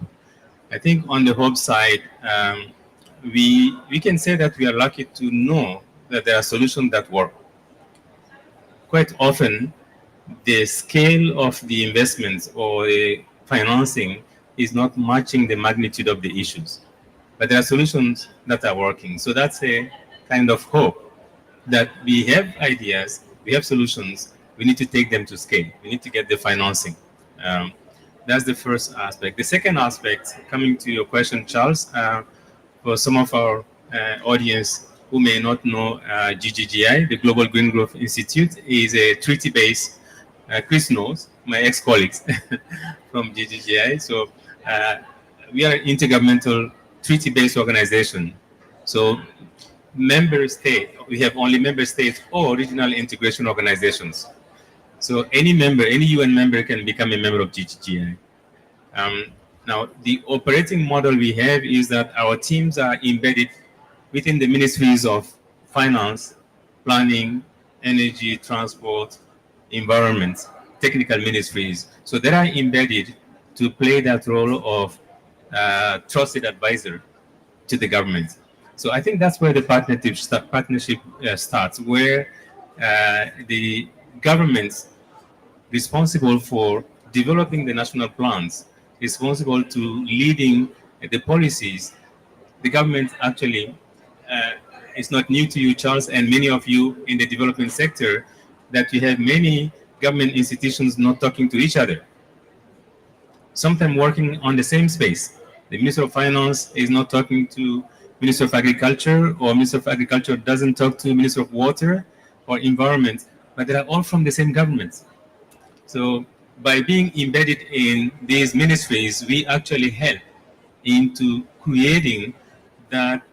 I think on the hope side, we can say that we are lucky to know that there are solutions that work. Quite often, the scale of the investments or the financing is not matching the magnitude of the issues. But there are solutions that are working. So that's a kind of hope that we have ideas, we have solutions, we need to take them to scale. We need to get the financing. That's the first aspect. The second aspect, coming to your question, Charles, for some of our audience who may not know GGGI, the Global Green Growth Institute, is a treaty-based, Chris knows, my ex-colleagues from GGGI. So we are an intergovernmental treaty-based organization. So member state, we have only member states or regional integration organizations. So any member, any UN member can become a member of GGGI. Now, the operating model we have is that our teams are embedded within the ministries of finance, planning, energy, transport, environment, technical ministries. So they are embedded to play that role of trusted advisor to the government. So I think that's where the partnership starts, where the governments responsible for developing the national plans, responsible to leading the policies. The government actually, it's not new to you, Charles, and many of you in the development sector, that you have many government institutions not talking to each other, sometimes working on the same space. The Minister of Finance is not talking to Minister of Agriculture, or Minister of Agriculture doesn't talk to Minister of Water or Environment, but they are all from the same government. So by being embedded in these ministries, we actually help into creating that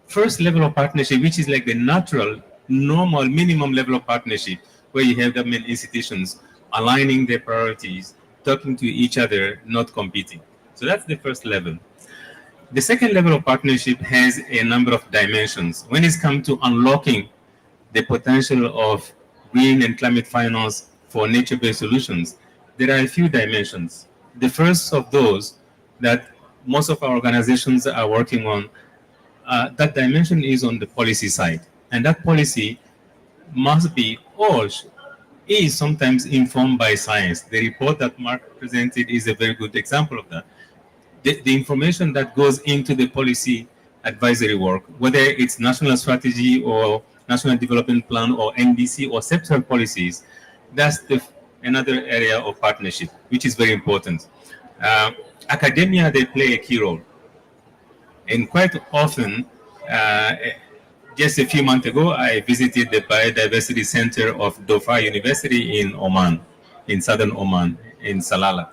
first level of partnership, which is like the natural, normal, minimum level of partnership, where you have government institutions aligning their priorities, talking to each other, not competing. So that's the first level. The second level of partnership has a number of dimensions. When it's come to unlocking the potential of green and climate finance for nature-based solutions, there are a few dimensions. The first of those that most of our organizations are working on, that dimension is on the policy side. And that policy must be, or is sometimes informed by science. The report that Mark presented is a very good example of that. The information that goes into the policy advisory work, whether it's national strategy or national development plan or NDC or sectoral policies, that's another area of partnership, which is very important. Academia, they play a key role. And quite often, just a few months ago, I visited the Biodiversity Center of Dhofar University in Oman, in southern Oman, in Salalah.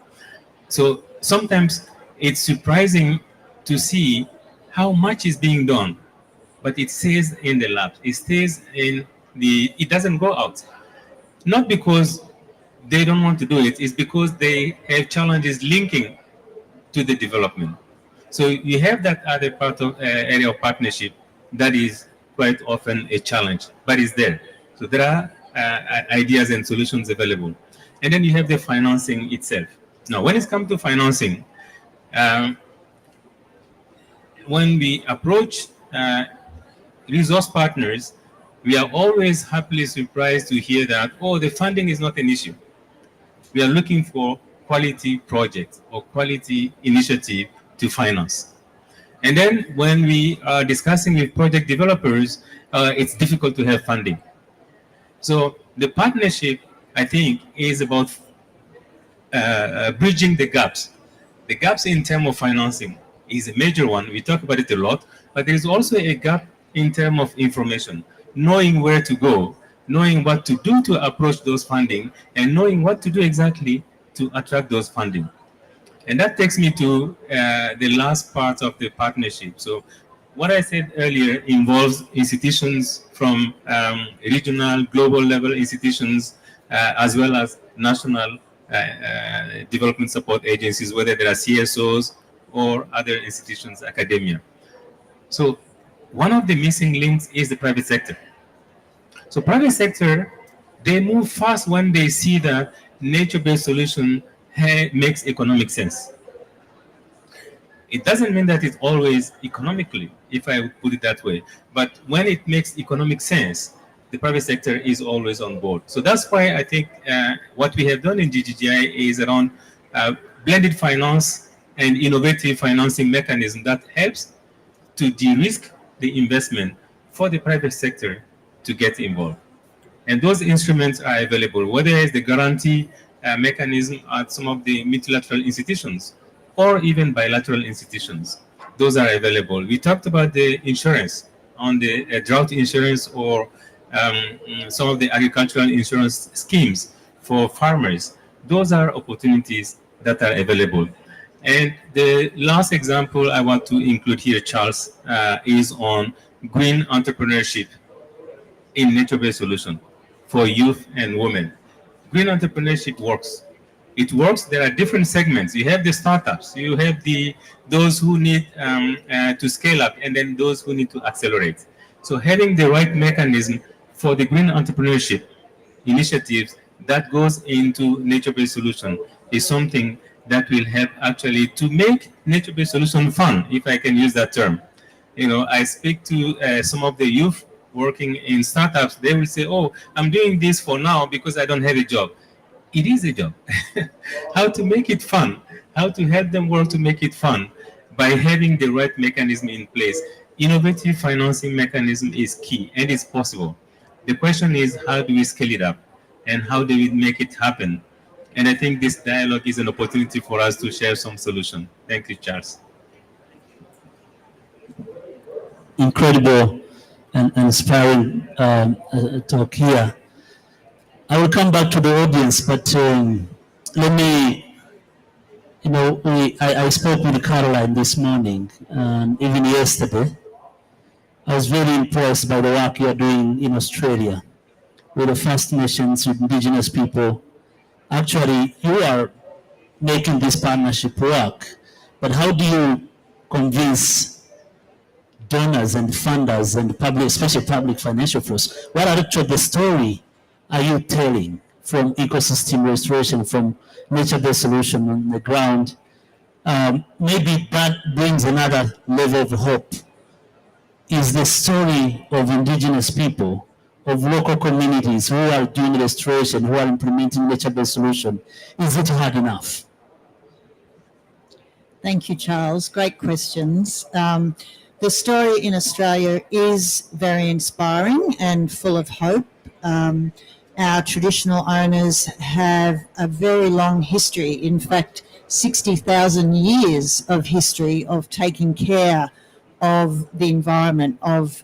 So sometimes it's surprising to see how much is being done, but it stays in the lab. It stays in it doesn't go out. Not because they don't want to do it, it's because they have challenges linking to the development. So you have that other part of area of partnership that is quite often a challenge, but it's there. So there are ideas and solutions available. And then you have the financing itself. Now, when it comes to financing, when we approach resource partners, we are always happily surprised to hear that, oh, the funding is not an issue. We are looking for quality projects or quality initiative to finance. And then when we are discussing with project developers, it's difficult to have funding. So the partnership, I think, is about bridging the gaps. The gaps in terms of financing is a major one. We talk about it a lot, but there is also a gap in terms of information, knowing where to go, knowing what to do to approach those funding, and knowing what to do exactly to attract those funding. And that takes me to the last part of the partnership. So what I said earlier involves institutions from regional, global level institutions, as well as national development support agencies, whether they are CSOs or other institutions, academia. So one of the missing links is the private sector. So private sector, they move fast when they see that nature-based solution makes economic sense. It doesn't mean that it's always economically, if I would put it that way. But when it makes economic sense, the private sector is always on board. So that's why I think what we have done in GGGI is around blended finance and innovative financing mechanism that helps to de-risk the investment for the private sector to get involved. And those instruments are available, whether it's the guarantee mechanism at some of the multilateral institutions or even bilateral institutions. Those are available. We talked about the insurance on the drought insurance or some of the agricultural insurance schemes for farmers. Those are opportunities that are available. And the last example I want to include here, Charles, is on green entrepreneurship in nature-based solution for youth and women. Green entrepreneurship works. It works. There are different segments. You have the startups. You have those who need to scale up, and then those who need to accelerate. So having the right mechanism for the green entrepreneurship initiatives that goes into nature-based solution is something that will help actually to make nature-based solution fun, if I can use that term. You know, I speak to some of the youth working in startups. They will say, oh, I'm doing this for now because I don't have a job. It is a job. How to make it fun, how to help them work to make it fun by having the right mechanism in place. Innovative financing mechanism is key and it's possible. The question is, how do we scale it up and how do we make it happen? And I think this dialogue is an opportunity for us to share some solution. Thank you, Charles. Incredible and inspiring talk here. I will come back to the audience, but let me, you know, I spoke with Caroline this morning and even yesterday. I was very impressed by the work you're doing in Australia with the First Nations, with Indigenous people. Actually, you are making this partnership work, but how do you convince donors and funders and public, especially public financial flows? What actually the story are you telling from ecosystem restoration, from nature-based solution on the ground? Maybe that brings another level of hope. Is the story of indigenous people, of local communities who are doing restoration, who are implementing nature-based solution, is it hard enough? Thank you, Charles. Great questions. The story in Australia is very inspiring and full of hope. Our traditional owners have a very long history, in fact, 60,000 years of history of taking care of the environment, of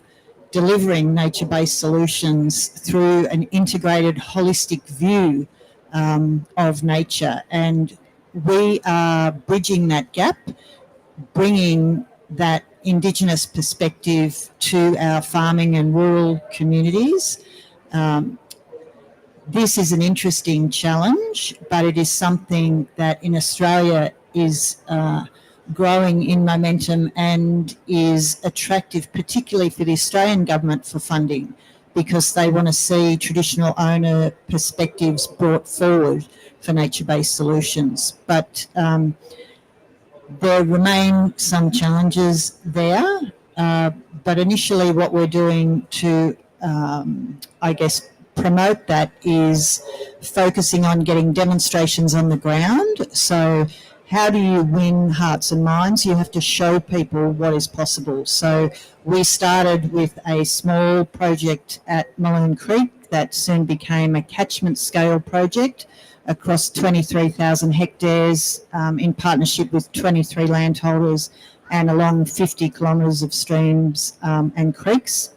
delivering nature-based solutions through an integrated, holistic view of nature. And we are bridging that gap, bringing that Indigenous perspective to our farming and rural communities. This is an interesting challenge, but it is something that in Australia is growing in momentum and is attractive, particularly for the Australian government for funding, because they want to see traditional owner perspectives brought forward for nature-based solutions. But there remain some challenges there, but initially what we're doing to, I guess, promote that is focusing on getting demonstrations on the ground. So how do you win hearts and minds? You have to show people what is possible. So we started with a small project at Mullen Creek that soon became a catchment scale project across 23,000 hectares in partnership with 23 landholders and along 50 kilometres of streams and creeks.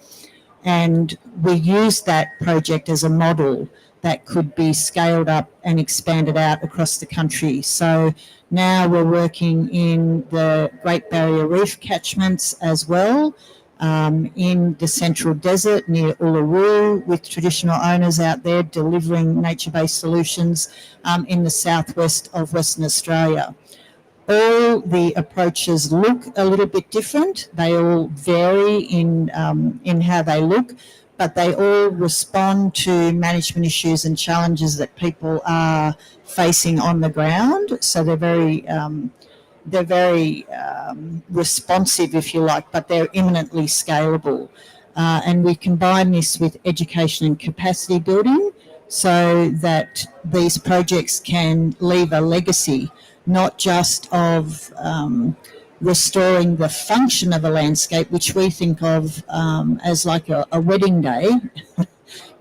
And we used that project as a model that could be scaled up and expanded out across the country. So now we're working in the Great Barrier Reef catchments as well, in the Central Desert near Uluru, with traditional owners out there delivering nature-based solutions in the southwest of Western Australia. All the approaches look a little bit different. They all vary in how they look, but they all respond to management issues and challenges that people are facing on the ground. So they're very responsive, if you like, but they're imminently scalable. And we combine this with education and capacity building so that these projects can leave a legacy, not just of restoring the function of a landscape, which we think of as like a wedding day,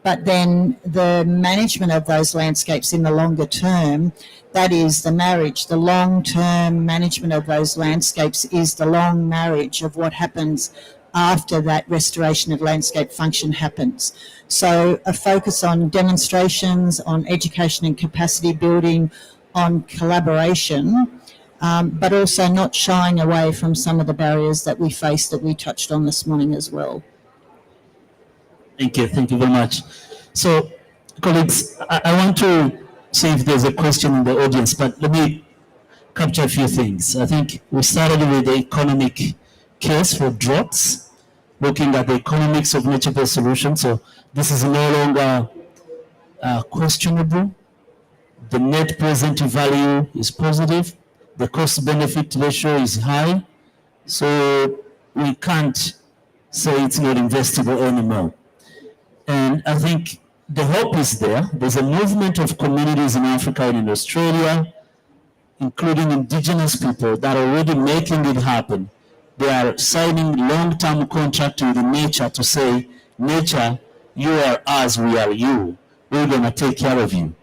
but then the management of those landscapes in the longer term, that is the marriage. The long-term management of those landscapes is the long marriage of what happens after that restoration of landscape function happens. So a focus on demonstrations, on education and capacity building, on collaboration, but also not shying away from some of the barriers that we face that we touched on this morning as well. Thank you very much. So, colleagues, I want to see if there's a question in the audience, but let me capture a few things. I think we started with the economic case for droughts, looking at the economics of nature-based solutions. So this is no longer questionable. The net present value is positive. The cost-benefit ratio is high. So we can't say it's not investable anymore. And I think the hope is there. There's a movement of communities in Africa and in Australia, including indigenous people, that are already making it happen. They are signing long-term contract with nature to say, nature, you are us, we are you. We're going to take care of you.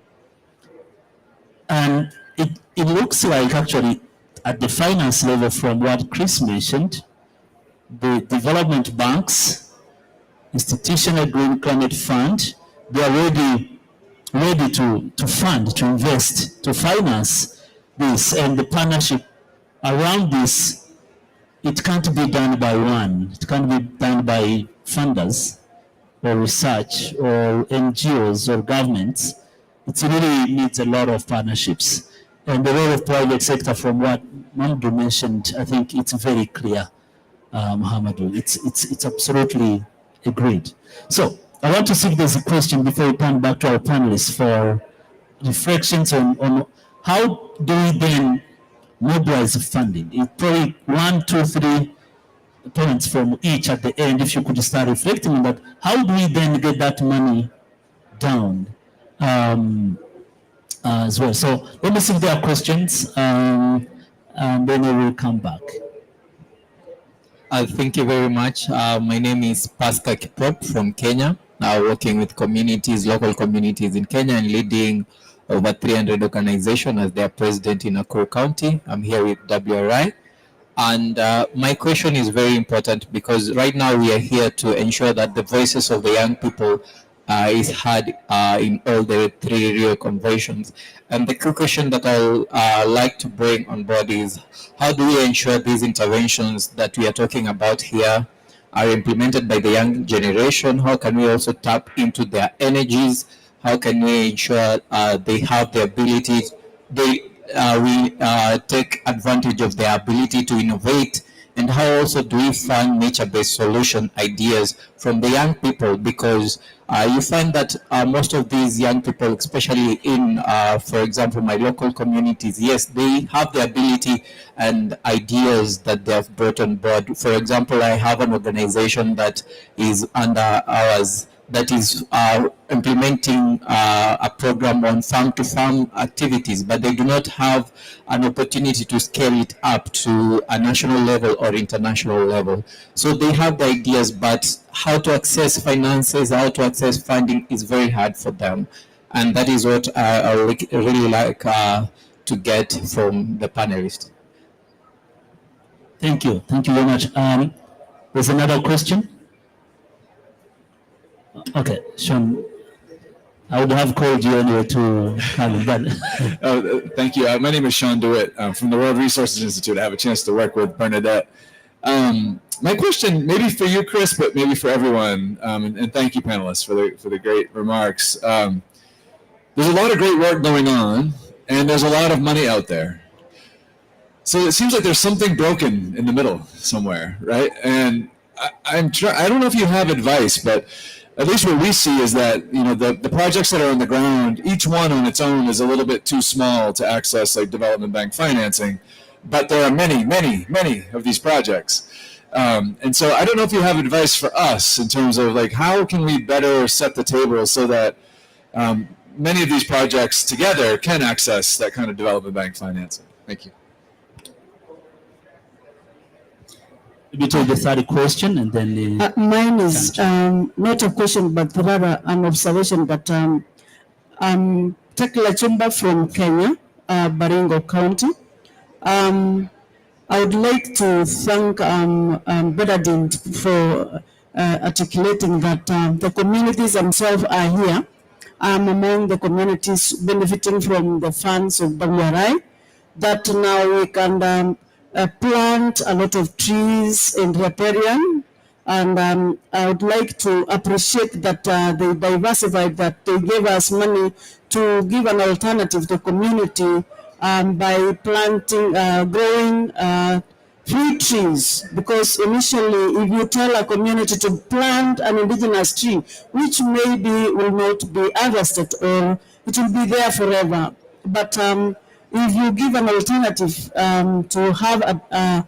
And it looks like actually at the finance level, from what Chris mentioned, the development banks, Institutional Green Climate Fund, they are ready to fund, to invest, to finance this. And the partnership around this, it can't be done by one. It can't be done by funders or research or NGOs or governments. It really needs a lot of partnerships. And the role of private sector, from what Mamadou mentioned, I think it's very clear, Mohamedou. It's absolutely agreed. So I want to see if there's a question before we turn back to our panelists for reflections on how do we then mobilize funding. It probably 1, 2, 3 points from each at the end. If you could start reflecting on that, how do we then get that money down as well? So let me see if there are questions, and then we will come back. Thank you very much. My name is Pascal Kiprop from Kenya, working with communities, local communities in Kenya, and leading over 300 organizations as their president in Nakuru County. I'm here with WRI. And my question is very important because right now we are here to ensure that the voices of the young people is heard in all the 3 Rio conventions. And the quick question that I'll like to bring on board is, how do we ensure these interventions that we are talking about here are implemented by the young generation? How can we also tap into their energies? How can we ensure they have the ability, we take advantage of their ability to innovate? And how also do we find nature-based solution ideas from the young people? Because you find that most of these young people, especially in, for example, my local communities, yes, they have the ability and ideas that they have brought on board. For example, I have an organization that is under ours that is implementing a program on farm-to-farm activities, but they do not have an opportunity to scale it up to a national level or international level. So they have the ideas, but how to access finances, how to access funding is very hard for them. And that is what I really like to get from the panelists. Thank you very much. There's another question. Okay, Sean. I would have called you anyway to come, but Thank you. My name is Sean DeWitt from the World Resources Institute. I have a chance to work with Bernadette. My question, maybe for you, Chris, but maybe for everyone, and thank you, panelists, for the great remarks. There's a lot of great work going on, and there's a lot of money out there. So it seems like there's something broken in the middle somewhere, right? And I don't know if you have advice, but at least what we see is that the projects that are on the ground, each one on its own is a little bit too small to access like development bank financing, but there are many, many, many of these projects. And so I don't know if you have advice for us in terms of like how can we better set the table so that many of these projects together can access that kind of development bank financing. Thank you. Maybe take the third question and then mine is not a question but rather an observation that I'm Tekla Chumba from Kenya, Baringo County. I would like to thank Bernadette for articulating that the communities themselves are here. I'm among the communities benefiting from the funds of WRI, that now we can plant a lot of trees in riparian, and I would like to appreciate that they diversified, that they gave us money to give an alternative to community by planting, growing fruit trees, because initially if you tell a community to plant an indigenous tree, which maybe will not be harvested or it will be there forever, but if you give an alternative to have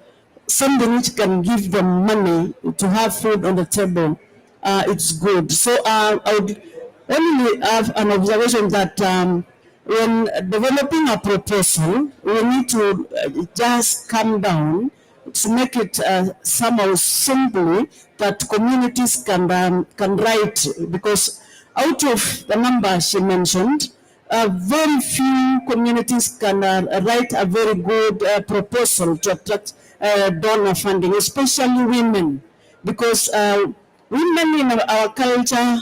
something which can give them money to have food on the table, it's good. So I would only have an observation that when developing a proposal, we need to just calm down to make it somehow simply that communities can write, because out of the number she mentioned, very few communities can write a very good proposal to attract donor funding, especially women, because women in our culture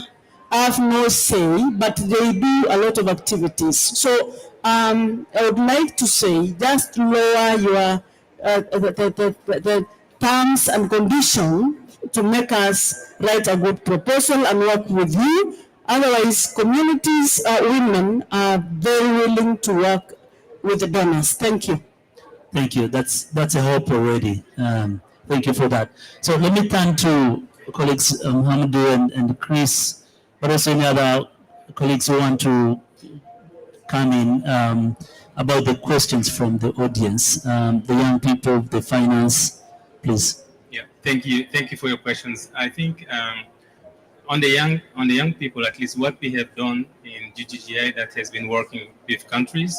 have no say, but they do a lot of activities. So I would like to say, just lower your the terms and conditions to make us write a good proposal and work with you. Otherwise, communities, women are very willing to work with the donors. Thank you. Thank you. That's a hope already. Thank you for that. So let me turn to colleagues Muhammadu and Chris, but also any other colleagues who want to come in about the questions from the audience, the young people, the finance, please. Yeah, thank you for your questions. I think on the young people, at least what we have done in GGGI that has been working with countries.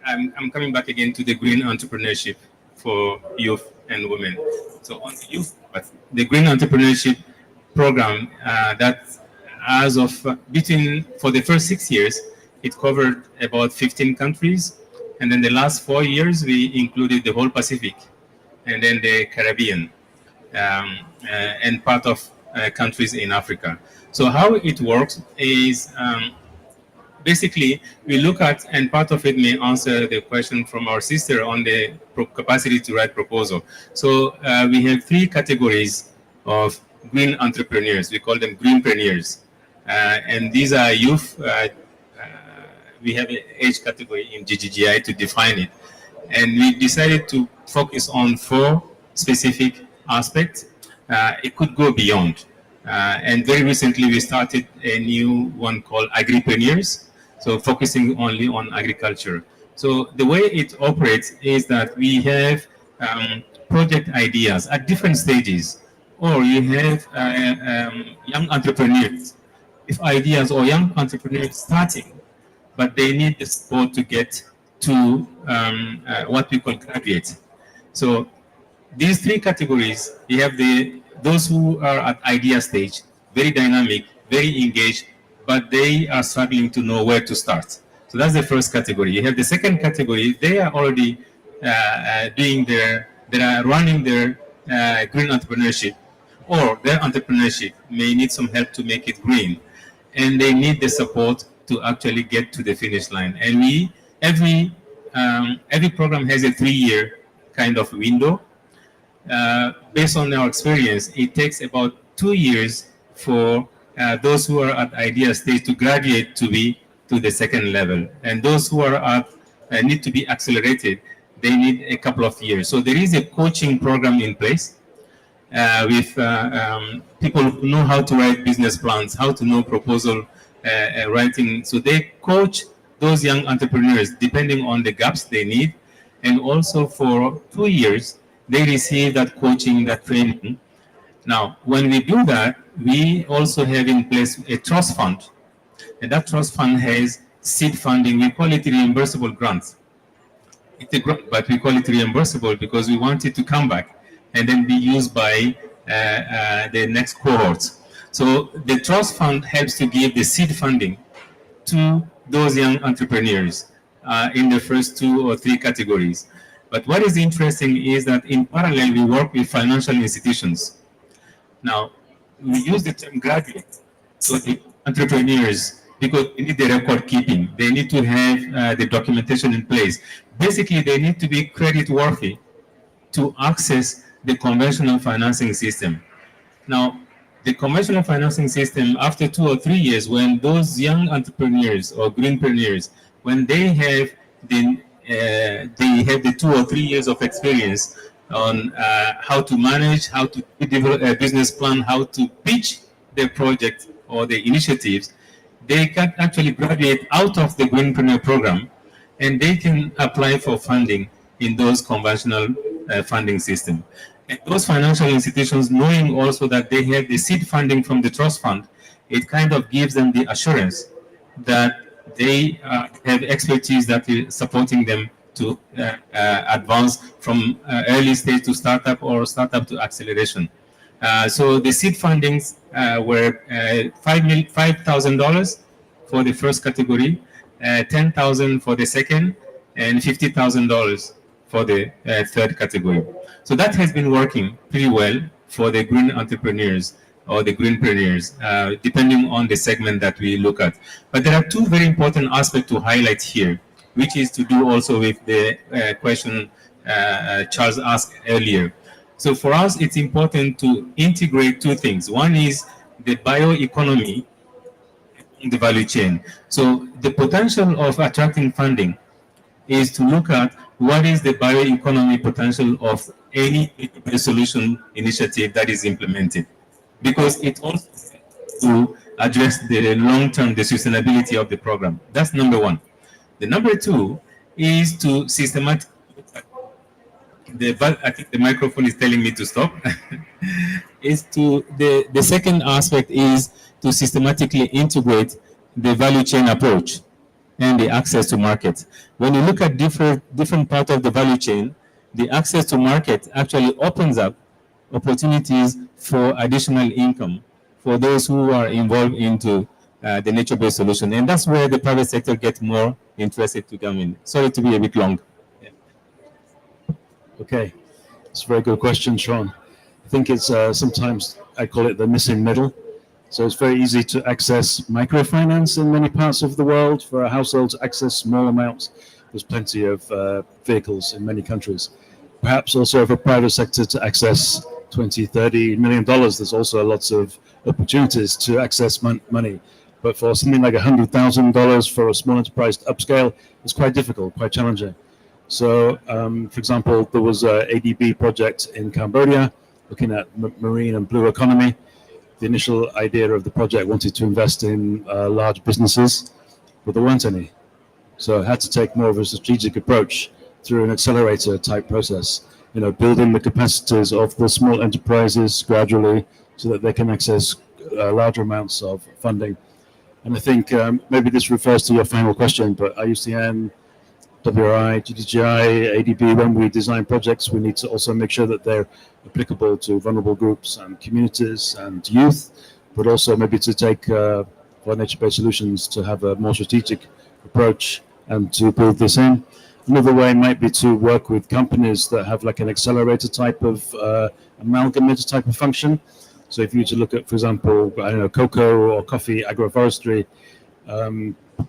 I'm coming back again to the green entrepreneurship for youth and women. So on the youth, but the green entrepreneurship program that as of for the first 6 years, it covered about 15 countries. And then the last 4 years, we included the whole Pacific and then the Caribbean and part of countries in Africa. So how it works is basically, we look at, and part of it may answer the question from our sister on the capacity to write proposal. So we have 3 categories of green entrepreneurs. We call them greenpreneurs. And these are youth. We have an age category in GGGI to define it. And we decided to focus on 4 specific aspects. It could go beyond. And very recently, we started a new one called agripreneurs. So focusing only on agriculture. So the way it operates is that we have project ideas at different stages, or you have young entrepreneurs with ideas, or young entrepreneurs starting, but they need the support to get to what we call graduate. So these 3 categories, you have those who are at idea stage, very dynamic, very engaged, but they are struggling to know where to start. So that's the first category. You have the second category. They are already they are running their green entrepreneurship, or their entrepreneurship may need some help to make it green. and they need the support to actually get to the finish line. And every program has a 3-year kind of window. Based on our experience, it takes about 2 years for those who are at idea stage to graduate to be to the second level, and those who are at need to be accelerated, they need a couple of years. So there is a coaching program in place with people who know how to write business plans, how to know proposal writing. So they coach those young entrepreneurs depending on the gaps they need, and also for 2 years they receive that coaching, that training. Now, when we do that, we also have in place a trust fund, and that trust fund has seed funding. We call it reimbursable grants. It's a grant, but we call it reimbursable because we want it to come back and then be used by the next cohorts. So the trust fund helps to give the seed funding to those young entrepreneurs in the first 2 or 3 categories. But what is interesting is that in parallel, we work with financial institutions. Now, we use the term graduate, so the entrepreneurs, because they need the record keeping, they need to have the documentation in place. Basically, they need to be credit worthy to access the conventional financing system. Now, the conventional financing system, after 2 or 3 years, when those young entrepreneurs or greenpreneurs, when they have the 2 or 3 years of experience on how to manage, how to develop a business plan, how to pitch their project or the initiatives, they can actually graduate out of the greenpreneur program, and they can apply for funding in those conventional funding system. And those financial institutions, knowing also that they have the seed funding from the trust fund, it kind of gives them the assurance that they have expertise that is supporting them to advance from early stage to startup or startup to acceleration. So the seed fundings were $5,000 for the first category, $10,000 for the second, and $50,000 for the third category. So that has been working pretty well for the green entrepreneurs or the greenpreneurs, depending on the segment that we look at. But there are 2 very important aspects to highlight here, which is to do also with the question Charles asked earlier. So for us, it's important to integrate 2 things. One is the bioeconomy in the value chain. So the potential of attracting funding is to look at what is the bioeconomy potential of any solution initiative that is implemented, because it also to address the long-term, the sustainability of the program. That's number 1. The number 2 is to systematically, I think the microphone is telling me to stop. The second aspect is to systematically integrate the value chain approach and the access to market. When you look at different parts of the value chain, the access to market actually opens up opportunities for additional income for those who are involved into the nature-based solution. And that's where the private sector gets more interested to come in. Sorry to be a bit long. Yeah. Okay, it's a very good question, Sean. I think it's sometimes I call it the missing middle. So it's very easy to access microfinance in many parts of the world for a household to access small amounts. There's plenty of vehicles in many countries. Perhaps also for private sector to access $20, $30 million, there's also lots of opportunities to access money. But for something like $100,000 for a small enterprise to upscale, it's quite difficult, quite challenging. So, for example, there was an ADB project in Cambodia looking at marine and blue economy. The initial idea of the project wanted to invest in large businesses, but there weren't any. So it had to take more of a strategic approach through an accelerator type process, building the capacities of the small enterprises gradually so that they can access larger amounts of funding. And I think maybe this refers to your final question, but IUCN, WRI, GDGI, ADB, when we design projects, we need to also make sure that they're applicable to vulnerable groups and communities and youth, but also maybe to take for nature-based solutions to have a more strategic approach and to build this in. Another way might be to work with companies that have like an accelerator type of amalgamator type of function. So if you were to look at, for example, I don't know, cocoa or coffee agroforestry,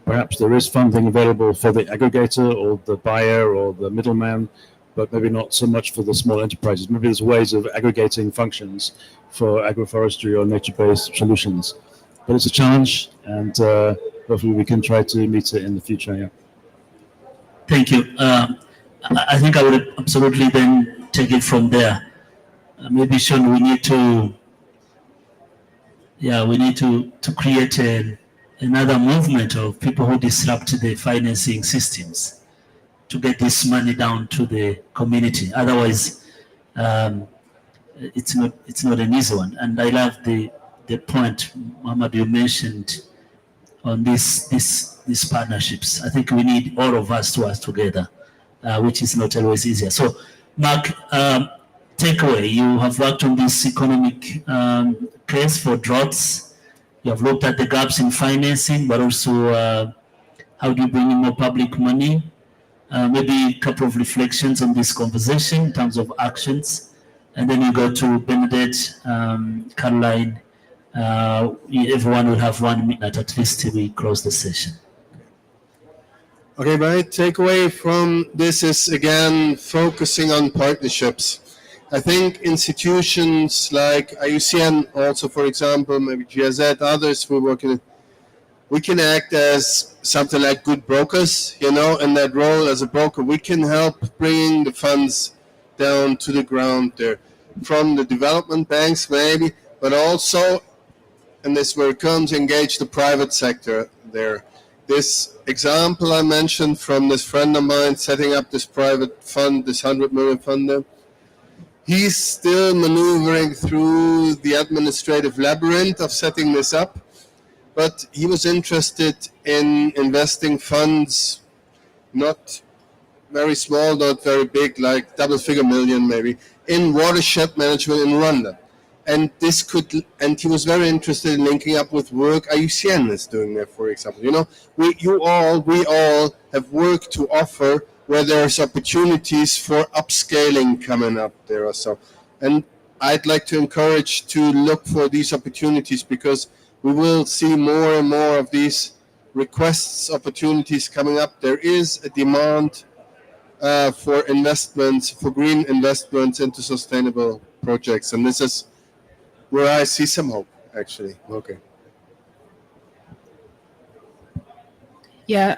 perhaps there is funding available for the aggregator or the buyer or the middleman, but maybe not so much for the small enterprises. Maybe there's ways of aggregating functions for agroforestry or nature-based solutions. But it's a challenge, and hopefully we can try to meet it in the future. Yeah. Thank you. I think I would absolutely then take it from there. Maybe Sean, we need to create another movement of people who disrupt the financing systems to get this money down to the community. Otherwise, it's not an easy one. And I love the point, Mohammed, you mentioned on these partnerships. I think we need all of us to work together, which is not always easier. So, Mark, takeaway, you have worked on this economic case for droughts. You have looked at the gaps in financing, but also how do you bring in more public money? Maybe a couple of reflections on this conversation in terms of actions. And then you go to Benedict, Caroline. Everyone will have 1 minute at least till we close the session. Okay, my takeaway from this is, again, focusing on partnerships. I think institutions like IUCN, also, for example, maybe GIZ, others we're working with, we can act as something like good brokers, in that role as a broker. We can help bringing the funds down to the ground there from the development banks, maybe, but also, and this is where it comes, engage the private sector there. This example I mentioned from this friend of mine setting up this private fund, this 100 million fund there, he's still maneuvering through the administrative labyrinth of setting this up, but he was interested in investing funds, not very small, not very big, like double-figure million maybe, in watershed management in Rwanda. And he was very interested in linking up with work IUCN is doing there, for example. We all have work to offer where there's opportunities for upscaling coming up there or so. And I'd like to encourage to look for these opportunities, because we will see more and more of these requests, opportunities coming up. There is a demand for investments, for green investments into sustainable projects. And this is where I see some hope, actually. Okay. Yeah,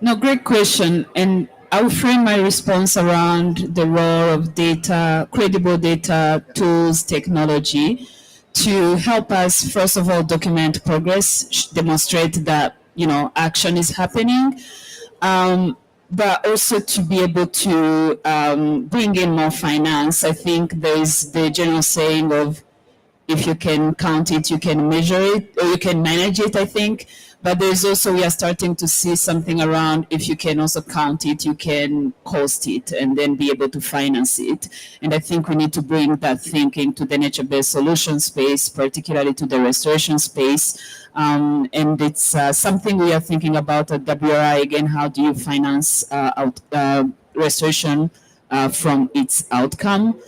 no, great question. And I'll frame my response around the role of data, credible data, tools, technology to help us, first of all, document progress, demonstrate that, action is happening, but also to be able to bring in more finance. I think there's the general saying of, if you can count it, you can measure it, or you can manage it, I think. But there's also, we are starting to see something around, if you can also count it, you can cost it, and then be able to finance it. And I think we need to bring that thinking to the nature-based solution space, particularly to the restoration space. And it's something we are thinking about at WRI. Again, how do you finance restoration from its outcome?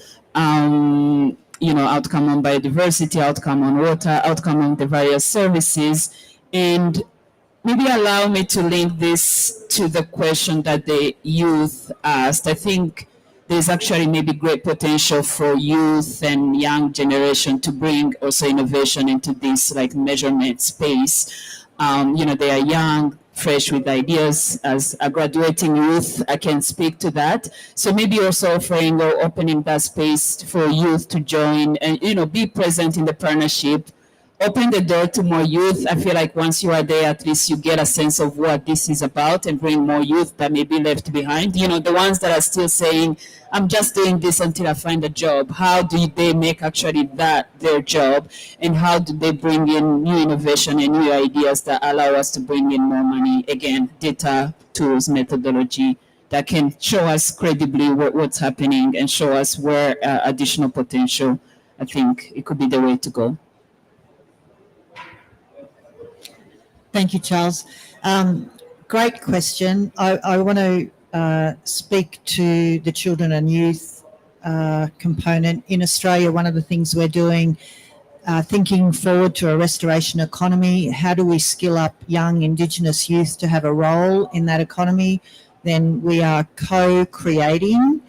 Outcome on biodiversity, outcome on water, outcome on the various services. And maybe allow me to link this to the question that the youth asked. I think there's actually maybe great potential for youth and young generation to bring also innovation into this measurement space. They are young, fresh with ideas. As a graduating youth, I can speak to that. So maybe also offering or opening that space for youth to join and, be present in the partnership, open the door to more youth. I feel like once you are there, at least you get a sense of what this is about and bring more youth that may be left behind. The ones that are still saying, I'm just doing this until I find a job. How do they make actually that their job? And how do they bring in new innovation and new ideas that allow us to bring in more money? Again, data, tools, methodology that can show us credibly what's happening and show us where additional potential. I think it could be the way to go. Thank you, Charles. Great question. I want to speak to the children and youth component. In Australia, one of the things we're doing thinking forward to a restoration economy, how do we skill up young Indigenous youth to have a role in that economy? Then we are co-creating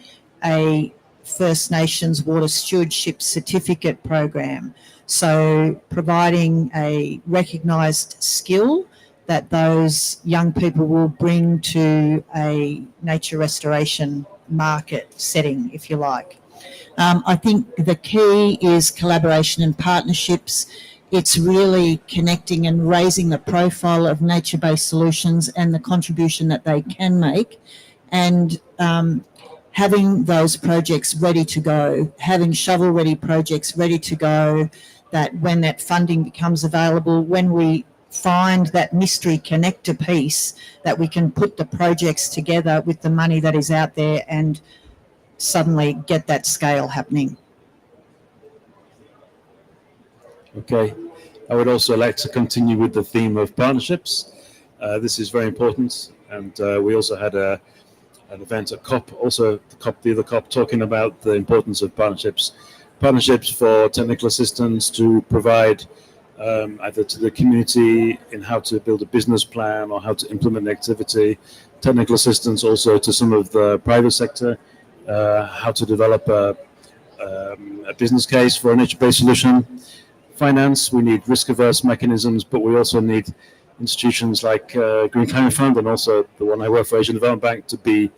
a First Nations Water Stewardship Certificate program. So providing a recognised skill that those young people will bring to a nature restoration market setting, if you like. I think the key is collaboration and partnerships. It's really connecting and raising the profile of nature-based solutions and the contribution that they can make, and having those projects ready to go, having shovel-ready projects ready to go, that when that funding becomes available, when we find that mystery connector piece, that we can put the projects together with the money that is out there and suddenly get that scale happening. Okay, I would also like to continue with the theme of partnerships. This is very important, and we also had an event at COP, also the other COP, talking about the importance of partnerships. Partnerships for technical assistance to provide either to the community in how to build a business plan or how to implement the activity, technical assistance also to some of the private sector, how to develop a business case for a nature-based solution. Finance, we need risk-averse mechanisms, but we also need institutions like Green Climate Fund and also the one I work for, Asian Development Bank, to be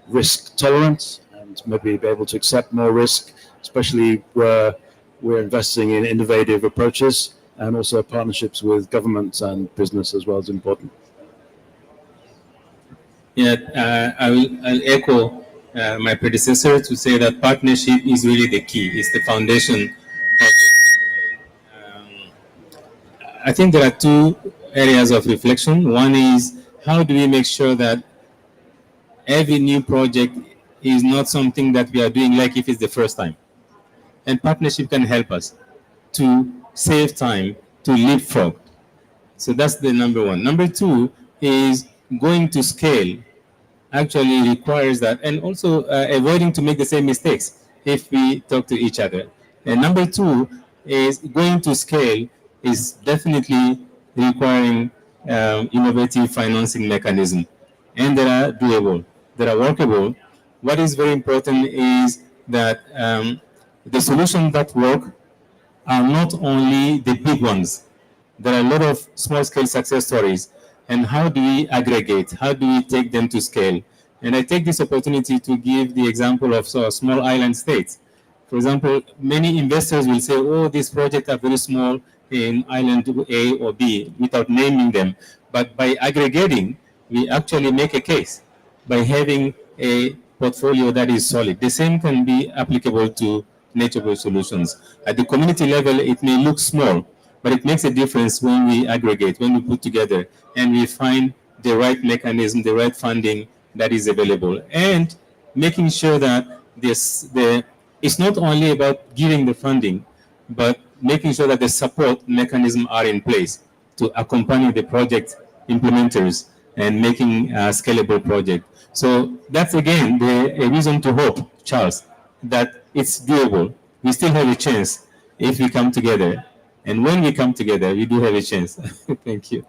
risk tolerant and maybe be able to accept more risk, especially where we're investing in innovative approaches, and also partnerships with governments and business as well is important. Yeah, I'll echo my predecessor to say that partnership is really the key. It's the foundation of it. I think there are two areas of reflection. One is, how do we make sure that every new project is not something that we are doing like if it's the first time? And partnership can help us to save time, to leapfrog. So that's the number one. Number two is going to scale actually requires that, and also avoiding to make the same mistakes if we talk to each other. And number two is going to scale is definitely requiring innovative financing mechanism. And they are doable, they are workable. What is very important is that the solutions that work are not only the big ones. There are a lot of small-scale success stories. And how do we aggregate? How do we take them to scale? And I take this opportunity to give the example of small island states. For example, many investors will say, oh, these projects are very small in island A or B, without naming them. But by aggregating, we actually make a case by having a portfolio that is solid. The same can be applicable to nature-based solutions. At the community level, it may look small, but it makes a difference when we aggregate, when we put together, and we find the right mechanism, the right funding that is available, and making sure that it's not only about giving the funding, but making sure that the support mechanisms are in place to accompany the project implementers and making a scalable project. So that's again a reason to hope, Charles, that it's doable. We still have a chance if we come together. And when we come together, we do have a chance. Thank you.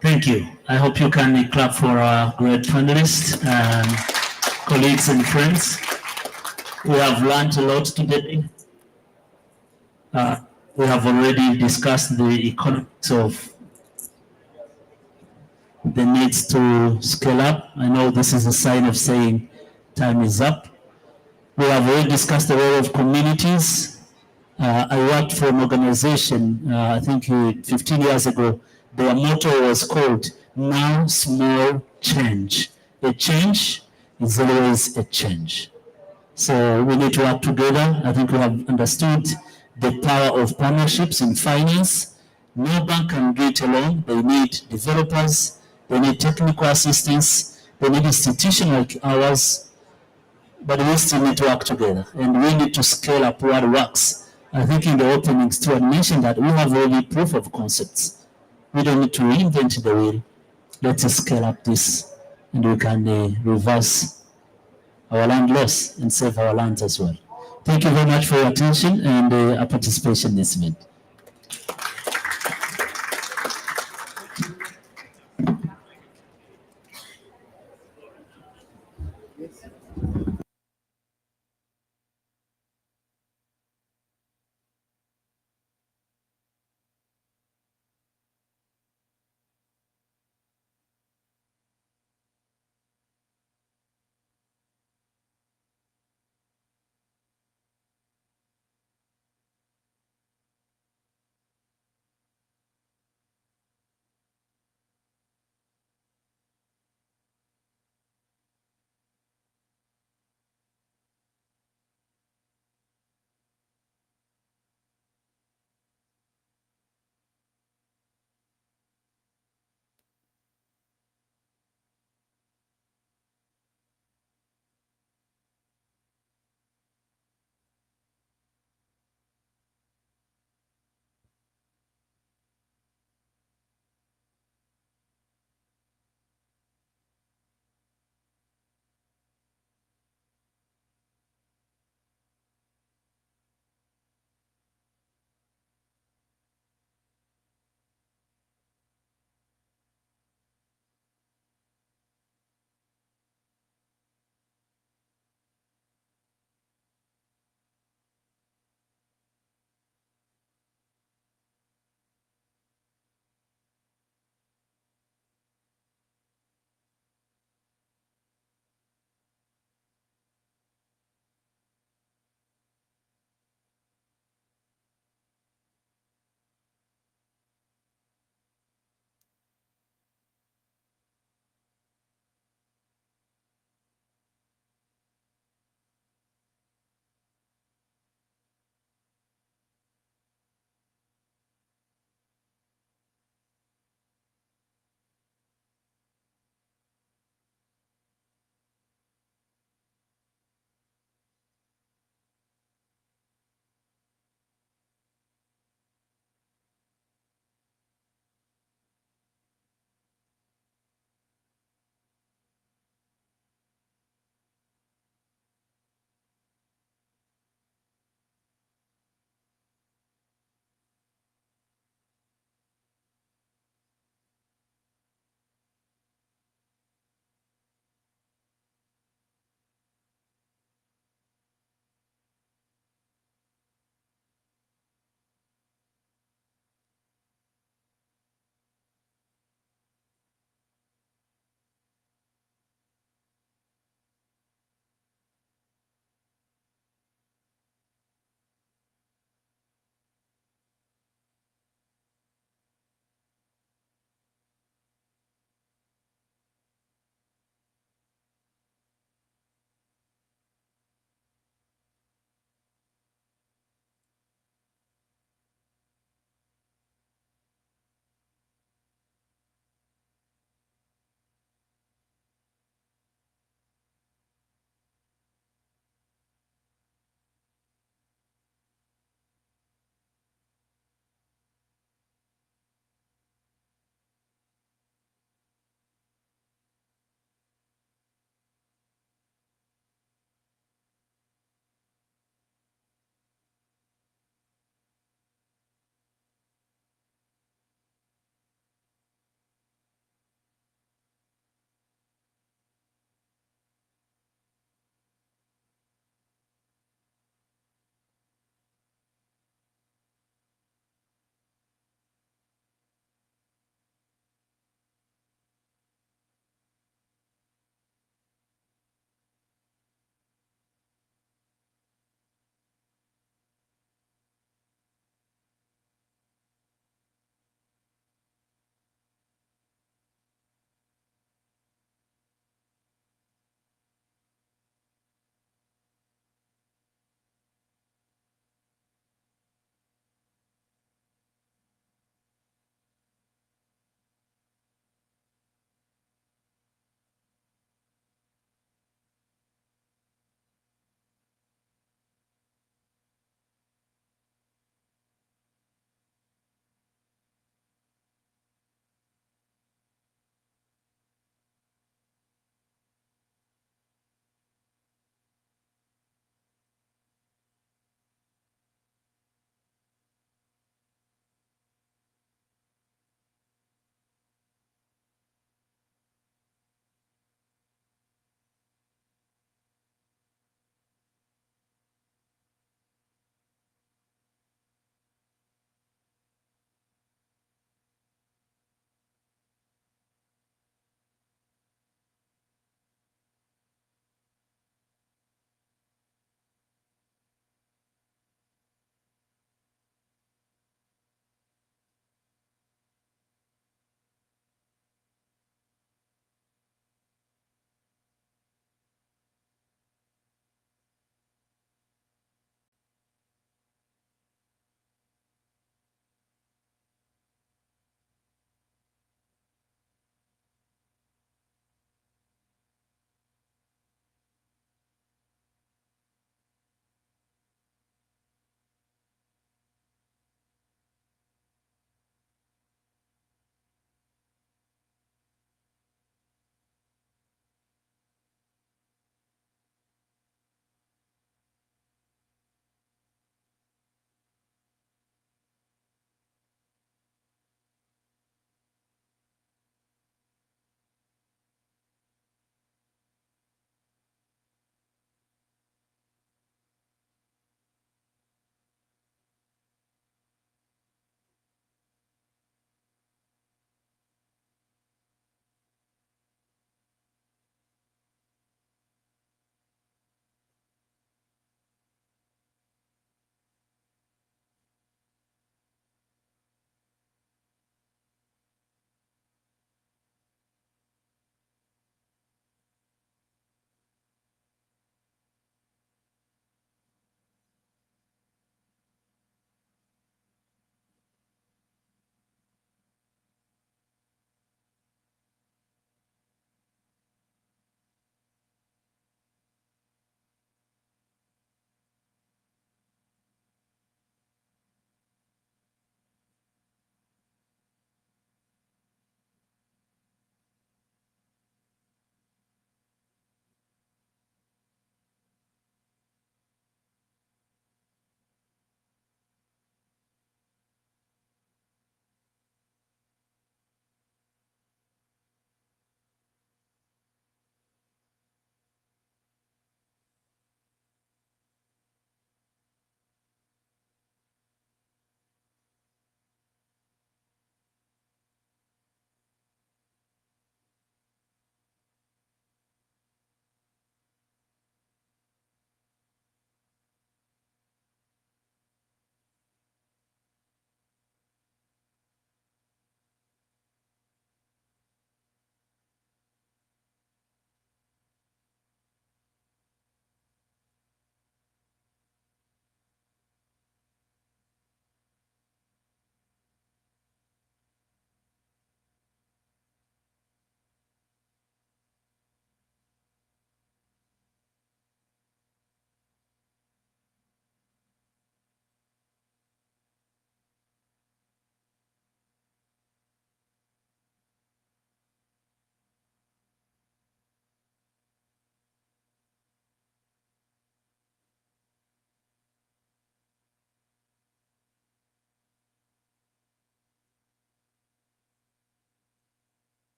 Thank you. I hope you can clap for our great panelists, colleagues and friends. We have learned a lot today. We have already discussed the economics of the needs to scale up. I know this is a sign of saying time is up. We have already discussed the role of communities. I worked for an organization, I think 15 years ago. Their motto was called "Now Small Change." A change is always a change. So we need to work together. I think we have understood the power of partnerships in finance. No bank can do it alone. They need developers, they need technical assistance, they need institutions like ours, but we still need to work together, and we need to scale up what works. I think in the opening, Stuart mentioned that we have already proof of concepts. We don't need to reinvent the wheel. Let's scale up this, and we can reverse our land loss and save our lands as well. Thank you very much for your attention and participation in this event.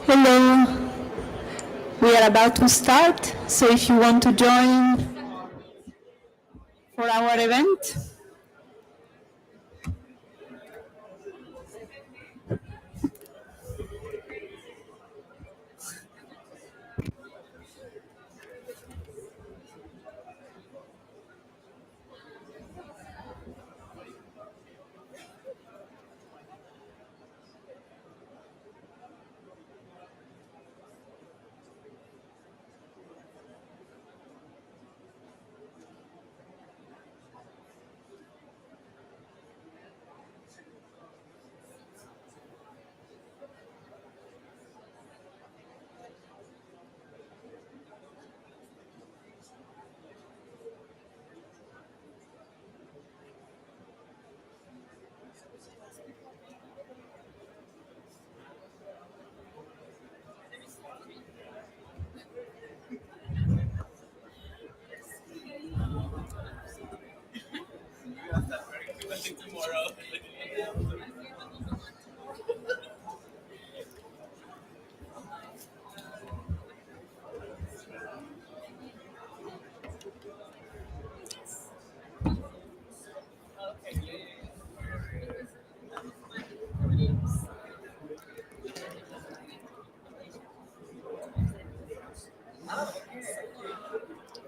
Hello, we are about to start, so if you want to join for our event.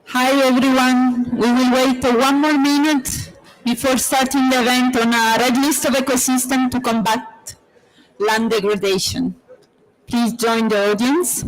Hi everyone, we will wait 1 more minute before starting the event on a red list of ecosystem to combat land degradation. Please join the audience.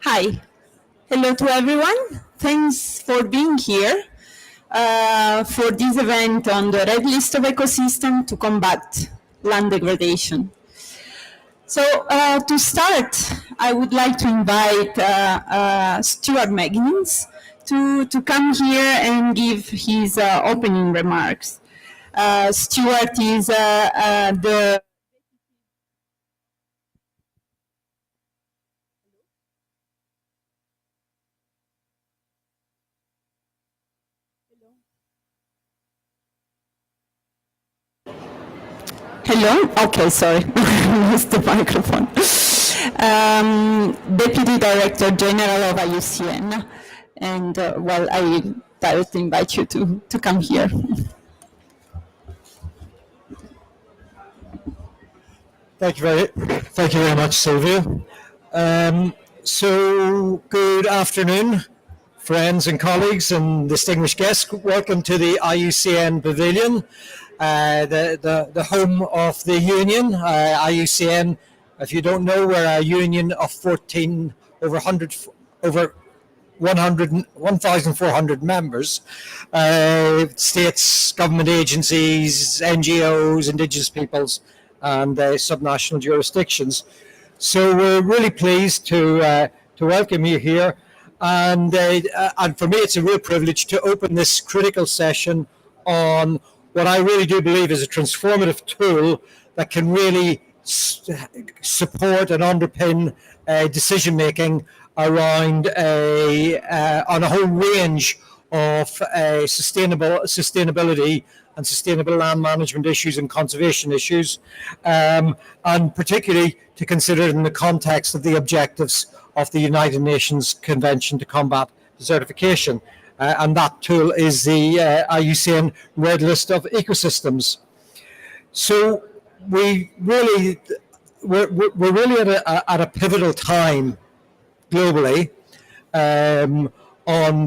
Hi. Hello to everyone. Thanks for being here for this event on the Red List of Ecosystem to combat land degradation. So to start, I would like to invite Stuart Magnus to come here and give his opening remarks. Stuart is the Hello? Okay, sorry. I missed the microphone. Deputy Director General of IUCN. And, well, I directly invite you to come here. Thank you very much, Sylvia. So, good afternoon, friends and colleagues and distinguished guests. Welcome to the IUCN Pavilion, the home of the union. IUCN, if you don't know, we're a union of 14, over 1,400 members, states, government agencies, NGOs, indigenous peoples, and subnational jurisdictions. So we're really pleased to welcome you here, and for me it's a real privilege to open this critical session on what I really do believe is a transformative tool that can really support and underpin decision making around on a whole range of sustainability and sustainable land management issues and conservation issues, and particularly to consider it in the context of the objectives of the United Nations Convention to Combat Desertification. And that tool is the IUCN Red List of Ecosystems. So we're really at a pivotal time globally on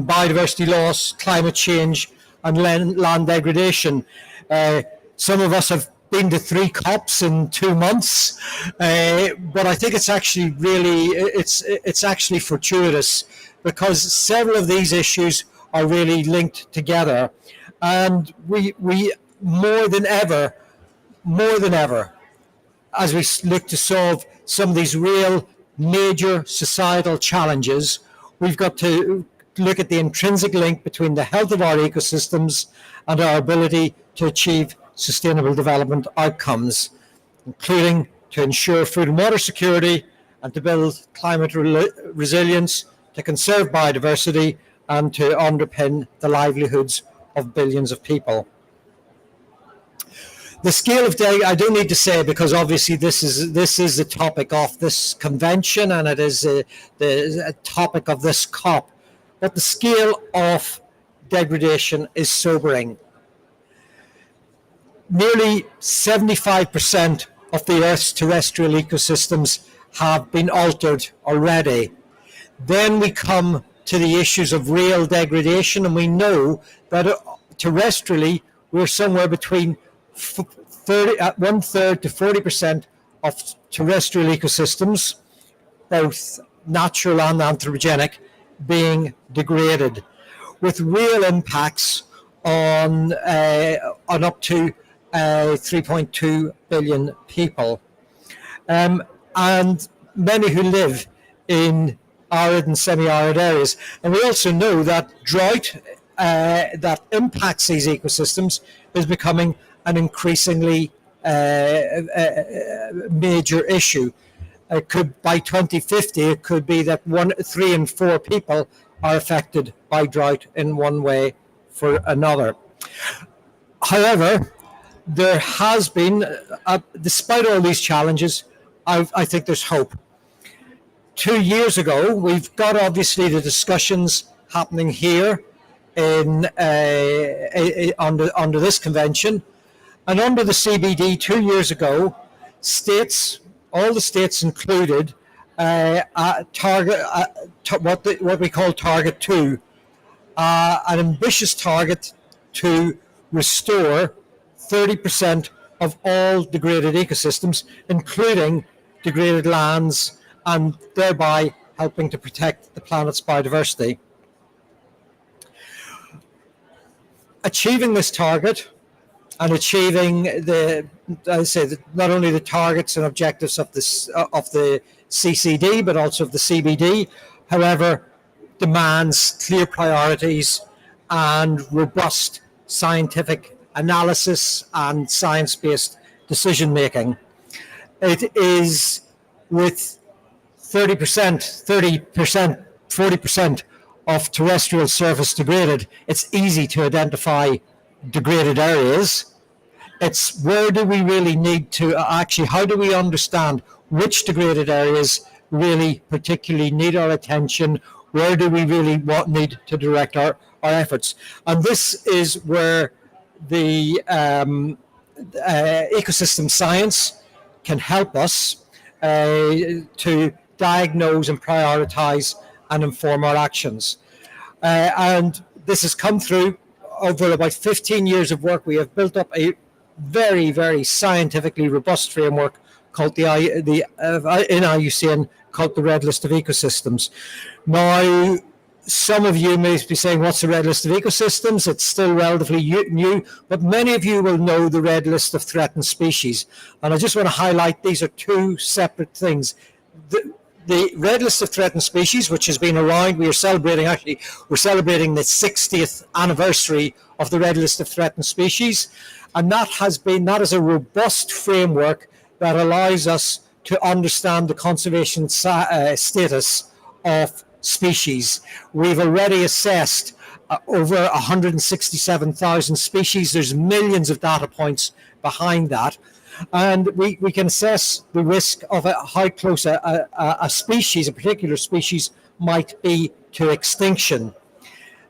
biodiversity loss, climate change, and land degradation. Some of us have been to 3 COPs in 2 months, but I think it's actually it's actually fortuitous, because several of these issues are really linked together, and we more than ever, as we look to solve some of these real major societal challenges, we've got to look at the intrinsic link between the health of our ecosystems and our ability to achieve sustainable development outcomes, including to ensure food and water security and to build climate resilience, to conserve biodiversity, and to underpin the livelihoods of billions of people. The scale of I don't need to say, because obviously this is the topic of this convention, and it is the topic of this COP. But the scale of degradation is sobering. Nearly 75% of the Earth's terrestrial ecosystems have been altered already. Then we come to the issues of real degradation, and we know that terrestrially we're somewhere between 1/3 to 40% of terrestrial ecosystems, both natural and anthropogenic, being degraded, with real impacts on up to 3.2 billion people, and many who live in arid and semi-arid areas. And we also know that drought that impacts these ecosystems is becoming an increasingly major issue. It could, by 2050, it could be that 3 in 4 people are affected by drought in one way or another. However, there has been, despite all these challenges, I think there's hope. 2 years ago, we've got obviously the discussions happening here under this convention, and under the CBD 2 years ago, states, all the states included, what we call Target 2, an ambitious target to restore 30% of all degraded ecosystems, including degraded lands, and thereby helping to protect the planet's biodiversity. Achieving this target and achieving not only the targets and objectives of the CCD, but also of the CBD, however, demands clear priorities and robust scientific analysis and science-based decision making. It is with 30%, 40% of terrestrial surface degraded, it's easy to identify degraded areas. It's where do we really need to how do we understand which degraded areas really particularly need our attention? Where do we really need to direct our efforts? And this is where the ecosystem science can help us to diagnose and prioritize and inform our actions. And this has come through over about 15 years of work. We have built up a very, very scientifically robust framework called in IUCN called the Red List of Ecosystems. Now, some of you may be saying, what's the Red List of Ecosystems? It's still relatively new, but many of you will know the Red List of Threatened Species. And I just want to highlight these are two separate things. The Red List of Threatened Species, which has been around, we're celebrating the 60th anniversary of the Red List of Threatened Species. And that is a robust framework that allows us to understand the conservation status of species. We've already assessed over 167,000 species. There's millions of data points behind that. And we can assess the risk of how close a species, a particular species, might be to extinction.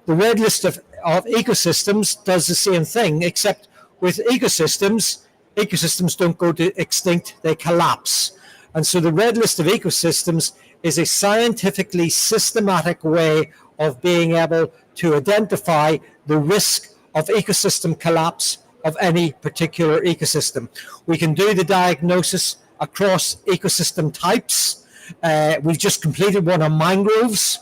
The Red List of Ecosystems does the same thing, except with ecosystems don't go to extinct, they collapse. And so the Red List of Ecosystems is a scientifically systematic way of being able to identify the risk of ecosystem collapse of any particular ecosystem. We can do the diagnosis across ecosystem types. We've just completed one on mangroves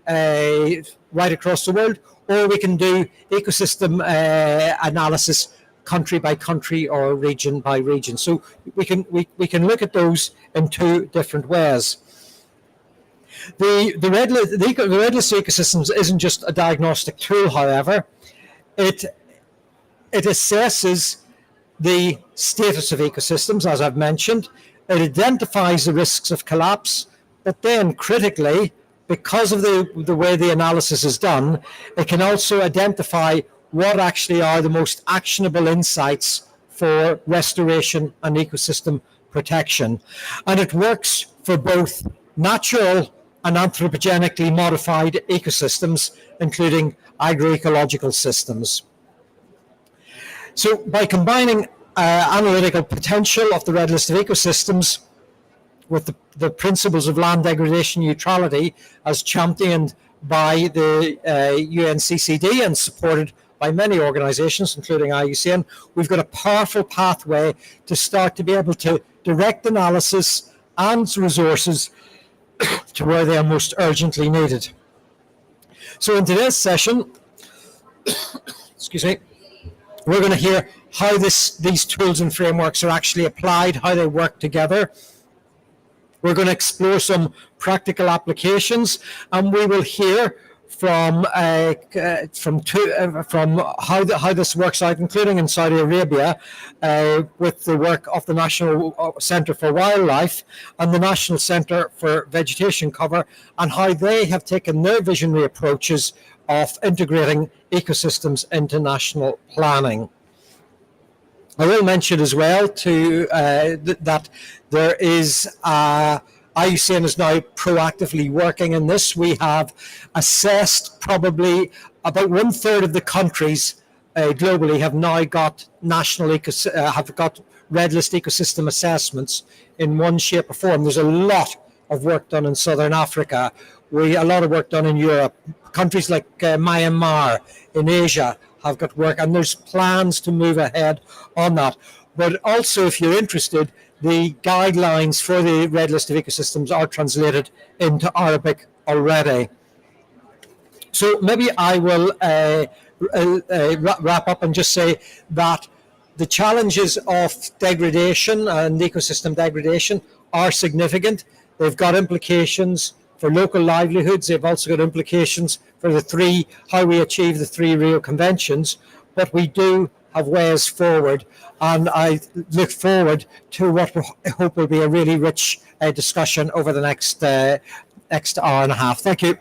right across the world, or we can do ecosystem analysis country by country or region by region. So we can look at those in two different ways. The Red List of Ecosystems isn't just a diagnostic tool, however. It assesses the status of ecosystems, as I've mentioned. It identifies the risks of collapse, but then critically, because of the way the analysis is done, it can also identify what actually are the most actionable insights for restoration and ecosystem protection. And it works for both natural and anthropogenically modified ecosystems, including agroecological systems. So by combining analytical potential of the Red List of Ecosystems with the principles of land degradation neutrality as championed by the UNCCD and supported by many organizations, including IUCN, we've got a powerful pathway to start to be able to direct analysis and resources to where they are most urgently needed. So in today's session, excuse me, we're going to hear how these tools and frameworks are actually applied, how they work together. We're going to explore some practical applications, and we will hear from how this works out, including in Saudi Arabia, with the work of the National Centre for Wildlife and the National Centre for Vegetation Cover, and how they have taken their visionary approaches of integrating ecosystems into national planning. I will mention as well that there is IUCN is now proactively working in this. We have assessed probably about 1/3 of the countries globally have now got have got Red List ecosystem assessments in one shape or form. There's a lot of work done in Southern Africa. A lot of work done in Europe. Countries like Myanmar in Asia have got work, and there's plans to move ahead on that. But also, if you're interested, the guidelines for the Red List of Ecosystems are translated into Arabic already. So maybe I will wrap up and just say that the challenges of degradation and ecosystem degradation are significant. They've got implications for local livelihoods. They've also got implications for how we achieve the 3 Rio Conventions. But we do have ways forward, and I look forward to what I hope will be a really rich discussion over the next hour and a half. Thank you.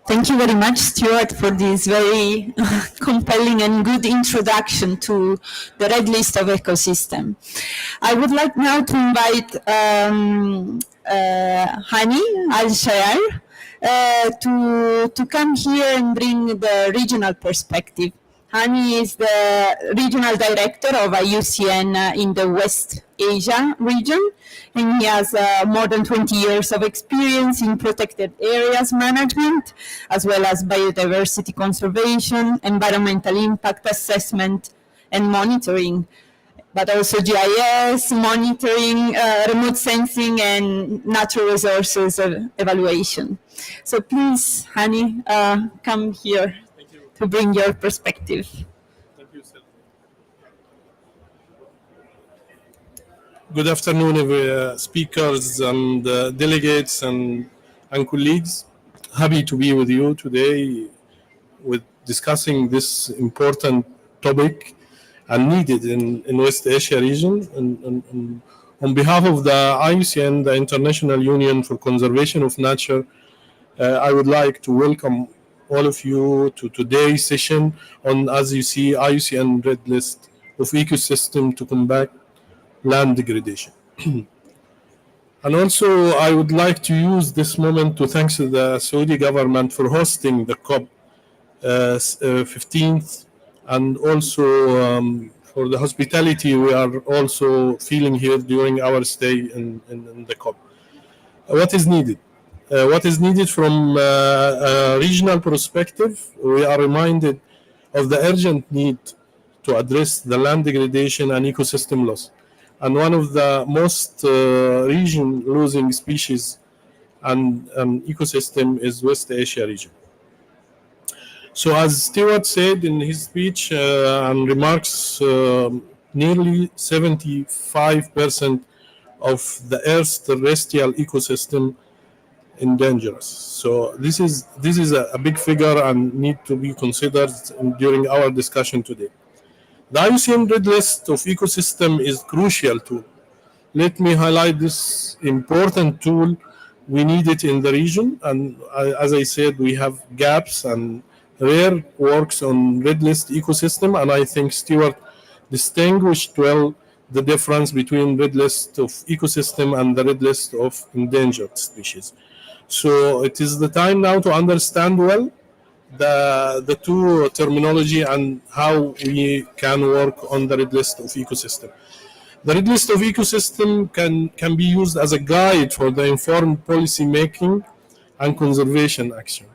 Thank you very much, Stuart, for this very compelling and good introduction to the Red List of Ecosystem. I would like now to invite Hani Al-Shayar to come here and bring the regional perspective. Hani is the regional director of IUCN in the West Asia region, and he has more than 20 years of experience in protected areas management, as well as biodiversity conservation, environmental impact assessment, and monitoring, but also GIS, monitoring, remote sensing, and natural resources evaluation. So please, Hani, come here to bring your perspective. Thank you, Sylvia. Good afternoon, speakers and delegates and colleagues. Happy to be with you today with discussing this important topic and needed in West Asia region. And on behalf of the IUCN, the International Union for Conservation of Nature, I would like to welcome all of you to today's session on, as you see, IUCN Red List of Ecosystem to combat land degradation. And also, I would like to use this moment to thank the Saudi government for hosting the COP15, and also for the hospitality we are also feeling here during our stay in the COP. What is needed? What is needed from a regional perspective? We are reminded of the urgent need to address the land degradation and ecosystem loss. And one of the most region losing species and ecosystem is West Asia region. So as Stuart said in his speech and remarks, nearly 75% of the Earth's terrestrial ecosystem endangered. So this is a big figure and need to be considered during our discussion today. The IUCN Red List of Ecosystem is crucial tool. Let me highlight this important tool. We need it in the region, and as I said, we have gaps and rare works on Red List ecosystem, and I think Stuart distinguished well the difference between Red List of Ecosystem and the Red List of endangered species. So it is the time now to understand well the two terminology and how we can work on the Red List of Ecosystem. The Red List of Ecosystem can be used as a guide for the informed policy making and conservation action.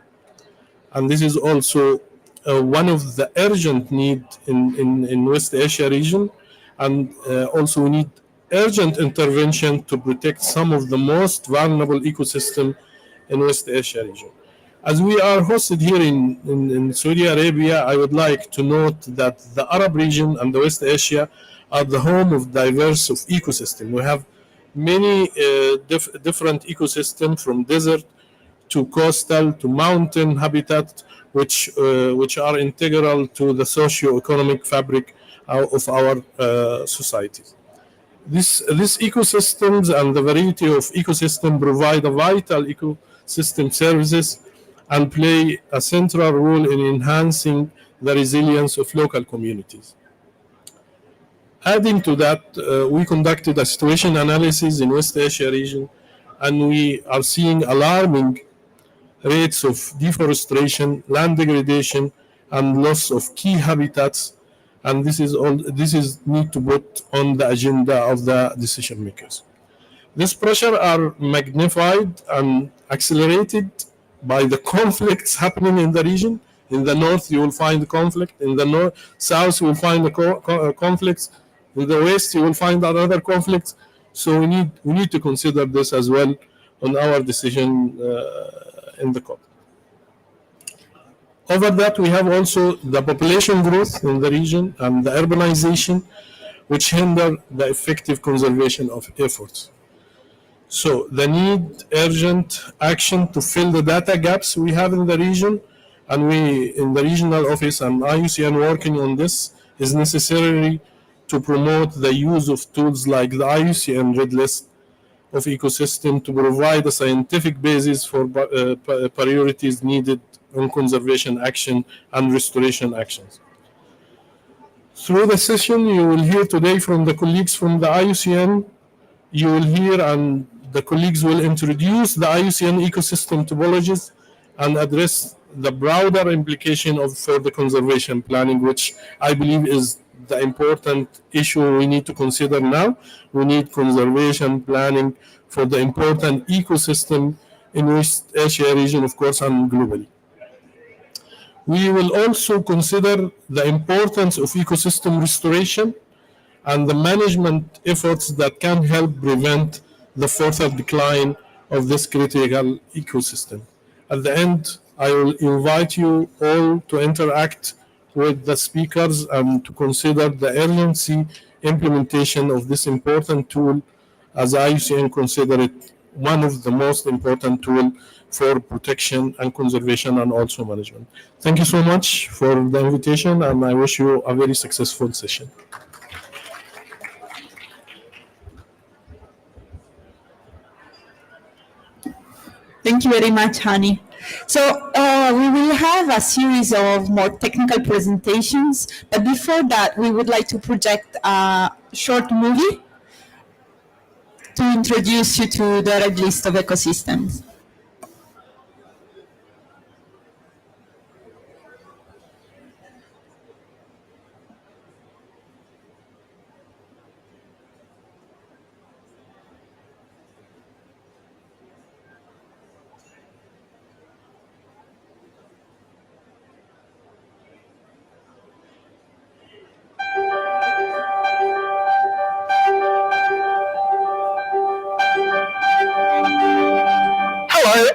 And this is also one of the urgent need in West Asia region, and also we need urgent intervention to protect some of the most vulnerable ecosystem in West Asia region. As we are hosted here in Saudi Arabia, I would like to note that the Arab region and the West Asia are the home of diverse of ecosystem. We have many different ecosystems, from desert to coastal to mountain habitat, which are integral to the socio-economic fabric of our societies. These ecosystems and the variety of ecosystem provide a vital ecosystem services and play a central role in enhancing the resilience of local communities. Adding to that, we conducted a situation analysis in West Asia region, and we are seeing alarming rates of deforestation, land degradation, and loss of key habitats, and this is need to put on the agenda of the decision makers. This pressure are magnified and accelerated by the conflicts happening in the region. In the north, you will find conflict. In the south, you will find the conflicts. In the west, you will find other conflicts. So we need to consider this as well on our decision in the COP. Over that, we have also the population growth in the region and the urbanization, which hinder the effective conservation of efforts. So the need urgent action to fill the data gaps we have in the region, and we in the regional office and IUCN working on this, is necessary to promote the use of tools like the IUCN Red List of ecosystem to provide a scientific basis for priorities needed on conservation action and restoration actions. Through the session, you will hear today from the colleagues from the IUCN. You will hear and the colleagues will introduce the IUCN ecosystem topologies and address the broader implication for the conservation planning, which I believe is the important issue we need to consider now. We need conservation planning for the important ecosystem in West Asia region, of course, and globally. We will also consider the importance of ecosystem restoration and the management efforts that can help prevent the further decline of this critical ecosystem. At the end, I will invite you all to interact with the speakers and to consider the urgency implementation of this important tool, as IUCN consider it one of the most important tools for protection and conservation and also management. Thank you so much for the invitation, and I wish you a very successful session. Thank you very much, Hani. So we will have a series of more technical presentations, but before that, we would like to project a short movie to introduce you to the Red List of ecosystems. Hello.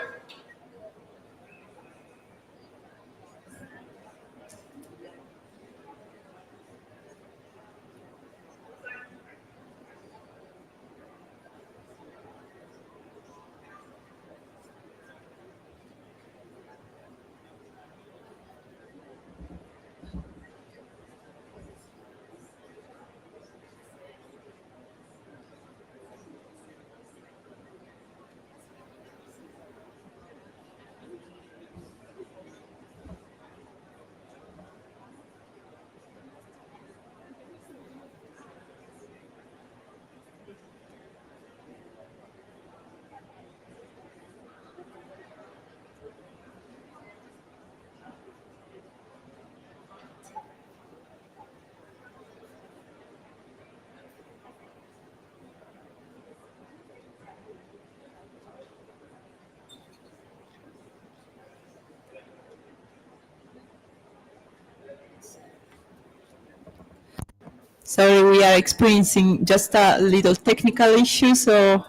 Sorry, we are experiencing just a little technical issue, so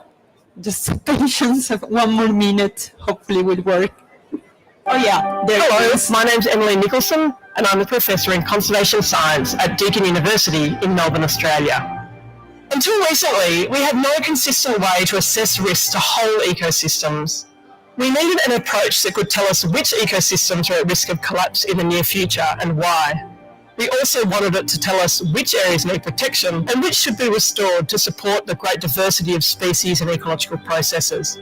just patience of 1 more minute, hopefully will work. Oh yeah, there Hello, it is. my name's Emily Nicholson, and I'm a professor in conservation science at Deakin University in Melbourne, Australia. Until recently, we had no consistent way to assess risks to whole ecosystems. We needed an approach that could tell us which ecosystems are at risk of collapse in the near future and why. We also wanted it to tell us which areas need protection and which should be restored to support the great diversity of species and ecological processes.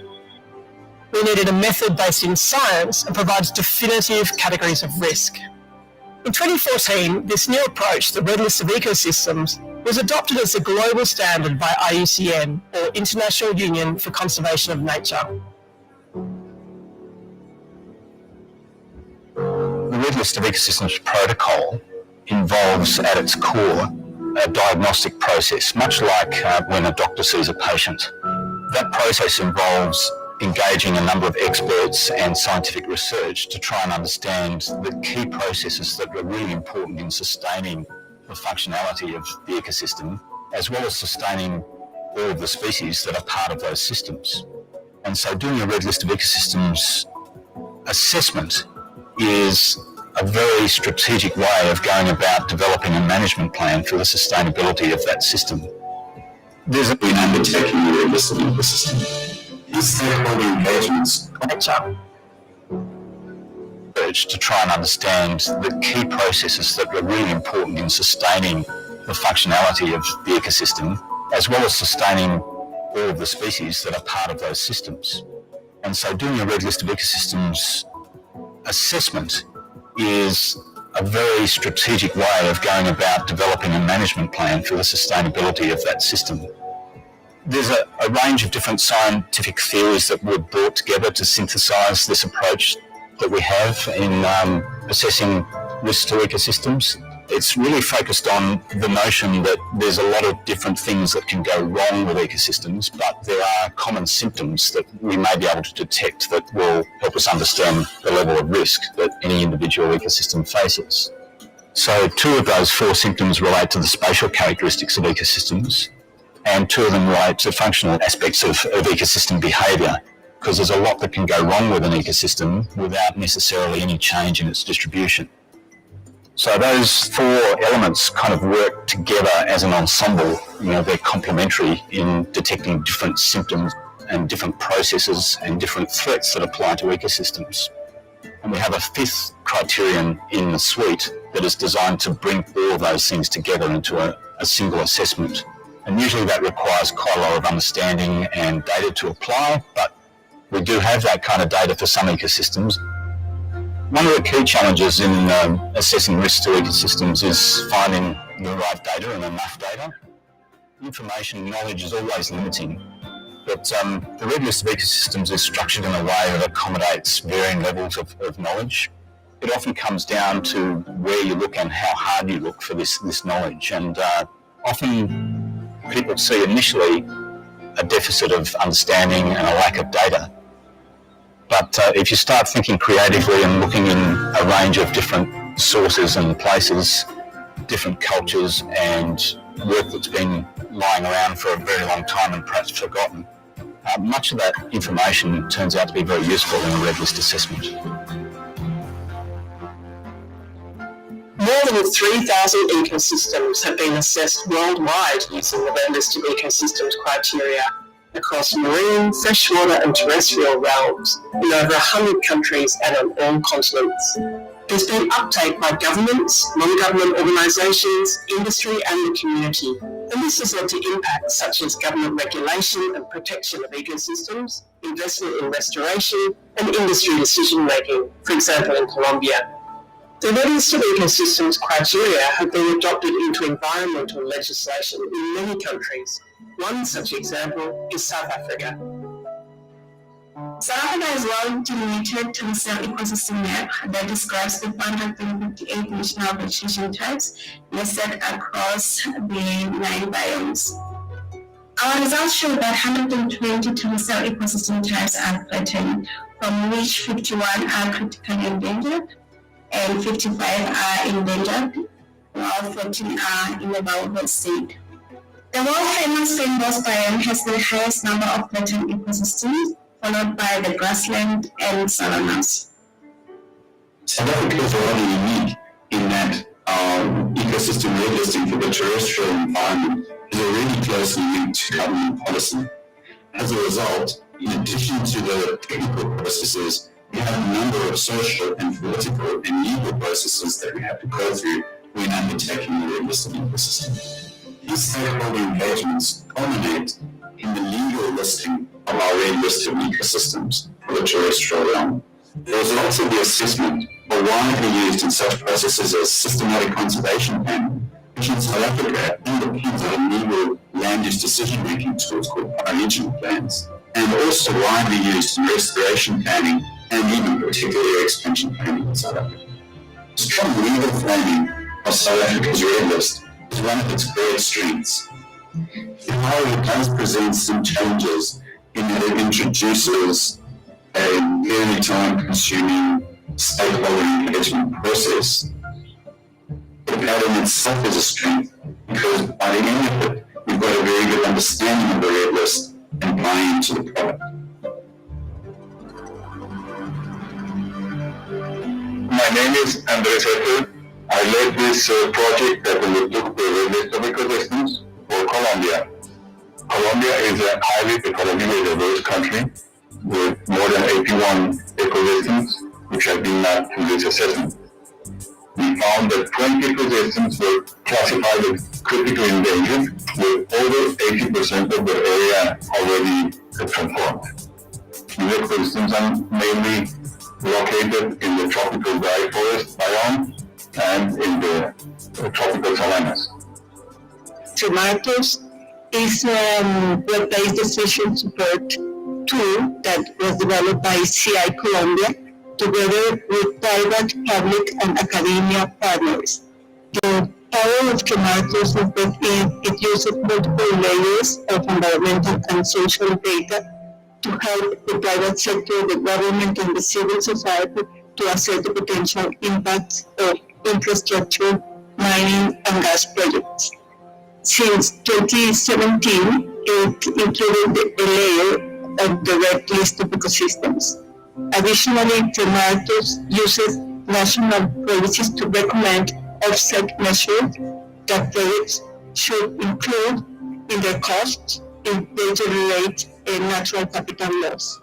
We needed a method based in science and provides definitive categories of risk. In 2014, this new approach, the Red List of Ecosystems, was adopted as a global standard by IUCN, or International Union for Conservation of Nature. The Red List of Ecosystems protocol involves at its core a diagnostic process, much like when a doctor sees a patient. That process involves engaging a number of experts and scientific research to try and understand the key processes that are really important in sustaining the functionality of the ecosystem, as well as sustaining all of the species that are part of those systems. And so doing a red list of ecosystems assessment is a very strategic way of going about developing a management plan for the sustainability of that system. There's been undertaking a red list of ecosystem. These stakeholder engagements to try and understand the key processes that are really important in sustaining the functionality of the ecosystem, as well as sustaining all of the species that are part of those systems. And so doing a red list of ecosystems assessment is a very strategic way of going about developing a management plan for the sustainability of that system. There's a range of different scientific theories that were brought together to synthesize this approach that we have in assessing risks to ecosystems. It's really focused on the notion that there's a lot of different things that can go wrong with ecosystems, but there are common symptoms that we may be able to detect that will help us understand the level of risk that any individual ecosystem faces. So 2 of those 4 symptoms relate to the spatial characteristics of ecosystems, and 2 of them relate to functional aspects of ecosystem behaviour, because there's a lot that can go wrong with an ecosystem without necessarily any change in its distribution. So those 4 elements kind of work together as an ensemble. You know, they're complementary in detecting different symptoms and different processes and different threats that apply to ecosystems. And we have a 5th criterion in the suite that is designed to bring all of those things together into a single assessment. And usually that requires quite a lot of understanding and data to apply, but we do have that kind of data for some ecosystems. One of the key challenges in assessing risks to ecosystems is finding the right data and enough data. Information and knowledge is always limiting, but the red list of ecosystems is structured in a way that accommodates varying levels of knowledge. It often comes down to where you look and how hard you look for this knowledge, and often people see initially a deficit of understanding and a lack of data. But if you start thinking creatively and looking in a range of different sources and places, different cultures and work that's been lying around for a very long time and perhaps forgotten, much of that information turns out to be very useful in a red list assessment. More than 3,000 ecosystems have been assessed worldwide using the red list of ecosystems criteria across marine, freshwater and terrestrial realms in over 100 countries and on all continents. There's been uptake by governments, non-government organisations, industry and the community, and this has led to impacts such as government regulation and protection of ecosystems, investment in restoration and industry decision-making, for example in Colombia. The red list of ecosystems criteria have been adopted into environmental legislation in many countries. One such example is South Africa. South Africa is well delineated to the cell ecosystem map that describes the 158 national vegetation types listed across the 9 biomes. Our results show that 122 cell ecosystem types are threatened, from which 51 are critically endangered and 55 are endangered, while 14 are in a vulnerable state. The world-famous rainbow biome has the highest number of threatened ecosystems, followed by the grassland and savannas. South Africa is rather unique in that ecosystem red listing for the terrestrial environment is already closely linked to government policy. As a result, in addition to the technical processes, we have a number of social and political and legal processes that we have to go through when undertaking the red list of ecosystem. These stakeholder engagements culminate in the legal listing of our red list of ecosystems for the terrestrial realm. The results of the assessment are widely used in such processes as systematic conservation planning, which in South Africa underpins our legal land use decision-making tools called regional plans, and also widely used in restoration planning and even particular expansion planning in South Africa. Strong legal framing of South Africa's red list is one of its great strengths. However, it does present some challenges in that it introduces a very time-consuming stakeholder engagement process. But that in itself is a strength, because by the end of it, you've got a very good understanding of the red list and buy into the product. My name is Andres Efe. I led this project that will look at the red list of ecosystems for Colombia. Colombia is a highly ecologically diverse country with more than 81 ecosystems which have been mapped through this assessment. We found that 20 ecosystems were classified as critically endangered, with over 80% of the area already transformed. These ecosystems are mainly located in the tropical dry forest biome and in the tropical savannas. Tomatoes is a web-based decision support tool that was developed by CI Colombia together with private, public, and academia partners. The power of tomatoes is that it uses multiple layers of environmental and social data to help the private sector, the government, and the civil society to assess the potential impacts of infrastructure, mining, and gas projects. Since 2017, it included a layer of the red list of ecosystems. Additionally, tomatoes uses national policies to recommend offset measures that projects should include in their costs if they generate a natural capital loss.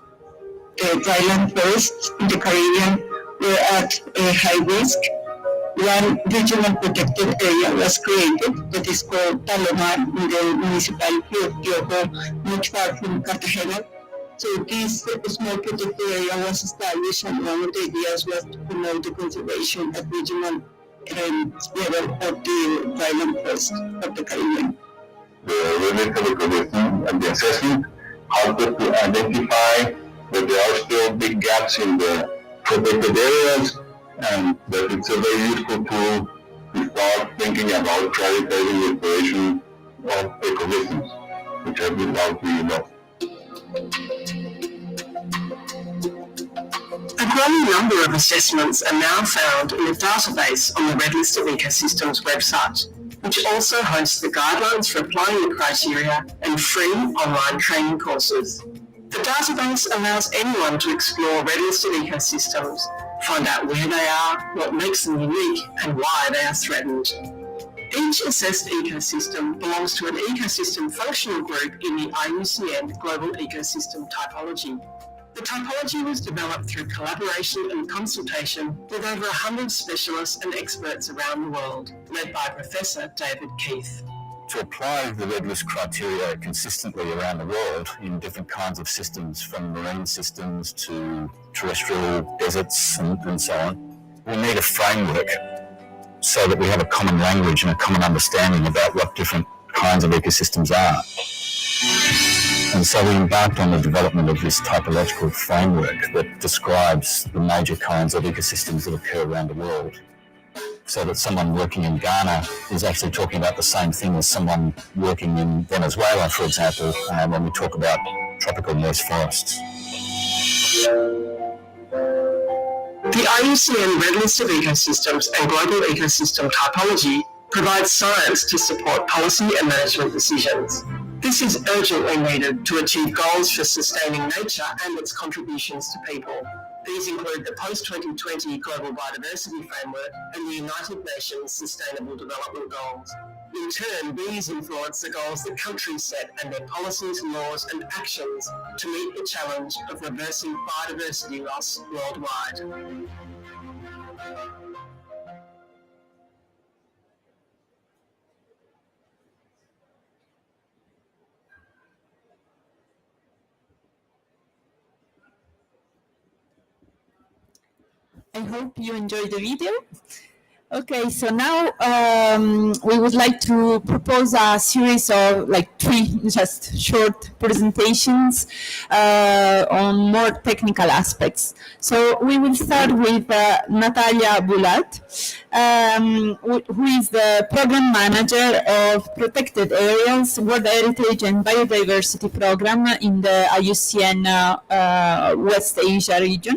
The dryland forests in the Caribbean were at a high risk. One regional protected area was created that is called Palomar in the municipality of Piojo, not far from Cartagena. So this small protected area was established, and one of the ideas was to promote the conservation at regional level of the dryland forest of the Caribbean. The red list of ecosystems and the assessment helped us to identify that there are still big gaps in the protected areas, and that it's a very useful tool to start thinking about prioritizing the restoration of ecosystems, which have been largely lost. A growing number of assessments are now found in a database on the Red List of Ecosystems website, which also hosts the guidelines for applying the criteria and free online training courses. The database allows anyone to explore Red List of Ecosystems, find out where they are, what makes them unique, and why they are threatened. Each assessed ecosystem belongs to an ecosystem functional group in the IUCN Global Ecosystem Typology. The typology was developed through collaboration and consultation with over 100 specialists and experts around the world, led by Professor David Keith. To apply the red list criteria consistently around the world in different kinds of systems, from marine systems to terrestrial deserts and so on, we need a framework so that we have a common language and a common understanding about what different kinds of ecosystems are. And so we embarked on the development of this typological framework that describes the major kinds of ecosystems that occur around the world, so that someone working in Ghana is actually talking about the same thing as someone working in Venezuela, for example, when we talk about tropical moist forests. The IUCN Red List of Ecosystems and Global Ecosystem Typology provides science to support policy and management decisions. This is urgently needed to achieve goals for sustaining nature and its contributions to people. These include the post-2020 Global Biodiversity Framework and the United Nations Sustainable Development Goals. In turn, these influence the goals that countries set and their policies, laws and actions to meet the challenge of reversing biodiversity loss worldwide. I hope you enjoyed the video. Okay, so now we would like to propose a series of like 3 just short presentations on more technical aspects. So we will start with Natalia Bulat, who is the Program Manager of Protected Areas, World Heritage and Biodiversity Program in the IUCN West Asia region.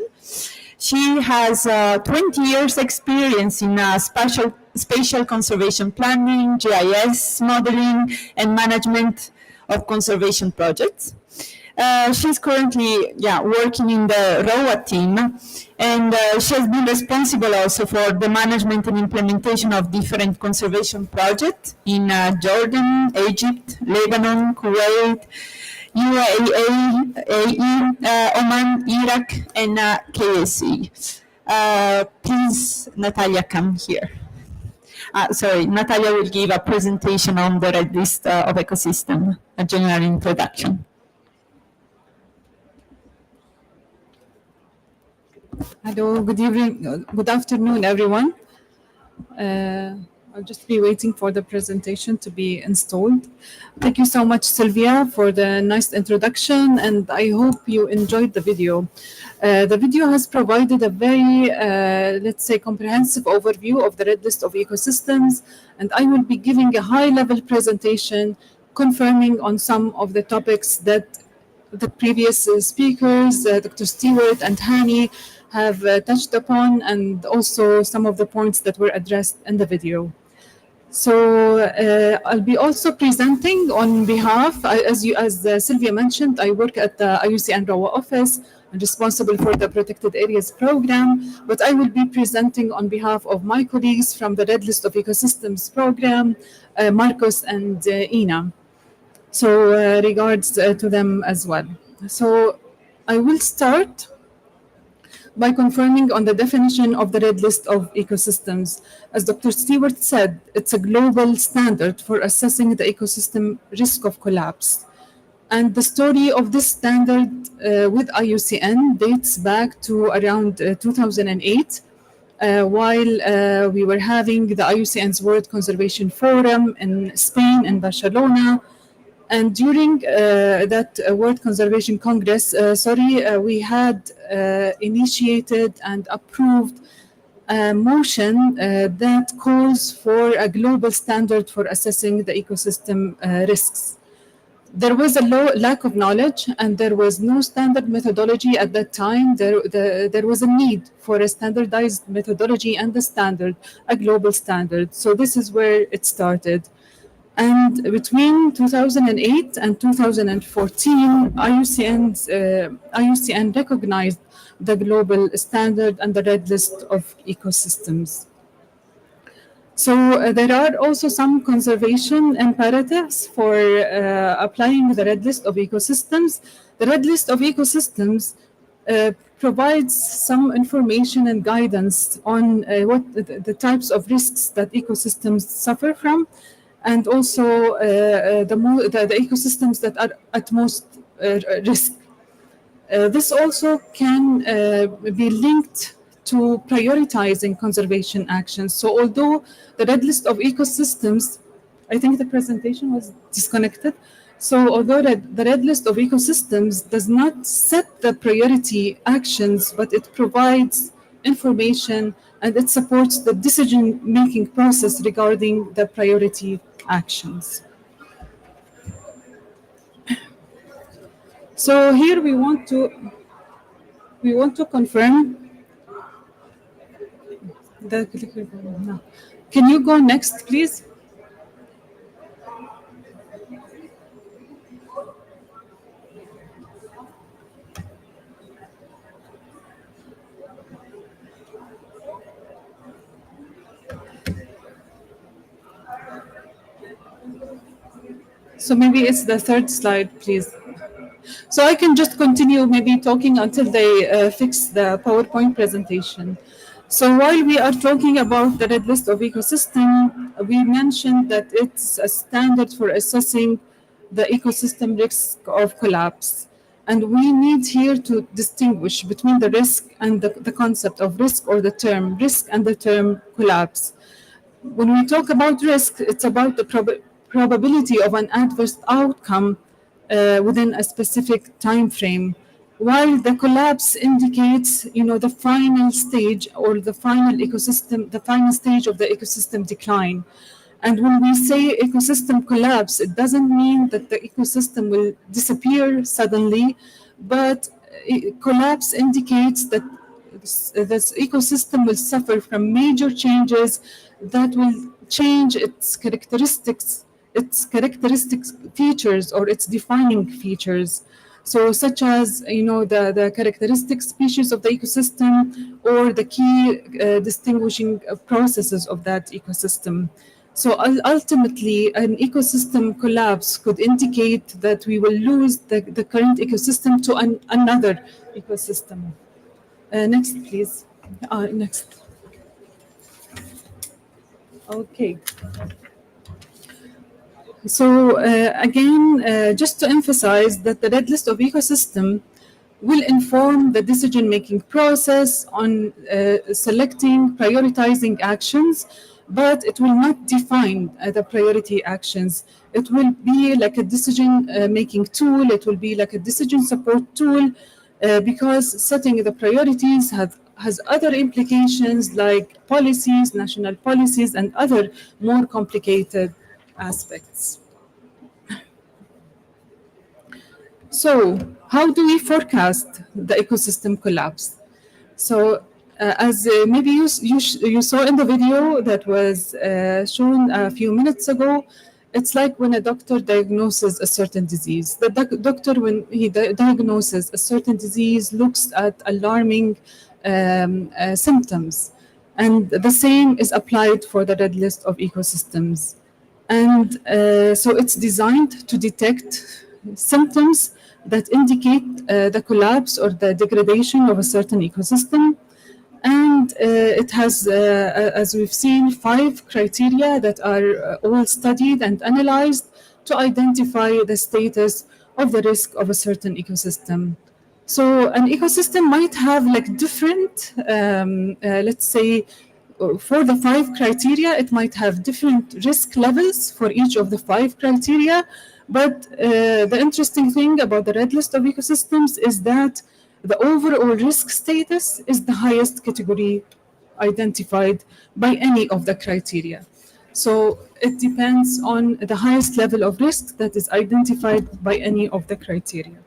She has 20 years experience in spatial conservation planning, GIS modeling, and management of conservation projects. She's currently working in the ROA team, and she has been responsible also for the management and implementation of different conservation projects in Jordan, Egypt, Lebanon, Kuwait, UAE, Oman, Iraq, and KSE. Please, Natalia, come here. Sorry, Natalia will give a presentation on the red list of ecosystem, a general introduction. Hello, good evening, good afternoon, everyone. I'll just be waiting for the presentation to be installed. Thank you so much, Sylvia, for the nice introduction, and I hope you enjoyed the video. The video has provided a very, let's say, comprehensive overview of the red list of ecosystems, and I will be giving a high-level presentation confirming on some of the topics that the previous speakers, Dr. Stewart and Hani, have touched upon, and also some of the points that were addressed in the video. So I'll be also presenting on behalf, as Sylvia mentioned, I work at the IUCN ROA office. I'm responsible for the Protected Areas program, but I will be presenting on behalf of my colleagues from the Red List of Ecosystems program, Marcos and Ina. So regards to them as well. So I will start by confirming on the definition of the Red List of Ecosystems. As Dr. Stewart said, it's a global standard for assessing the ecosystem risk of collapse. And the story of this standard with IUCN dates back to around 2008, while we were having the IUCN's World Conservation Forum in Spain, in Barcelona. And during that World Conservation Congress, we had initiated and approved a motion that calls for a global standard for assessing the ecosystem risks. There was a lack of knowledge, and there was no standard methodology at that time. There was a need for a standardized methodology and a standard, a global standard. So this is where it started. And between 2008 and 2014, IUCN recognized the global standard and the Red List of Ecosystems. So there are also some conservation imperatives for applying the Red List of Ecosystems. The Red List of Ecosystems provides some information and guidance on what the types of risks that ecosystems suffer from, and also the ecosystems that are at most risk. This also can be linked to prioritizing conservation actions. So although the Red List of Ecosystems, I think the presentation was disconnected. So although the Red List of Ecosystems does not set the priority actions, but it provides information and it supports the decision-making process regarding the priority actions. So here we want to confirm the. Can you go next, please? So maybe it's the third slide, please. So I can just continue maybe talking until they fix the PowerPoint presentation. So while we are talking about the Red List of Ecosystem, we mentioned that it's a standard for assessing the ecosystem risk of collapse. And we need here to distinguish between the risk and the concept of risk, or the term risk and the term collapse. When we talk about risk, it's about the probability of an adverse outcome within a specific time frame, while the collapse indicates, the final stage, or the final stage of the ecosystem decline. And when we say ecosystem collapse, it doesn't mean that the ecosystem will disappear suddenly, but collapse indicates that this ecosystem will suffer from major changes that will change its characteristics features, or its defining features. So such as, the characteristic species of the ecosystem, or the key distinguishing processes of that ecosystem. So ultimately, an ecosystem collapse could indicate that we will lose the current ecosystem to another ecosystem. Next, please. Next. Okay. So again, just to emphasize that the red list of ecosystem will inform the decision-making process on selecting, prioritizing actions, but it will not define the priority actions. It will be like a decision-making tool. It will be like a decision support tool, because setting the priorities has other implications, like policies, national policies, and other more complicated aspects. So, how do we forecast the ecosystem collapse? So, as maybe you saw in the video that was shown a few minutes ago, it's like when a doctor diagnoses a certain disease. The doctor, when he diagnoses a certain disease, looks at alarming symptoms. And the same is applied for the red list of ecosystems. And so it's designed to detect symptoms that indicate the collapse or the degradation of a certain ecosystem. And it has, as we've seen, 5 criteria that are all studied and analyzed to identify the status of the risk of a certain ecosystem. So an ecosystem might have like different, let's say, for the 5 criteria, it might have different risk levels for each of the 5 criteria. But the interesting thing about the red list of ecosystems is that the overall risk status is the highest category identified by any of the criteria. So it depends on the highest level of risk that is identified by any of the criteria.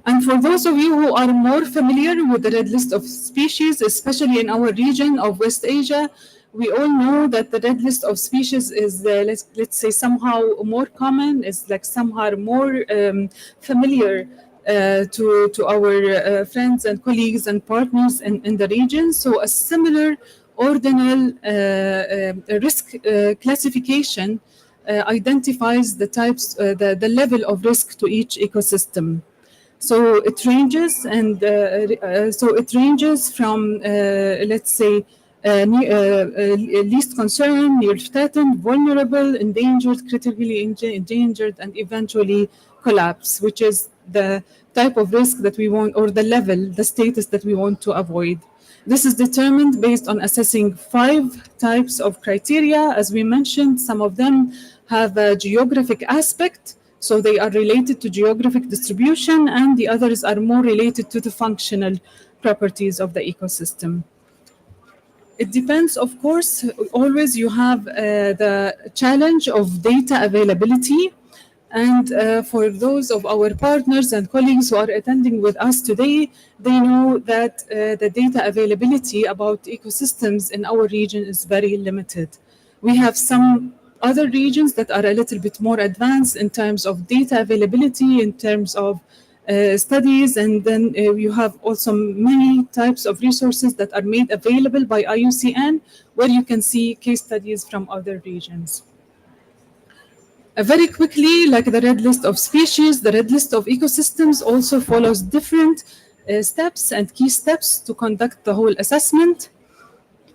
And for those of you who are more familiar with the red list of species, especially in our region of West Asia, we all know that the red list of species is, let's say, somehow more common, is like somehow more familiar to our friends and colleagues and partners in the region. So a similar ordinal risk classification identifies the types, the level of risk to each ecosystem. So it ranges, and from let's say least concern, near threatened, vulnerable, endangered, critically endangered, and eventually collapse, which is the type of risk that we want, or the level, the status that we want to avoid. This is determined based on assessing 5 types of criteria. As we mentioned, some of them have a geographic aspect, so they are related to geographic distribution, and the others are more related to the functional properties of the ecosystem. It depends, of course, always you have the challenge of data availability. And for those of our partners and colleagues who are attending with us today, they know that the data availability about ecosystems in our region is very limited. We have some other regions that are a little bit more advanced in terms of data availability, in terms of studies, and then you have also many types of resources that are made available by IUCN, where you can see case studies from other regions. Very quickly, like the red list of species, the red list of ecosystems also follows different steps and key steps to conduct the whole assessment.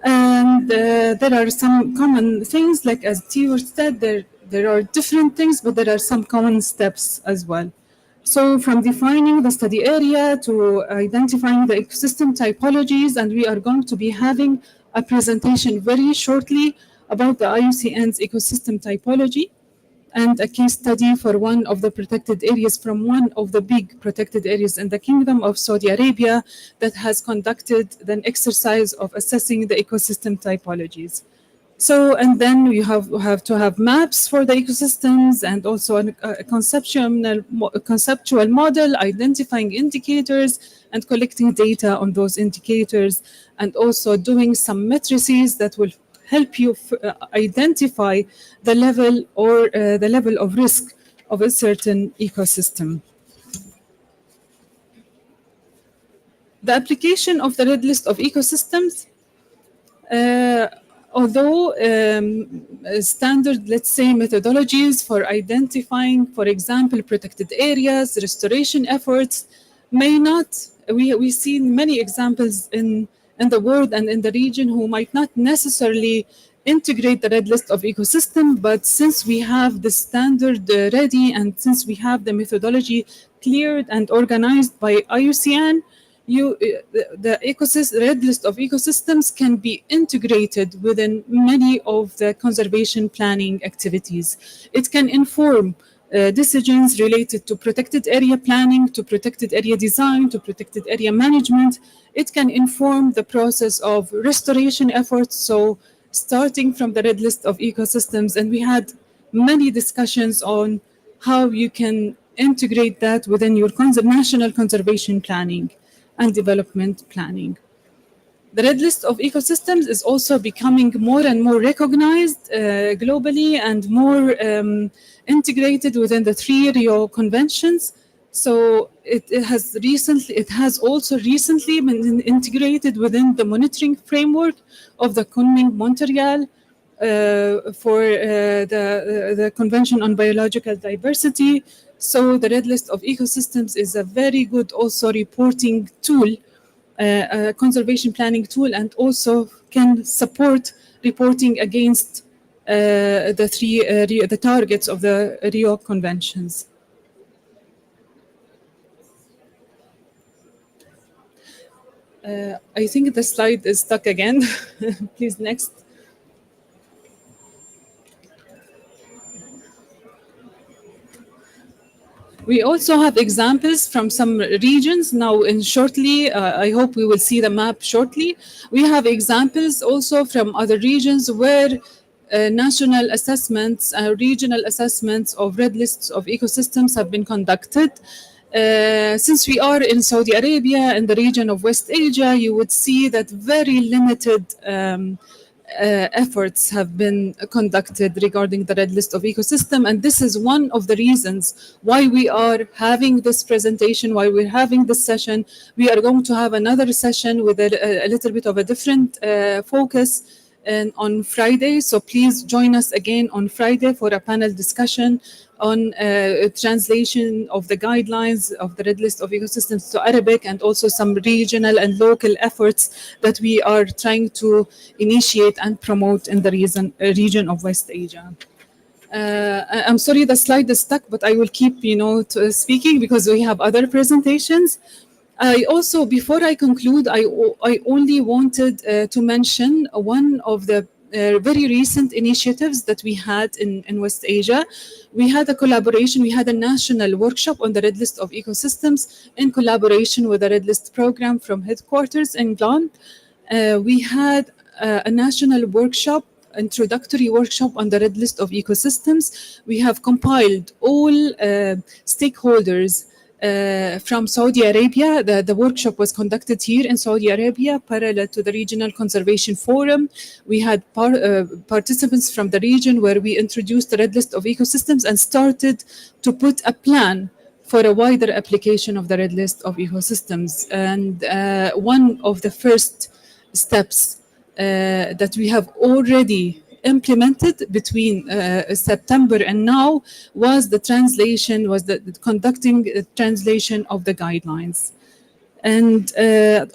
And there are some common things, like as Theo said, there are different things, but there are some common steps as well. So from defining the study area to identifying the ecosystem typologies, and we are going to be having a presentation very shortly about the IUCN's ecosystem typology and a case study for one of the protected areas from one of the big protected areas in the Kingdom of Saudi Arabia that has conducted an exercise of assessing the ecosystem typologies. So, and then we have to have maps for the ecosystems and also a conceptual model, identifying indicators and collecting data on those indicators, and also doing some matrices that will help you identify the level or the level of risk of a certain ecosystem. The application of the red list of ecosystems, although standard, let's say, methodologies for identifying, for example, protected areas, restoration efforts may not, we see many examples in the world and in the region who might not necessarily integrate the red list of ecosystem, but since we have the standard ready and since we have the methodology cleared and organized by IUCN, the red list of ecosystems can be integrated within many of the conservation planning activities. It can inform decisions related to protected area planning, to protected area design, to protected area management. It can inform the process of restoration efforts. So starting from the red list of ecosystems, and we had many discussions on how you can integrate that within your national conservation planning and development planning. The red list of ecosystems is also becoming more and more recognized globally and more integrated within the 3 Rio conventions. So it has also recently been integrated within the monitoring framework of the Kunming-Montreal for the Convention on Biological Diversity. So the red list of ecosystems is a very good also reporting tool, a conservation planning tool, and also can support reporting against the targets of the Rio conventions. I think the slide is stuck again. Please, next. We also have examples from some regions now. In shortly, I hope we will see the map shortly. We have examples also from other regions where national assessments, regional assessments of red lists of ecosystems have been conducted. Since we are in Saudi Arabia, in the region of West Asia, you would see that very limited efforts have been conducted regarding the red list of ecosystem, and this is one of the reasons why we are having this presentation, why we're having this session. We are going to have another session with a little bit of a different focus and on Friday, so please join us again on Friday for a panel discussion on translation of the guidelines of the red list of ecosystems to Arabic, and also some regional and local efforts that we are trying to initiate and promote in the region of West Asia. I'm sorry the slide is stuck, but I will keep speaking because we have other presentations. I also, before I conclude, I only wanted to mention one of the very recent initiatives that we had in West Asia. We had a collaboration, we had a national workshop on the red list of ecosystems in collaboration with the Red List program from headquarters in Glan. We had a national workshop, introductory workshop on the red list of ecosystems. We have compiled all stakeholders from Saudi Arabia. The workshop was conducted here in Saudi Arabia, parallel to the Regional Conservation Forum. We had participants from the region where we introduced the red list of ecosystems and started to put a plan for a wider application of the red list of ecosystems. And one of the first steps that we have already implemented between September and now was the translation, was the conducting translation of the guidelines. And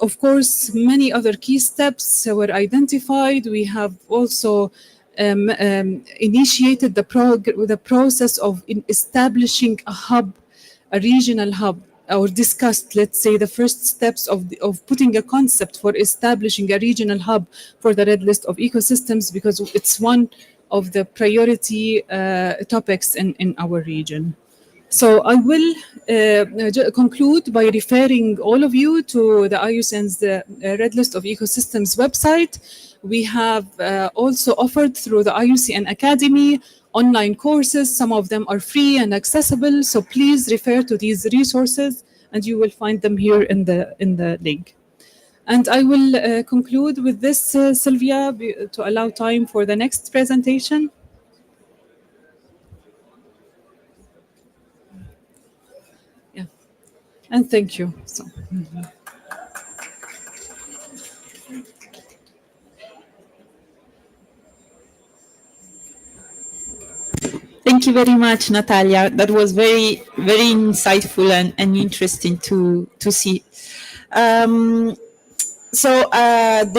of course, many other key steps were identified. We have also initiated the process of establishing a hub, a regional hub, or discussed, let's say, the first steps of putting a concept for establishing a regional hub for the red list of ecosystems, because it's one of the priority topics in our region. So I will conclude by referring all of you to the IUCN's Red List of Ecosystems website. We have also offered through the IUCN Academy online courses. Some of them are free and accessible. So please refer to these resources, and you will find them here in the link. And I will conclude with this, Sylvia, to allow time for the next presentation. And thank you. Thank you very much, Natalia. That was very, very insightful and interesting to see. The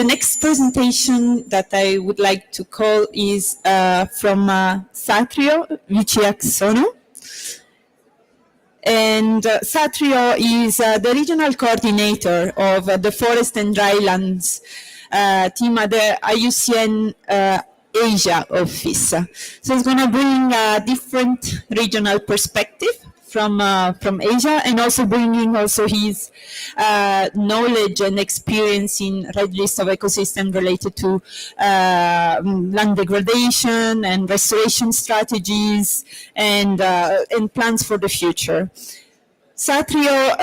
next presentation that I would like to call is from Satrio Viciaksono. And Satrio is the regional coordinator of the Forest and Drylands team at the IUCN Asia office. So it's going to bring a different regional perspective from Asia, and also bringing also his knowledge and experience in red list of ecosystem related to land degradation and restoration strategies and plans for the future. Satrio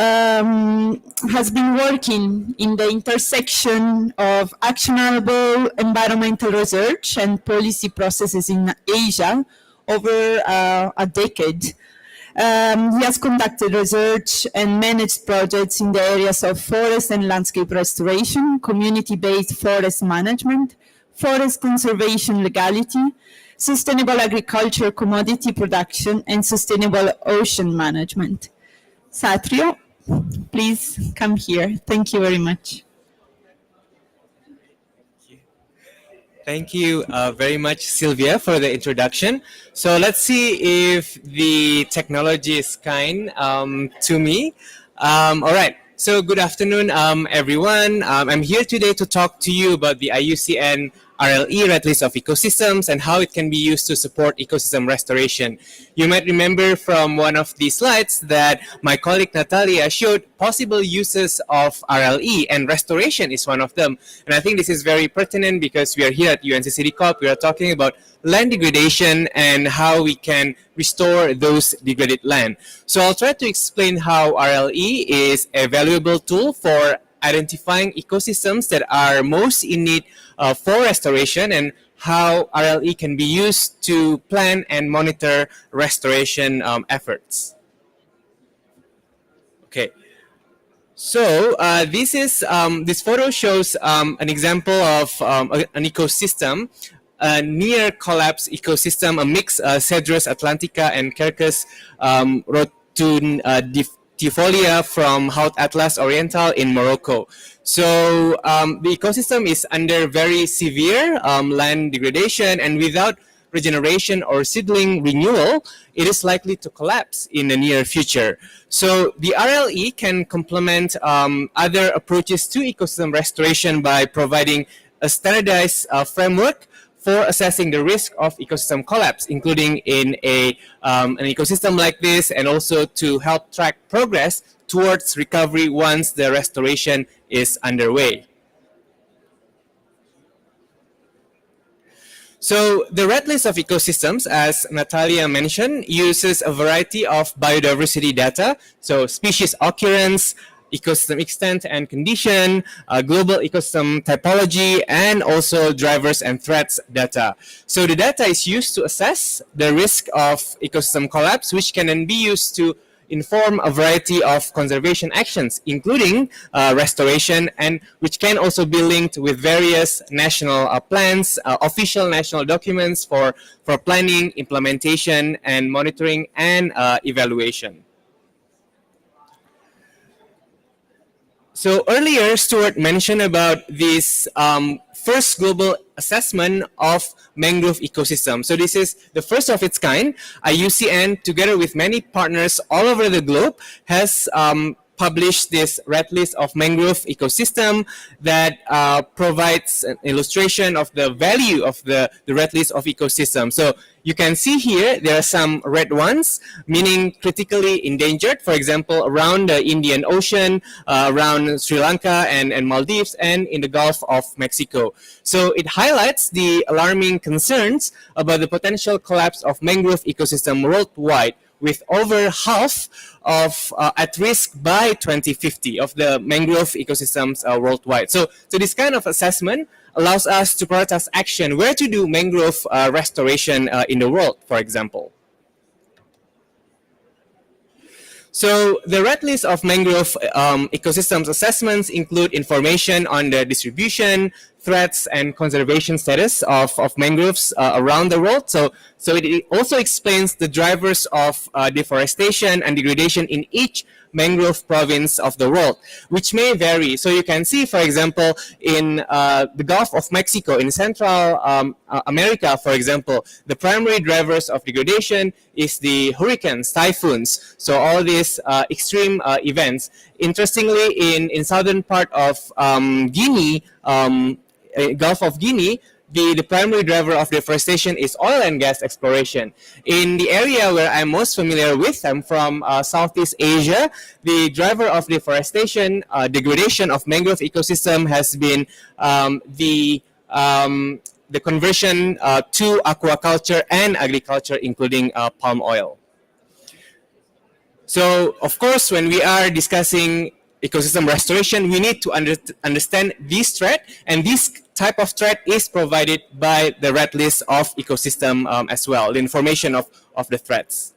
has been working in the intersection of actionable environmental research and policy processes in Asia over a decade. He has conducted research and managed projects in the areas of forest and landscape restoration, community-based forest management, forest conservation legality, sustainable agriculture commodity production, and sustainable ocean management. Satrio, please come here. Thank you very much. Thank you very much, Sylvia, for the introduction. So let's see if the technology is kind to me. All right. So good afternoon, everyone. I'm here today to talk to you about the IUCN RLE, Red List of Ecosystems, and how it can be used to support ecosystem restoration. You might remember from one of the slides that my colleague Natalia showed possible uses of RLE, and restoration is one of them. And I think this is very pertinent because we are here at UNCCD COP. We are talking about land degradation and how we can restore those degraded land. So I'll try to explain how RLE is a valuable tool for identifying ecosystems that are most in need for restoration, and how RLE can be used to plan and monitor restoration efforts. Okay, so this photo shows an example of an ecosystem, a near collapse ecosystem, a mix Cedrus atlantica and Quercus rotundifolia from Haut Atlas Oriental in Morocco. So the ecosystem is under very severe land degradation, and without regeneration or seedling renewal, it is likely to collapse in the near future. So the RLE can complement other approaches to ecosystem restoration by providing a standardized framework for assessing the risk of ecosystem collapse, including in an ecosystem like this, and also to help track progress towards recovery once the restoration is underway. So the Red List of Ecosystems, as Natalia mentioned, uses a variety of biodiversity data, so species occurrence, ecosystem extent and condition, global ecosystem typology, and also drivers and threats data. So the data is used to assess the risk of ecosystem collapse, which can then be used to inform a variety of conservation actions, including restoration, and which can also be linked with various national plans, official national documents for planning, implementation, and monitoring and evaluation. So earlier, Stuart mentioned about this first global assessment of mangrove ecosystem. So this is the first of its kind. IUCN, together with many partners all over the globe, has published this red list of mangrove ecosystem that provides an illustration of the value of the red list of ecosystem. So you can see here there are some red ones, meaning critically endangered, for example, around the Indian Ocean, around Sri Lanka and Maldives, and in the Gulf of Mexico. So it highlights the alarming concerns about the potential collapse of mangrove ecosystem worldwide, with over half of at risk by 2050 of the mangrove ecosystems worldwide. So this kind of assessment allows us to prioritize action where to do mangrove restoration in the world, for example. So the red list of mangrove ecosystems assessments include information on the distribution, threats, and conservation status of mangroves around the world. So it also explains the drivers of deforestation and degradation in each mangrove province of the world, which may vary. So you can see, for example, in the Gulf of Mexico, in Central America, for example, the primary drivers of degradation is the hurricanes, typhoons, so all these extreme events. Interestingly, in southern part of Guinea, Gulf of Guinea, the primary driver of deforestation is oil and gas exploration. In the area where I'm most familiar with, I'm from Southeast Asia, the driver of deforestation, degradation of mangrove ecosystem has been the conversion to aquaculture and agriculture, including palm oil. So, of course, when we are discussing ecosystem restoration, we need to understand this threat, and this type of threat is provided by the red list of ecosystem as well, the information of the threats.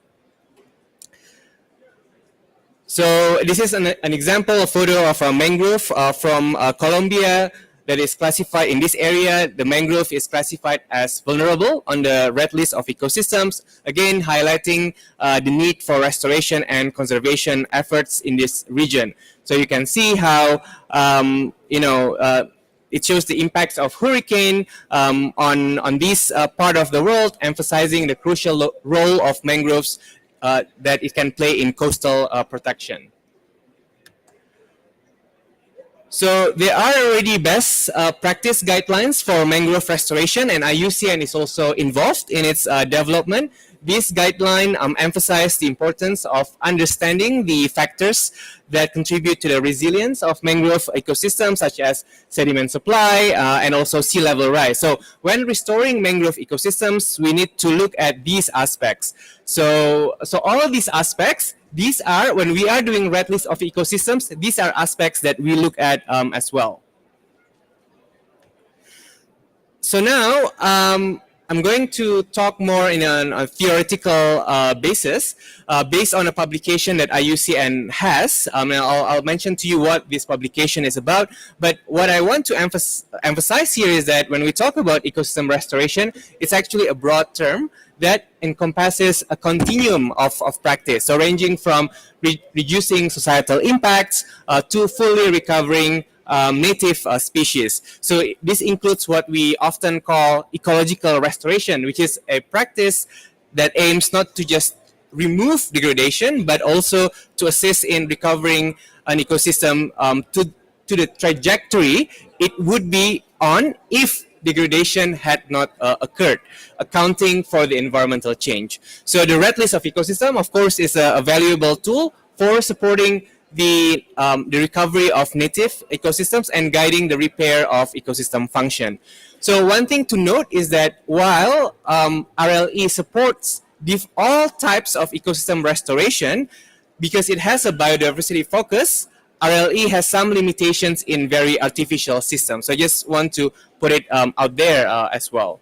So this is an example, a photo of a mangrove from Colombia that is classified in this area. The mangrove is classified as vulnerable on the red list of ecosystems, again highlighting the need for restoration and conservation efforts in this region. So you can see how it shows the impacts of hurricane on this part of the world, emphasizing the crucial role of mangroves that it can play in coastal protection. So there are already best practice guidelines for mangrove restoration, and IUCN is also involved in its development. This guideline emphasizes the importance of understanding the factors that contribute to the resilience of mangrove ecosystems, such as sediment supply and also sea level rise. So when restoring mangrove ecosystems, we need to look at these aspects. So all of these aspects, these are, when we are doing red list of ecosystems, these are aspects that we look at as well. So now, I'm going to talk more in a theoretical basis, based on a publication that IUCN has. And I'll mention to you what this publication is about. But what I want to emphasize here is that when we talk about ecosystem restoration, it's actually a broad term that encompasses a continuum of practice, so ranging from reducing societal impacts to fully recovering native species. So this includes what we often call ecological restoration, which is a practice that aims not to just remove degradation, but also to assist in recovering an ecosystem to the trajectory it would be on if degradation had not occurred, accounting for the environmental change. So the red list of ecosystem, of course, is a valuable tool for supporting the recovery of native ecosystems and guiding the repair of ecosystem function. So one thing to note is that while RLE supports all types of ecosystem restoration, because it has a biodiversity focus, RLE has some limitations in very artificial systems. So I just want to put it out there as well.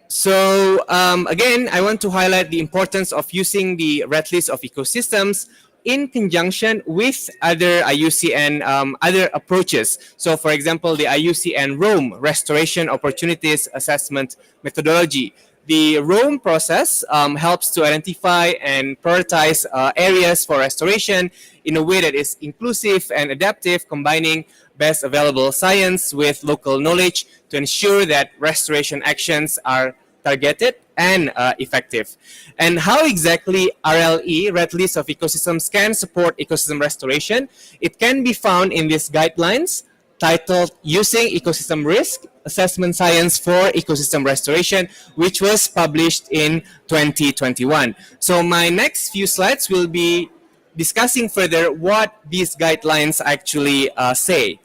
So again, I want to highlight the importance of using the red list of ecosystems in conjunction with other IUCN other approaches. So for example, the IUCN Rome Restoration Opportunities Assessment Methodology The Rome process helps to identify and prioritize areas for restoration in a way that is inclusive and adaptive, combining best available science with local knowledge to ensure that restoration actions are targeted and effective. And how exactly RLE, Red List of Ecosystems, can support ecosystem restoration? It can be found in these guidelines titled Using Ecosystem Risk Assessment Science for Ecosystem Restoration, which was published in 2021. So my next few slides will be discussing further what these guidelines actually say.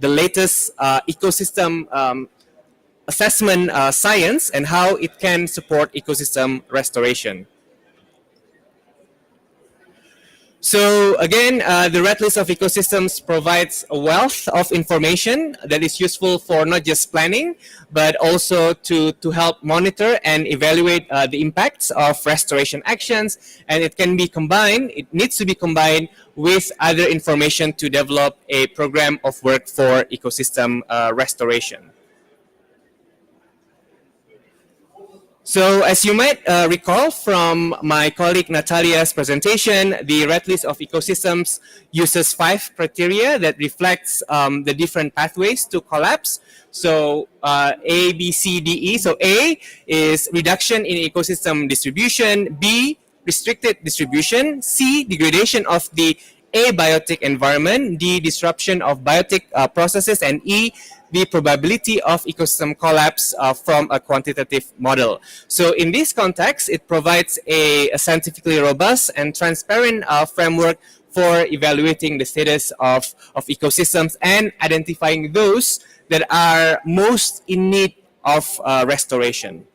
The latest ecosystem assessment science and how it can support ecosystem restoration. So again, the Red List of Ecosystems provides a wealth of information that is useful for not just planning, but also to help monitor and evaluate the impacts of restoration actions. And it can be combined, it needs to be combined with other information to develop a program of work for ecosystem restoration. So as you might recall from my colleague Natalia's presentation, the Red List of Ecosystems uses 5 criteria that reflects the different pathways to collapse. So A, B, C, D, E. So A is reduction in ecosystem distribution, B, restricted distribution, C, degradation of the abiotic environment, D, disruption of biotic processes, and E, the probability of ecosystem collapse from a quantitative model. So in this context, it provides a scientifically robust and transparent framework for evaluating the status of ecosystems and identifying those that are most in need of restoration.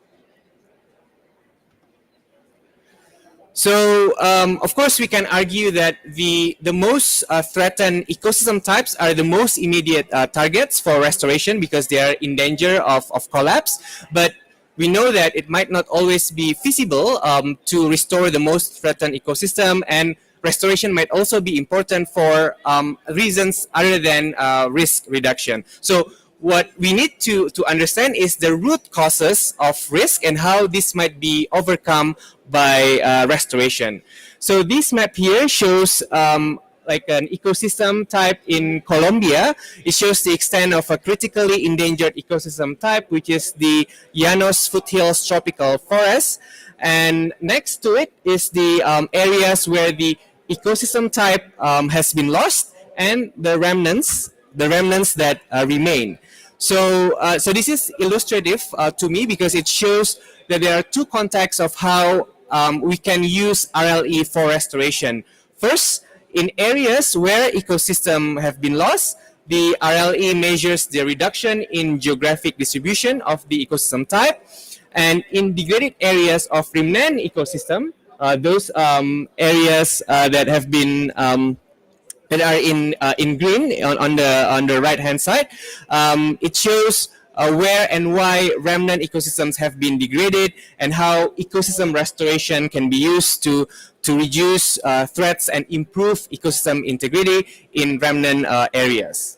So, of course, we can argue that the most threatened ecosystem types are the most immediate targets for restoration because they are in danger of collapse. But we know that it might not always be feasible to restore the most threatened ecosystem, and restoration might also be important for reasons other than risk reduction. So what we need to understand is the root causes of risk and how this might be overcome by restoration. So this map here shows like an ecosystem type in Colombia. It shows the extent of a critically endangered ecosystem type, which is the Llanos foothills tropical forest. And next to it is the areas where the ecosystem type has been lost and the remnants that remain. So, so this is illustrative to me because it shows that there are 2 contexts of how we can use RLE for restoration. First, in areas where ecosystems have been lost, the RLE measures the reduction in geographic distribution of the ecosystem type. And in degraded areas of remnant ecosystem, those areas that have been that are in green on the right hand side, it shows where and why remnant ecosystems have been degraded and how ecosystem restoration can be used to reduce threats and improve ecosystem integrity in remnant areas.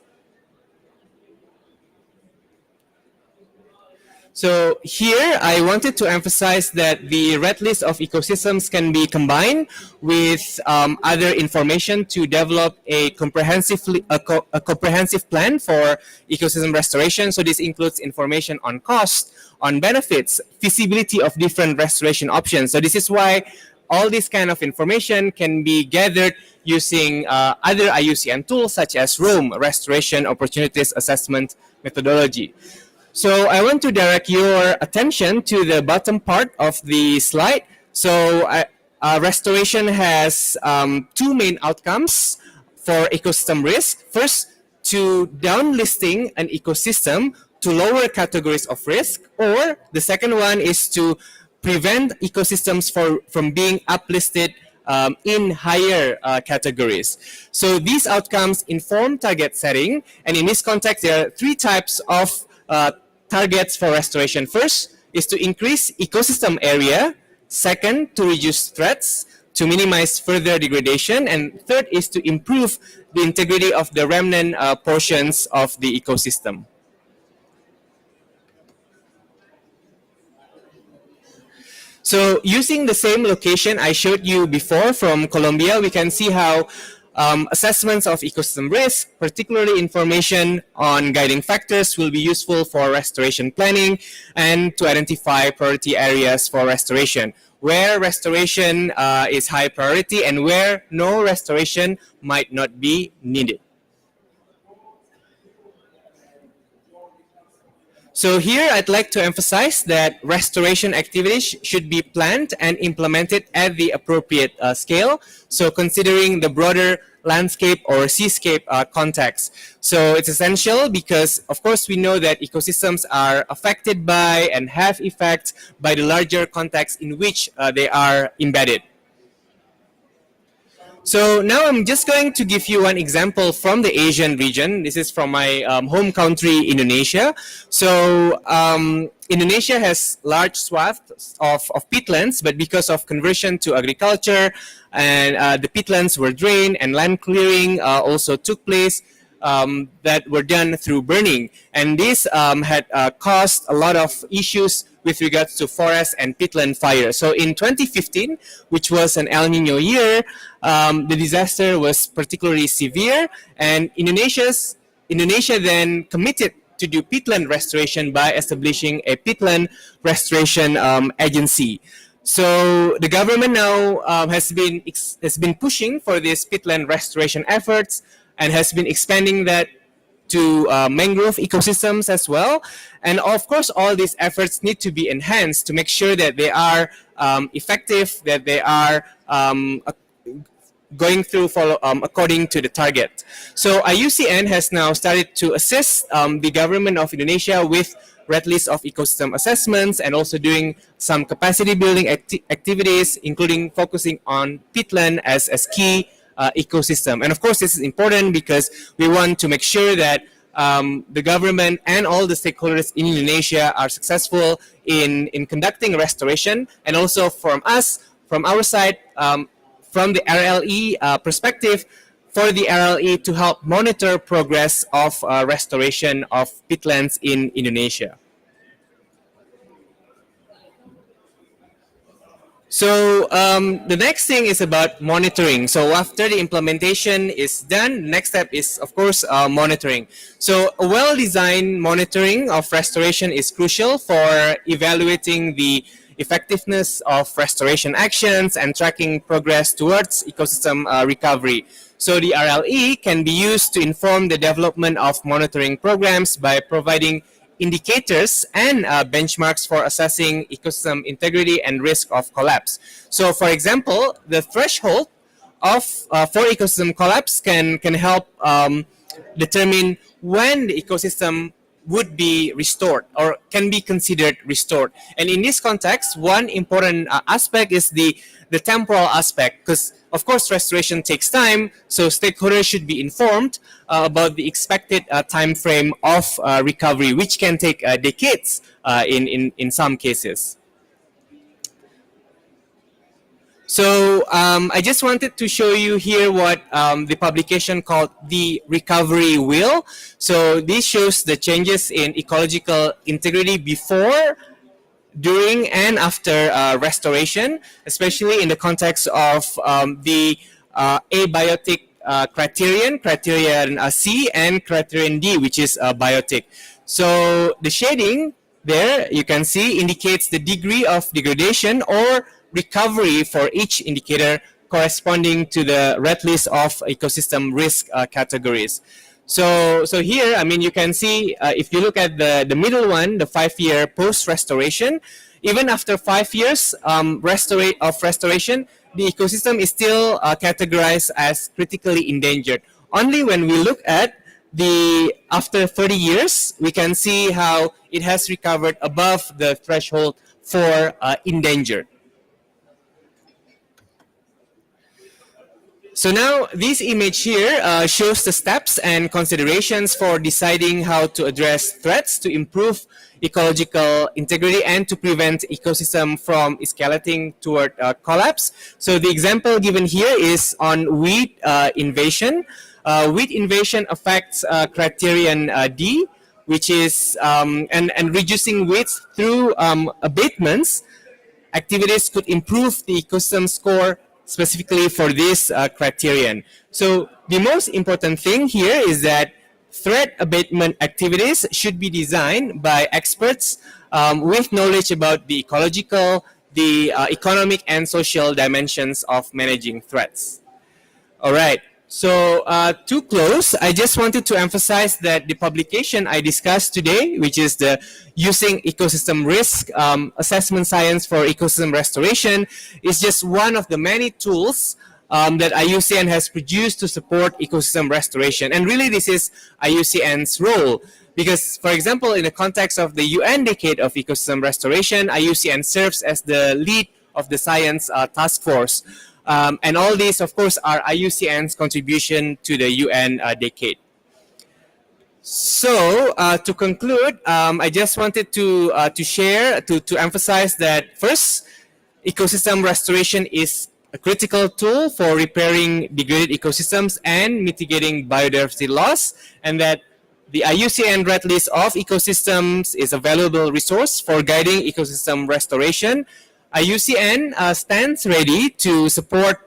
So here I wanted to emphasize that the Red List of Ecosystems can be combined with other information to develop a comprehensive plan for ecosystem restoration. So this includes information on cost, on benefits, feasibility of different restoration options. So this is why all this kind of information can be gathered using other IUCN tools such as ROAM, Restoration Opportunities Assessment Methodology. So I want to direct your attention to the bottom part of the slide. So restoration has 2 main outcomes for ecosystem risk. First, to downlisting an ecosystem to lower categories of risk, or the second one is to prevent ecosystems from being uplisted in higher categories. So these outcomes inform target setting, and in this context, there are 3 types of targets for restoration. First is to increase ecosystem area. Second, to reduce threats, to minimize further degradation. And third is to improve the integrity of the remnant portions of the ecosystem. So using the same location I showed you before from Colombia, we can see how assessments of ecosystem risk, particularly information on guiding factors, will be useful for restoration planning and to identify priority areas for restoration, where restoration is high priority and where no restoration might not be needed. So here I'd like to emphasize that restoration activities should be planned and implemented at the appropriate scale. So considering the broader landscape or seascape context. So it's essential because, of course, we know that ecosystems are affected by and have effects by the larger context in which they are embedded. So now I'm just going to give you one example from the Asian region. This is from my home country, Indonesia. So Indonesia has large swaths of peatlands, but because of conversion to agriculture and the peatlands were drained and land clearing also took place that were done through burning. And this had caused a lot of issues with regards to forest and peatland fire. So in 2015, which was an El Nino year, the disaster was particularly severe, and Indonesia then committed to do peatland restoration by establishing a peatland restoration agency. So the government now has been pushing for these peatland restoration efforts and has been expanding that to mangrove ecosystems as well. And of course, all these efforts need to be enhanced to make sure that they are effective, that they are going through according to the target. So IUCN has now started to assist the government of Indonesia with red list of ecosystem assessments and also doing some capacity building activities, including focusing on peatland as key ecosystem. And of course, this is important because we want to make sure that the government and all the stakeholders in Indonesia are successful in conducting restoration. And also from us, from our side, from the RLE perspective, for the RLE to help monitor progress of restoration of peatlands in Indonesia. So the next thing is about monitoring. So after the implementation is done, the next step is, of course, monitoring. So a well-designed monitoring of restoration is crucial for evaluating the effectiveness of restoration actions and tracking progress towards ecosystem recovery. So the RLE can be used to inform the development of monitoring programs by providing indicators and benchmarks for assessing ecosystem integrity and risk of collapse. So for example, the threshold of for ecosystem collapse can help determine when the ecosystem would be restored or can be considered restored. And in this context, one important aspect is the temporal aspect, because of course restoration takes time, so stakeholders should be informed about the expected time frame of recovery, which can take decades in some cases. So I just wanted to show you here what the publication called the recovery wheel. So this shows the changes in ecological integrity before, during, and after restoration, especially in the context of the abiotic criterion C and criterion D, which is biotic. So the shading there, you can see, indicates the degree of degradation or recovery for each indicator corresponding to the red list of ecosystem risk categories. So here, I mean, you can see if you look at the middle one, the 5-year post-restoration, even after 5 years of restoration, the ecosystem is still categorized as critically endangered. Only when we look at the after 30 years, we can see how it has recovered above the threshold for endangered. So now this image here shows the steps and considerations for deciding how to address threats to improve ecological integrity and to prevent ecosystem from escalating toward collapse. So the example given here is on weed invasion. Weed invasion affects criterion D, which is and reducing weeds through abatements activities could improve the ecosystem score specifically for this criterion. So the most important thing here is that threat abatement activities should be designed by experts with knowledge about the ecological, the economic and social dimensions of managing threats. All right. So to close, I just wanted to emphasize that the publication I discussed today, which is the Using Ecosystem Risk Assessment Science for Ecosystem Restoration, is just one of the many tools that IUCN has produced to support ecosystem restoration. And really this is IUCN's role. Because, for example, in the context of the UN Decade of Ecosystem Restoration, IUCN serves as the lead of the science task force. And all these, of course, are IUCN's contribution to the UN Decade. So, to conclude, I just wanted to share, to emphasize that first, ecosystem restoration is a critical tool for repairing degraded ecosystems and mitigating biodiversity loss, and that the IUCN Red List of Ecosystems is a valuable resource for guiding ecosystem restoration. IUCN stands ready to support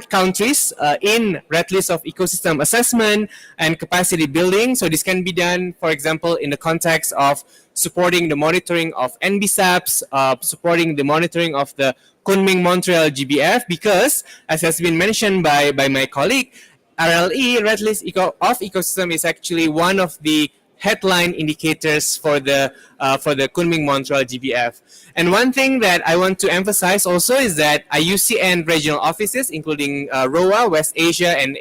countries in Red List of Ecosystem assessment and capacity building. So this can be done, for example, in the context of supporting the monitoring of NBSAPs, supporting the monitoring of the Kunming-Montreal GBF, because, as has been mentioned by my colleague, RLE, Red List of Ecosystem, is actually one of the headline indicators for the Kunming-Montreal GBF. And one thing that I want to emphasize also is that IUCN regional offices, including ROA, West Asia, and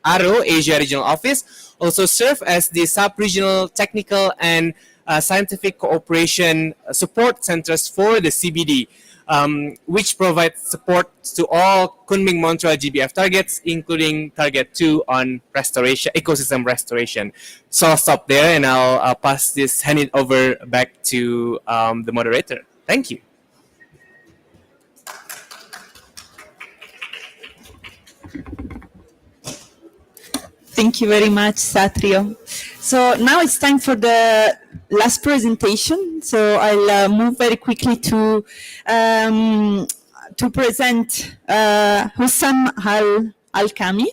ARO, Asia Regional Office, also serve as the sub-regional technical and scientific cooperation support centers for the CBD, which provide support to all Kunming-Montreal GBF targets, including Target 2 on restoration, ecosystem restoration. So I'll stop there and I'll hand it over back to the moderator. Thank you. Thank you very much, Satrio. So now it's time for the last presentation. So I'll move very quickly to present Hussam Al-Kami,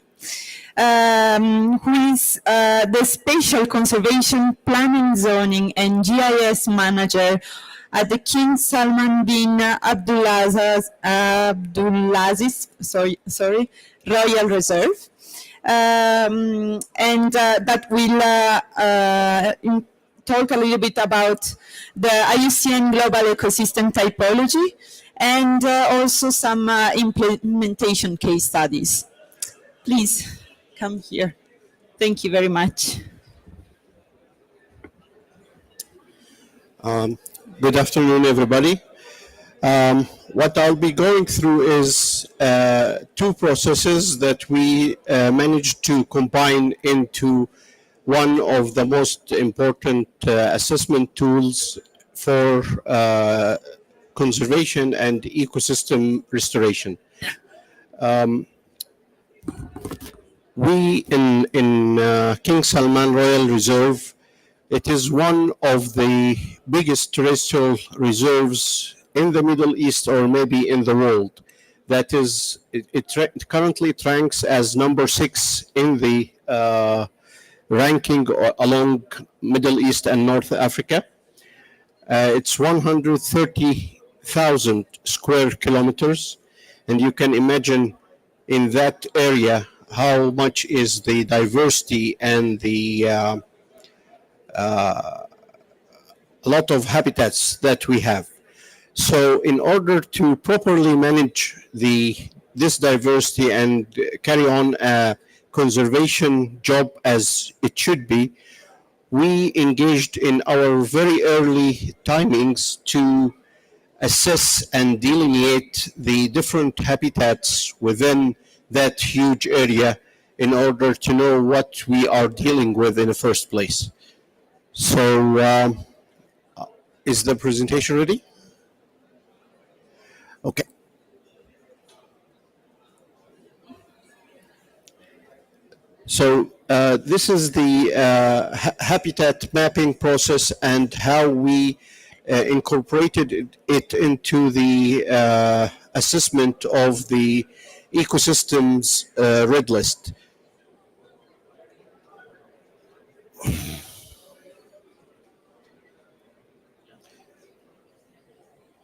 who is the Spatial Conservation Planning, Zoning and GIS Manager at the King Salman bin Abdulaziz Royal Reserve. And that will talk a little bit about the IUCN Global Ecosystem Typology and also some implementation case studies. Please come here. Thank you very much. Good afternoon, everybody. What I'll be going through is two processes that we managed to combine into one of the most important assessment tools for conservation and ecosystem restoration. We in King Salman Royal Reserve, it is one of the biggest terrestrial reserves in the Middle East or maybe in the world. That is, it currently ranks as number 6 in the ranking along Middle East and North Africa. It's 130,000 square kilometers, and you can imagine in that area how much is the diversity and the a lot of habitats that we have. So in order to properly manage this diversity and carry on a conservation job as it should be, we engaged in our very early timings to assess and delineate the different habitats within that huge area in order to know what we are dealing with in the first place. So is the presentation ready? Okay. So this is the habitat mapping process and how we incorporated it into the assessment of the ecosystems red list.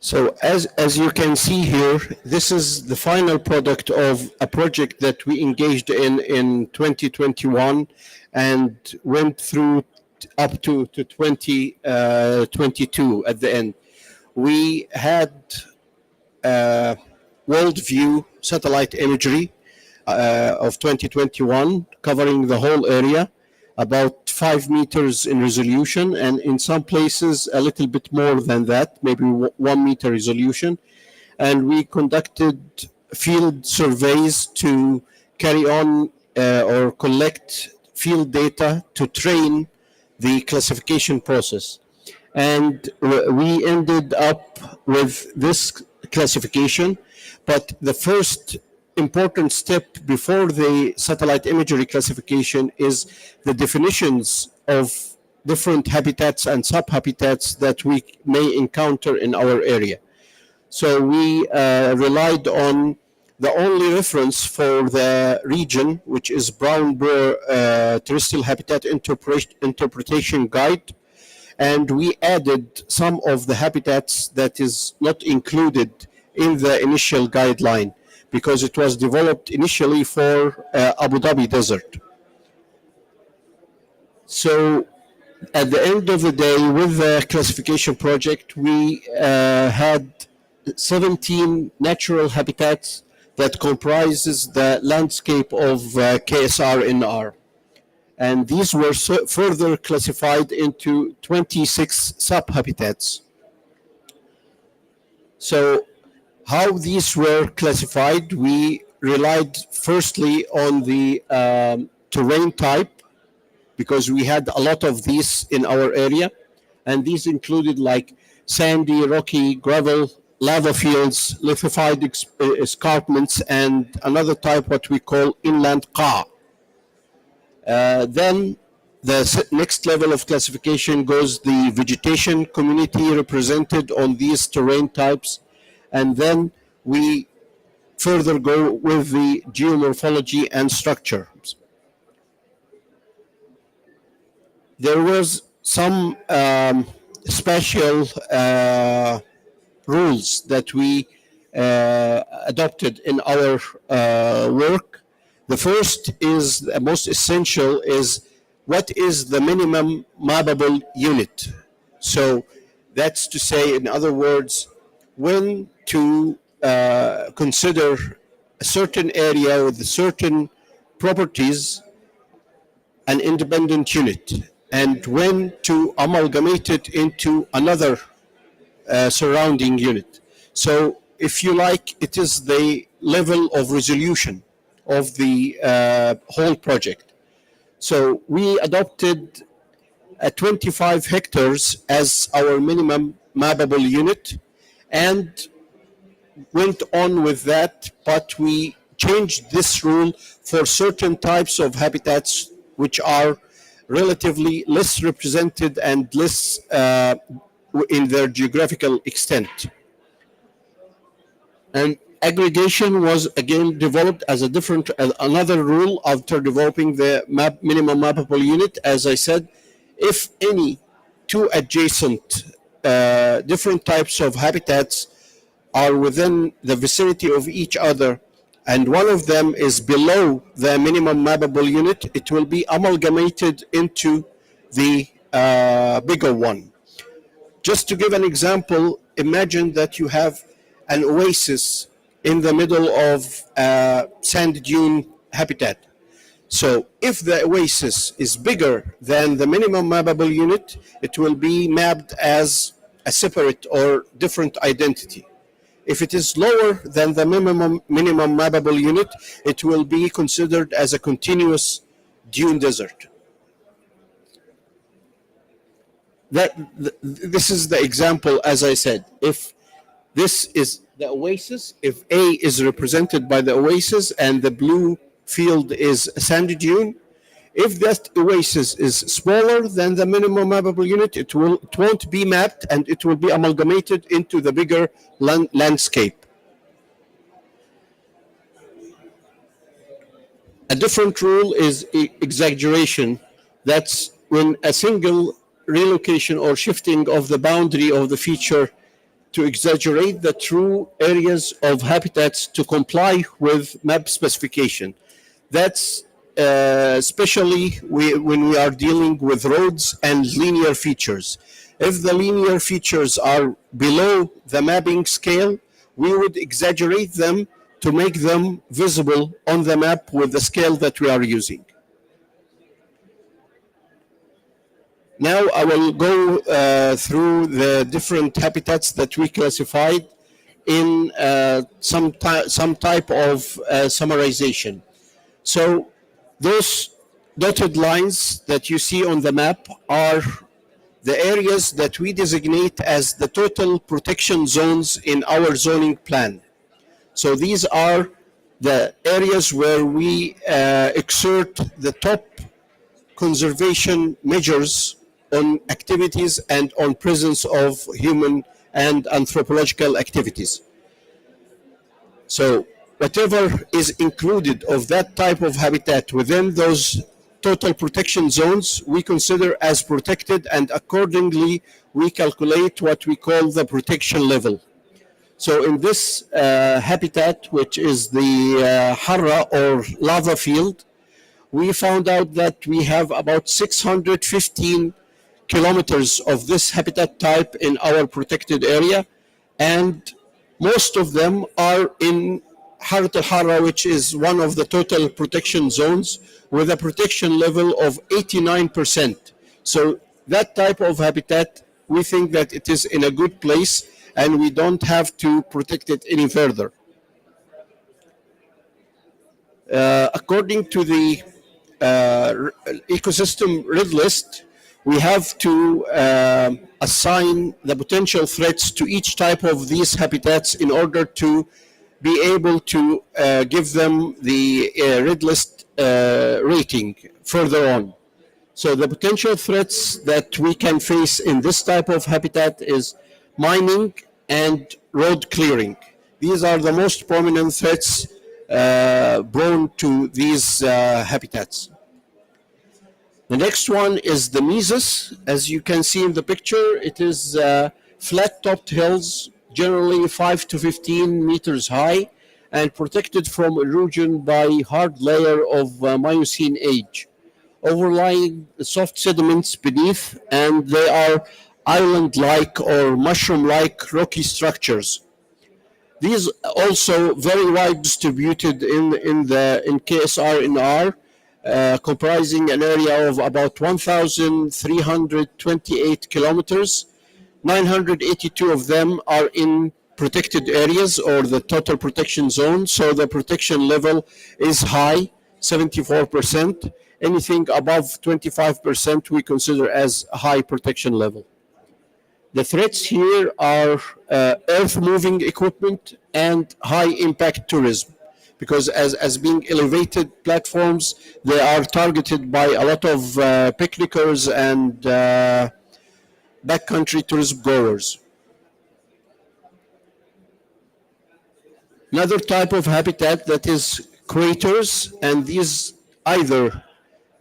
So as you can see here, this is the final product of a project that we engaged in 2021 and went through up to 2022 at the end. We had world view satellite imagery of 2021 covering the whole area, about 5 meters in resolution, and in some places a little bit more than that, maybe 1 meter resolution. And we conducted field surveys to carry on or collect field data to train the classification process. And we ended up with this classification, but the first important step before the satellite imagery classification is the definitions of different habitats and subhabitats that we may encounter in our area. So we relied on the only reference for the region, which is Brown Boer Terrestrial Habitat Interpretation Guide, and we added some of the habitats that is not included in the initial guideline, because it was developed initially for Abu Dhabi Desert. So at the end of the day, with the classification project, we had 17 natural habitats that comprises the landscape of KSR-NR. And these were further classified into 26 subhabitats. So how these were classified, we relied firstly on the terrain type, because we had a lot of these in our area, and these included like sandy, rocky, gravel, lava fields, lithified escarpments, and another type what we call inland qa. Then the next level of classification goes the vegetation community represented on these terrain types, and then we further go with the geomorphology and structures. There was some special rules that we adopted in our work. The first is, the most essential, is what is the minimum mappable unit. So that's to say, in other words, when to consider a certain area with certain properties an independent unit, and when to amalgamate it into another surrounding unit. So if you like, it is the level of resolution of the whole project. So we adopted 25 hectares as our minimum mappable unit and went on with that, but we changed this rule for certain types of habitats which are relatively less represented and less in their geographical extent. And aggregation was again developed as a different, another rule after developing the minimum mappable unit. As I said, if any two adjacent different types of habitats are within the vicinity of each other, and one of them is below the minimum mappable unit, it will be amalgamated into the bigger one. Just to give an example, imagine that you have an oasis in the middle of sand dune habitat. So if the oasis is bigger than the minimum mappable unit, it will be mapped as a separate or different identity. If it is lower than the minimum mappable unit, it will be considered as a continuous dune desert. This is the example, as I said. If this is the oasis, if A is represented by the oasis and the blue field is a sandy dune, If that oasis is smaller than the minimum mappable unit, it won't be mapped and it will be amalgamated into the bigger landscape. A different rule is exaggeration. That's when a single relocation or shifting of the boundary of the feature to exaggerate the true areas of habitats to comply with map specification. That's especially when we are dealing with roads and linear features. If the linear features are below the mapping scale, we would exaggerate them to make them visible on the map with the scale that we are using. Now I will go through the different habitats that we classified in some type of summarization. So those dotted lines that you see on the map are the areas that we designate as the total protection zones in our zoning plan. So these are the areas where we exert the top conservation measures on activities and on presence of human and anthropological activities. So whatever is included of that type of habitat within those total protection zones, we consider as protected, and accordingly we calculate what we call the protection level. So in this habitat, which is the Harra or lava field, we found out that we have about 615 kilometers of this habitat type in our protected area, and most of them are in Harat al-Harra, which is one of the total protection zones with a protection level of 89%. So that type of habitat, we think that it is in a good place and we don't have to protect it any further. According to the ecosystem red list, we have to assign the potential threats to each type of these habitats in order to be able to give them the red list rating further on. So the potential threats that we can face in this type of habitat is mining and road clearing. These are the most prominent threats prone to these habitats. The next one is the mesas. As you can see in the picture, it is flat-topped hills, generally 5 to 15 meters high, and protected from erosion by hard layer of Miocene age, overlying soft sediments beneath, and they are island-like or mushroom-like rocky structures. These also very wide distributed in KSR&R, comprising an area of about 1,328 kilometers. 982 of them are in protected areas or the total protection zone, so the protection level is high, 74%. Anything above 25% we consider as a high protection level. The threats here are earth-moving equipment and high-impact tourism, because as being elevated platforms, they are targeted by a lot of picnickers and backcountry tourism goers. Another type of habitat that is craters, and these either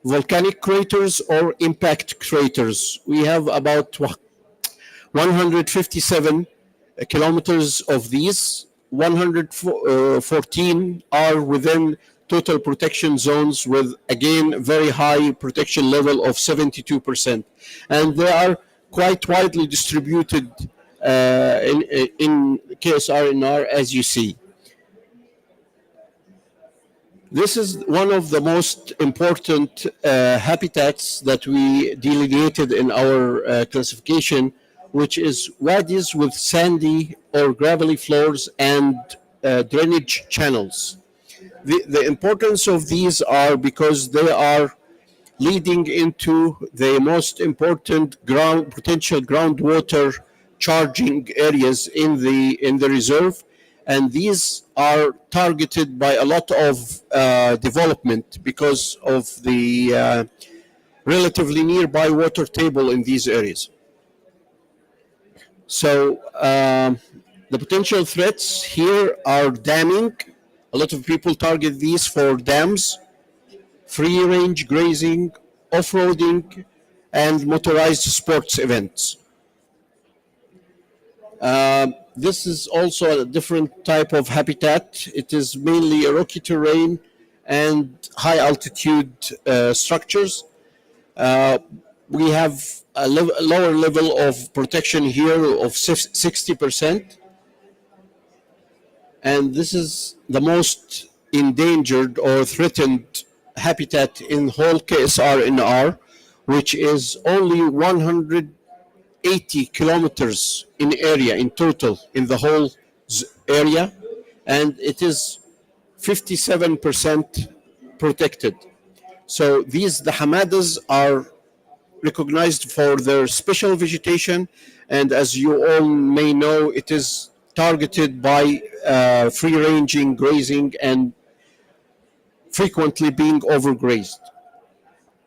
volcanic craters or impact craters. We have about 157 kilometers of these. 114 are within total protection zones with, again, very high protection level of 72%. And they are quite widely distributed in KSR&R, as you see. This is one of the most important habitats that we delineated in our classification, which is wadis with sandy or gravelly floors and drainage channels. The importance of these are because they are leading into the most important potential groundwater charging areas in the reserve, And these are targeted by a lot of development because of the relatively nearby water table in these areas. So the potential threats here are damming. A lot of people target these for dams, free range grazing, off-roading, and motorized sports events. This is also a different type of habitat. It is mainly a rocky terrain and high altitude structures. We have a lower level of protection here of 60%. And this is the most endangered or threatened habitat in whole KSR, which is only 180 kilometers in area in total in the whole area, and it is 57% protected. So the hamadas are recognized for their special vegetation, and as you all may know, it is targeted by free-ranging grazing and frequently being overgrazed.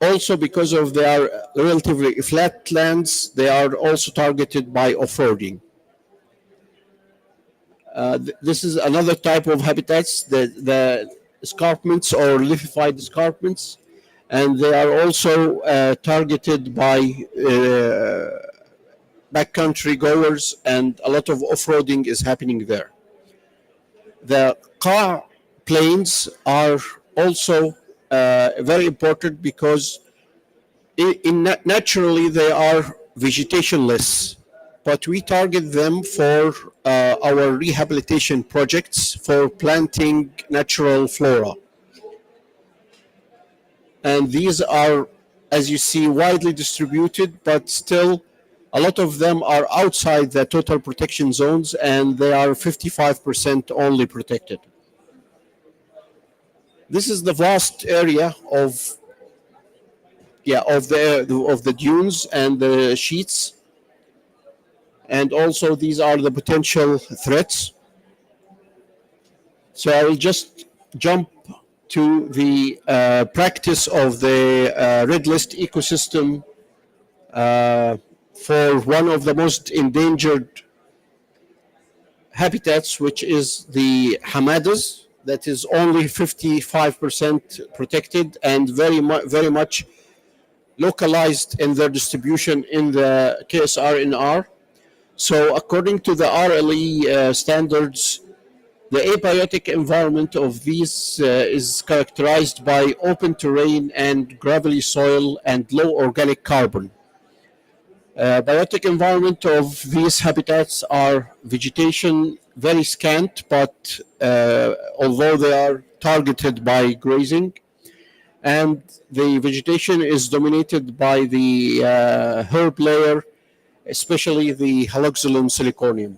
Also, because of their relatively flat lands, they are also targeted by off-roading. This is another type of habitats, the escarpments or lithified escarpments, and they are also targeted by backcountry goers, and a lot of off-roading is happening there. The car plains are also very important because naturally they are vegetationless, but we target them for our rehabilitation projects for planting natural flora. And these are, as you see, widely distributed, but still a lot of them are outside the total protection zones, and they are 55% only protected. This is the vast area of the dunes and the sheets, and also these are the potential threats. So I will just jump to the practice of the red list ecosystem for one of the most endangered habitats, which is the hamadas. That is only 55% protected and very much localized in their distribution in the KSR. So according to the RLE standards, the abiotic environment of these is characterized by open terrain and gravelly soil and low organic carbon. Biotic environment of these habitats are vegetation very scant, but although they are targeted by grazing, and the vegetation is dominated by the herb layer, especially the Haloxylum siliconium.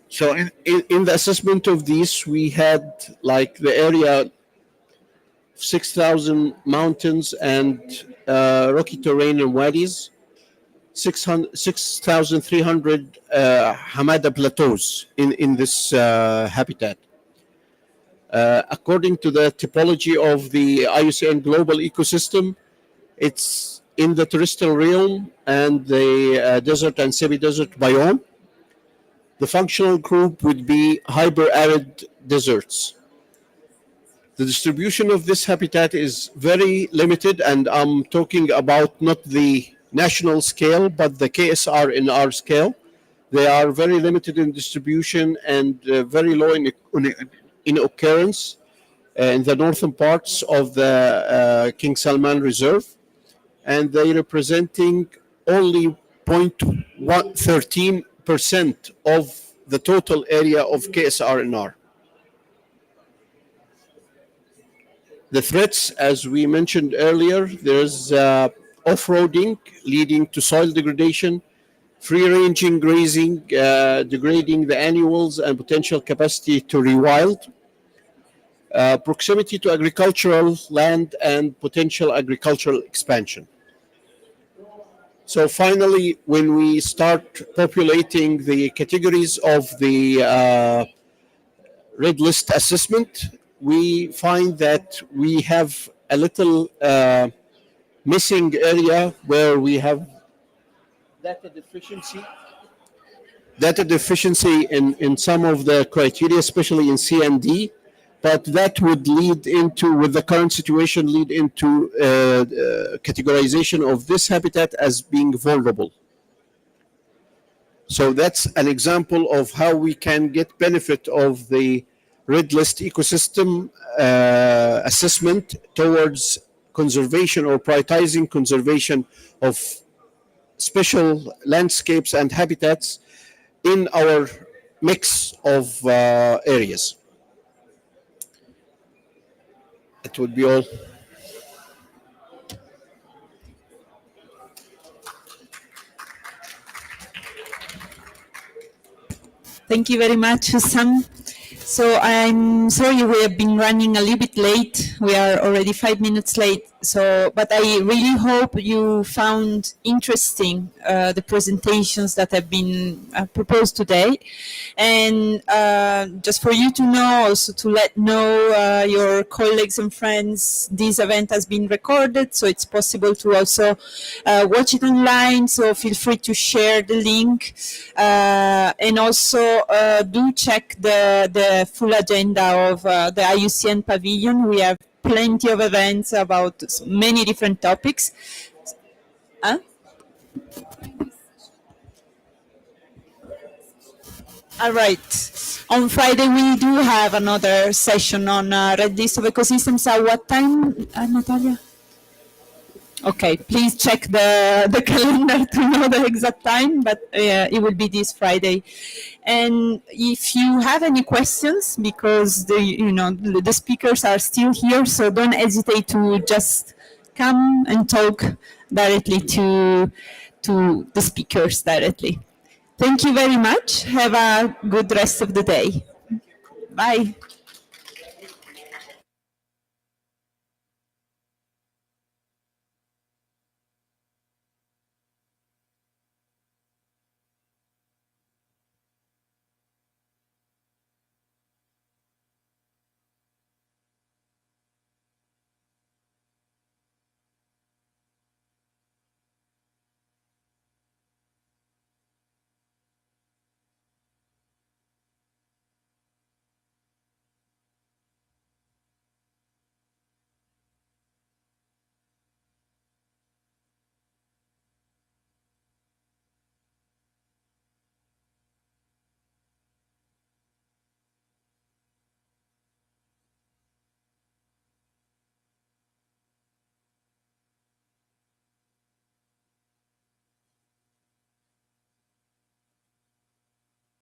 So in the assessment of these, we had like the area 6,000 mountains and rocky terrain and wadis, 6,300 hamada plateaus in this habitat. According to the typology of the IUCN global ecosystem, it's in the terrestrial realm and the desert and semi-desert biome. The functional group would be hyper-arid deserts. The distribution of this habitat is very limited, and I'm talking about not the national scale, but the KSR scale. They are very limited in distribution and very low in occurrence in the northern parts of the King Salman Reserve, and they representing only 0.13% of the total area of KSR. The threats, as we mentioned earlier, there's off-roading leading to soil degradation, free-ranging grazing, degrading the annuals and potential capacity to rewild, proximity to agricultural land and potential agricultural expansion. So finally, when we start populating the categories of the red list assessment, we find that we have a little missing area where we have data deficiency in some of the criteria, especially in C and D, but that would lead into, with the current situation, lead into categorization of this habitat as being vulnerable. So that's an example of how we can get benefit of the red list ecosystem assessment towards conservation or prioritizing conservation of special landscapes and habitats in our mix of areas. That would be all. Thank you very much, Sam. So I'm sorry we have been running a little bit late. We are already 5 minutes late. So, but I really hope you found interesting the presentations that have been proposed today. And just for you to know, also to let know your colleagues and friends, this event has been recorded, so it's possible to also watch it online. So feel free to share the link, and also do check the full agenda of the IUCN Pavilion. We have plenty of events about many different topics. Huh? All right. On Friday, we do have another session on red list of ecosystems. At what time, Natalia? Okay, please check the calendar to know the exact time, but it will be this Friday. And if you have any questions, because the speakers are still here, so don't hesitate to just come and talk directly to the speakers directly. Thank you very much. Have a good rest of the day. Bye.